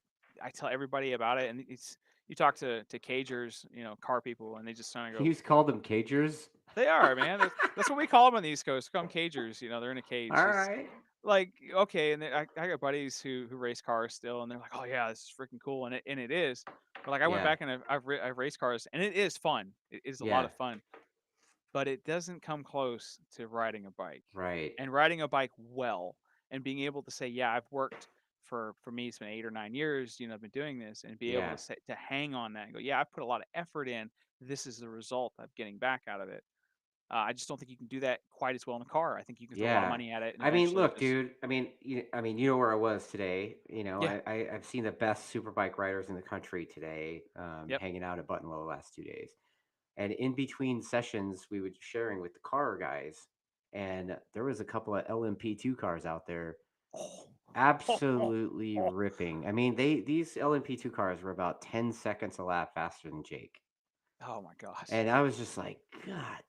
tell everybody about it, and it's you talk to cagers, car people, and they just kind of go,
You just called them cagers?
they are, man. That's what we call them on the East Coast. Call them cagers. They're in a cage.
All
It's
right.
like okay, and I got buddies who race cars still, and they're like, oh yeah, this is freaking cool, and it is. But like I went
Yeah.
back and I've raced cars, and it is fun. It is a lot
Yeah.
of fun, but it doesn't come close to riding a bike
Right.
and riding a bike well and being able to say, yeah, I've worked for me, it's been 8 or 9 years, I've been doing this and be able
Yeah.
to say, to hang on that and go, yeah, I've put a lot of effort in. This is the result I'm getting back out of it. I just don't think you can do that quite as well in a car. I think you can throw a lot of
Yeah.
money at it and
I mean,
eventually
look,
just,
dude. You know where I was today.
yeah,
I've seen the best superbike riders in the country today,
yep.
hanging out at Buttonwell the last 2 days. And in between sessions, we were sharing with the car guys, and there was a couple of LMP2 cars out there absolutely ripping. I mean, these LMP2 cars were about 10 seconds a lap faster than Jake.
Oh my gosh.
And I was just like, God,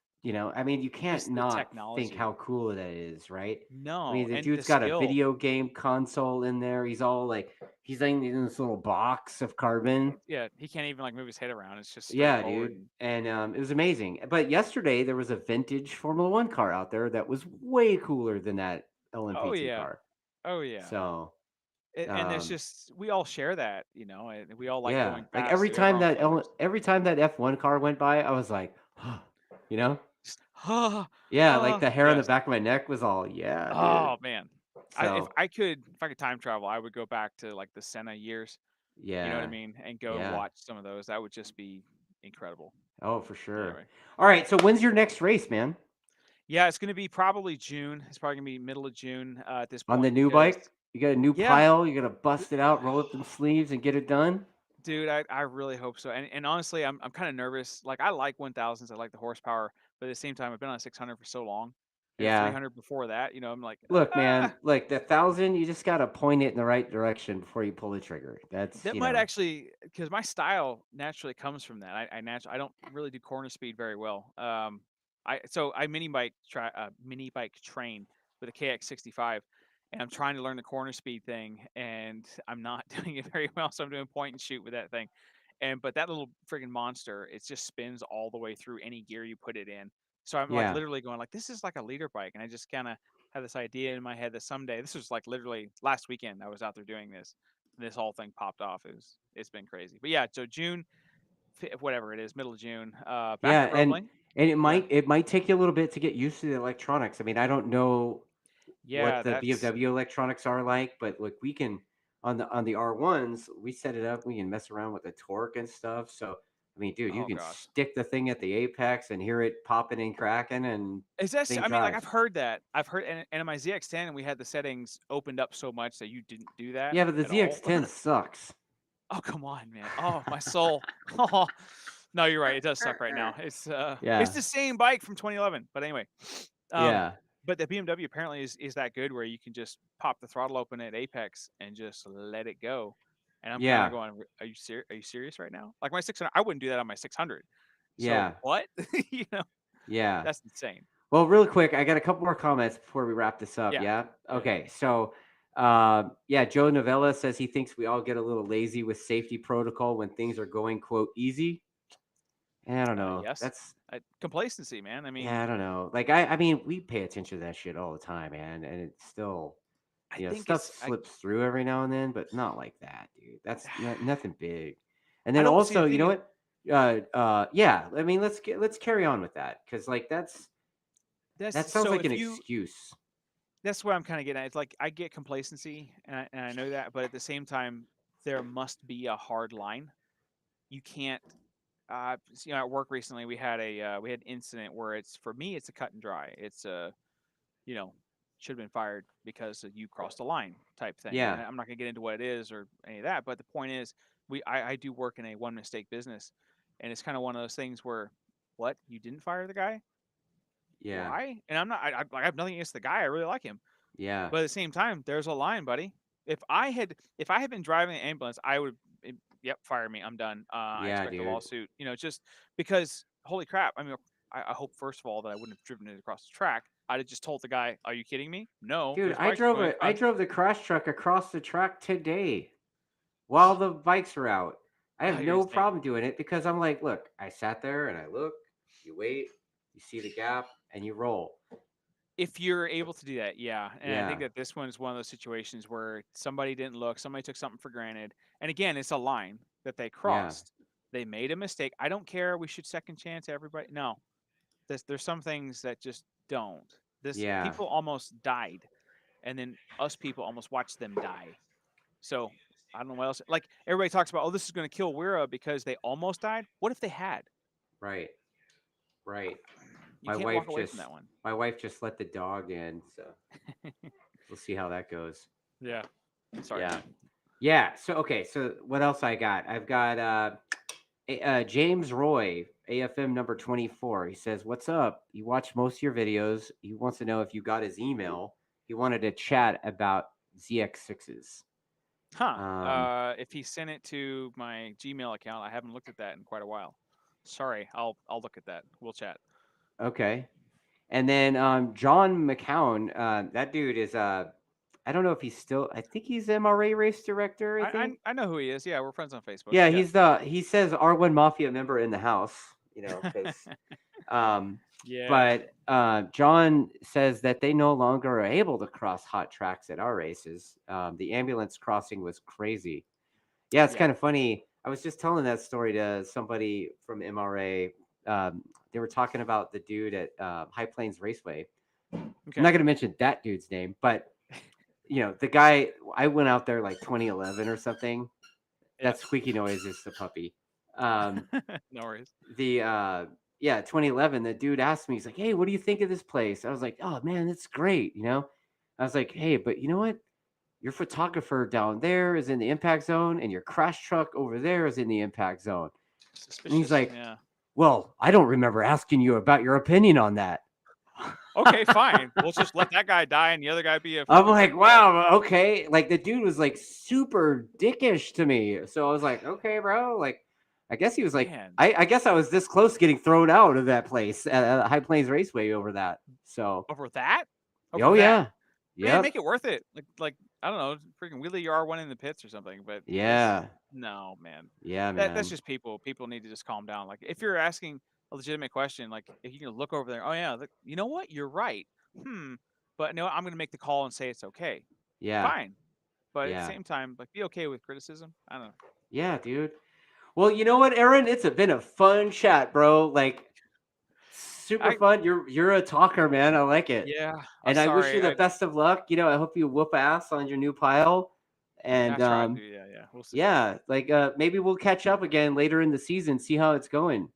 I mean, you can't
Just the
not think
technology.
how cool that is, right? I
No.
mean, the
And the
dude's got a
skill.
video game console in there. He's all like, he's in this little box of carbon.
Yeah. He can't even like move his head around. It's just
Yeah,
straightforward.
dude.
And
And it was amazing. But yesterday, there was a vintage Formula One car out there that was way cooler than that
oh
LMP2
yeah.
car.
Oh yeah.
So,
And there's
um,
just we all share that, and we all like
yeah,
going
like
fast. So everyone celebrates.
every time that F1 car went by, I was like, you know,
Just,
yeah, like the hair on the
yes.
back of my neck was all, yeah, dude.
Oh man,
So,
if I could time travel, I would go back to like the Senna years. You know what I
yeah,
mean, and go and
yeah.
watch some of those. That would just be incredible.
Oh, for sure.
Anyway,
All right. So, when's your next race, man?
yeah, it's gonna be probably June. It's probably gonna be middle of June at this
On the
point
new
because
bike? You got a new
yeah,
pile? You got to
th-
bust it out, roll up them sleeves, and get it done?
dude, I really hope so. And honestly, I'm kind of nervous. Like I like 1000s, I like the horsepower, but at the same time, I've been on a 600 for so long, and a
Yeah.
300 before that. I'm like,
Look, man,
ah,
like the 1,000, you just got to point it in the right direction before you pull the trigger. That's,
that might actually because my style naturally comes from that. I don't really do corner speed very well. I mini bike train with a KX65, and I'm trying to learn the corner speed thing, and I'm not doing it very well. So I'm doing point and shoot with that thing, but that little friggin' monster, it just spins all the way through any gear you put it in. So I'm like
yeah.
literally going like this is like a leader bike, and I just kind of have this idea in my head that someday this was like literally last weekend I was out there doing this whole thing popped off. It's been crazy. But yeah, so June, whatever it is, middle of June, back
Yeah,
at Roebling.
and
Yeah,
it might take you a little bit to get used to the electronics. I mean, I don't know what
yeah,
the
that's
BMW electronics are like, but like we can on the R1s, we set it up, we can mess around with the torque and stuff. So, I mean, dude, you
oh
can
gosh.
stick the thing at the apex and hear it popping and cracking and
Is that?
thing
I mean, like I've
drives.
heard that. I've heard, and in my ZX10, we had the settings opened up so much that you didn't do that
Yeah, but the
at all.
ZX10 sucks.
Oh come on, man. Oh my soul. Oh no, you're right. It does suck right now. It's
Yeah.
the same bike from 2011. But anyway, um,
Yeah.
but the BMW apparently is that good where you can just pop the throttle open at apex and just let it go. And I'm kind of
Yeah.
going, are you serious? Are you serious right now? Like my 600, I wouldn't do that on my 600. So
Yeah.
what? you know,
Yeah.
that's insane.
Well, really quick, I got a couple more comments before we wrap this up.
Yeah,
Yeah.
yeah, yeah.
Okay. So, yeah, Joe Novella says he thinks we all get a little lazy with safety protocol when things are going quote easy. I don't know.
Yes, complacency, man. I
Yeah,
mean,
I don't know. Like, I mean, we pay attention to that shit all the time, man, and it's still,
I think
stuff
it's
slips through every now and then, but not like that, dude. That's nothing big. And
I
then
don't see
also,
the
you
thing
know
is
what? Yeah. I mean, let's carry on with that because like that
That's
sounds
so
like
if
an
you
excuse.
that's what I'm kind of getting at. It's like I get complacency, and I know that, but at the same time, there must be a hard line. You can't. At work recently, we had an incident where it's for me, it's a cut and dry. It's a you know should have been fired because you crossed a line type thing. And
Yeah.
I'm not gonna get into what it is or any of that, but the point is, I do work in a one mistake business, and it's kind of one of those things where, what, you didn't fire the guy?
Yeah.
Why? And I'm not. I have nothing against the guy. I really like him.
Yeah.
But at the same time, there's a line, buddy. If I had been driving the ambulance, I would, yep, fire me. I'm done. I
Yeah,
expect a
dude.
lawsuit. Just because, holy crap. I mean, I hope first of all that I wouldn't have driven it across the track. I'd have just told the guy, "Are you kidding me? No,
Dude,
there's bikes going
I
across."
drove the crash truck across the track today while the bikes were out. I
Oh,
have
you're
no
insane.
problem doing it because I'm like, look, I sat there and I look, you wait, you see the gap, and you roll.
If you're able to do that, yeah. And I
Yeah.
think that this one is one of those situations where somebody didn't look, somebody took something for granted. And again, it's a line that they
Yeah.
crossed. They made a mistake. I don't care. We should second chance everybody. No, there's some things that just don't. This
Yeah.
people almost died, and then us people almost watched them die. So I don't know what else. Like everybody talks about, oh, this is going to kill WERA because they almost died. What if they had?
Right. Right.
You
My
can't
wife
walk away from
just
that one.
my wife just let the dog in, so we'll see how that goes.
Yeah. Sorry,
Yeah.
man.
Yeah. So okay. So what else I got? I've got James Roy, AFM number 24. He says, "What's up? You watch most of your videos. He wants to know if you got his email. He wanted to chat about ZX6s."
Huh.
Um,
If he sent it to my Gmail account, I haven't looked at that in quite a while. Sorry, I'll look at that. We'll chat.
okay. And then John McCown, that dude is I don't know if he's still. I think he's MRA race director. I
I,
think.
I I know who he is. Yeah, we're friends on Facebook.
Yeah,
Yeah.
he says R1 Mafia member in the house. You know, because Um,
Yeah.
but John says that they no longer are able to cross hot tracks at our races. The ambulance crossing was crazy. Yeah, it's
Yeah.
kind of funny. I was just telling that story to somebody from MRA. They were talking about the dude at High Plains Raceway. I'm
Okay.
not going to mention that dude's name, but the guy. I went out there like 2011 or something.
Yeah.
That squeaky noise is the puppy. Um,
No worries.
the yeah 2011, the dude asked me, he's like, hey, what do you think of this place? I was like, oh man, it's great. I was like, hey, but you know what, your photographer down there is in the impact zone and your crash truck over there is in the impact zone. And he's
Suspicious.
like,
Yeah.
well, I don't remember asking you about your opinion on that.
Okay, fine. We'll just let that guy die and the other guy be a
I'm
fucking
like,
freak ball.
wow, okay. Like the dude was like super dickish to me. So I was like, okay, bro. Like, I guess he was like,
Man.
I guess I was this close getting thrown out of that place at High Plains Raceway over that. So,
Over that?
oh
Over that?
yeah,
Man, make
yep,
it worth it. Like I don't know, freaking wheelie your R1 in the pits or something. But this,
yeah,
no, man.
yeah,
That's
man,
just people. People need to just calm down. Like if you're asking a legitimate question, like if you can look over there, oh yeah, you know what? You're right. But no, I'm gonna make the call and say it's okay.
yeah,
Fine. But at the
yeah,
same time, like be okay with criticism. I don't know.
yeah, dude. Well, you know what, Aaron? Been a fun chat, bro. Like super
I
fun. You're a talker, man. I like it.
yeah. I'm
And I wish you
sorry.
the
I
best of luck. I hope you whoop ass on your new pile.
I
And
tried to. Yeah. We'll see.
yeah, like maybe we'll catch up again later in the season, see how it's going.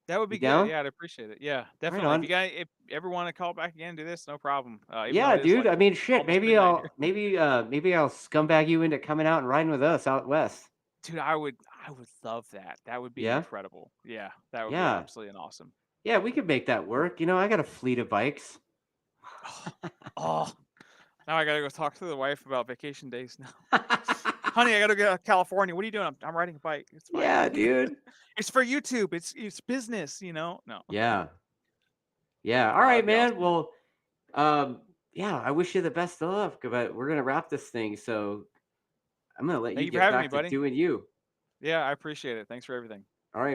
That would
You
be good.
down?
Yeah, I'd appreciate it. Yeah,
Right
definitely.
on.
If ever want to call back again, do this, no problem. Even though
Yeah,
it is
dude.
like
I mean, shit.
almost midnight here.
Maybe I'll scumbag you into coming out and riding with us out west.
Dude, I would love that. That would be
Yeah,
incredible. Yeah, that would be
yeah,
absolutely an awesome.
yeah. We could make that work. I got a fleet of bikes.
Oh, now I gotta go talk to the wife about vacation days now. Honey, I gotta go to California. What are you doing? I'm riding a bike. It's fine.
Yeah, dude.
It's for YouTube. It's business. No.
Yeah, yeah. All right,
That'd be
man.
awesome, man.
Well, yeah. I wish you the best of luck, but we're gonna wrap this thing. So I'm gonna let
Thank
you
you for
get
having me,
back to
buddy.
doing you.
Yeah, I appreciate it. Thanks for everything.
All right, man.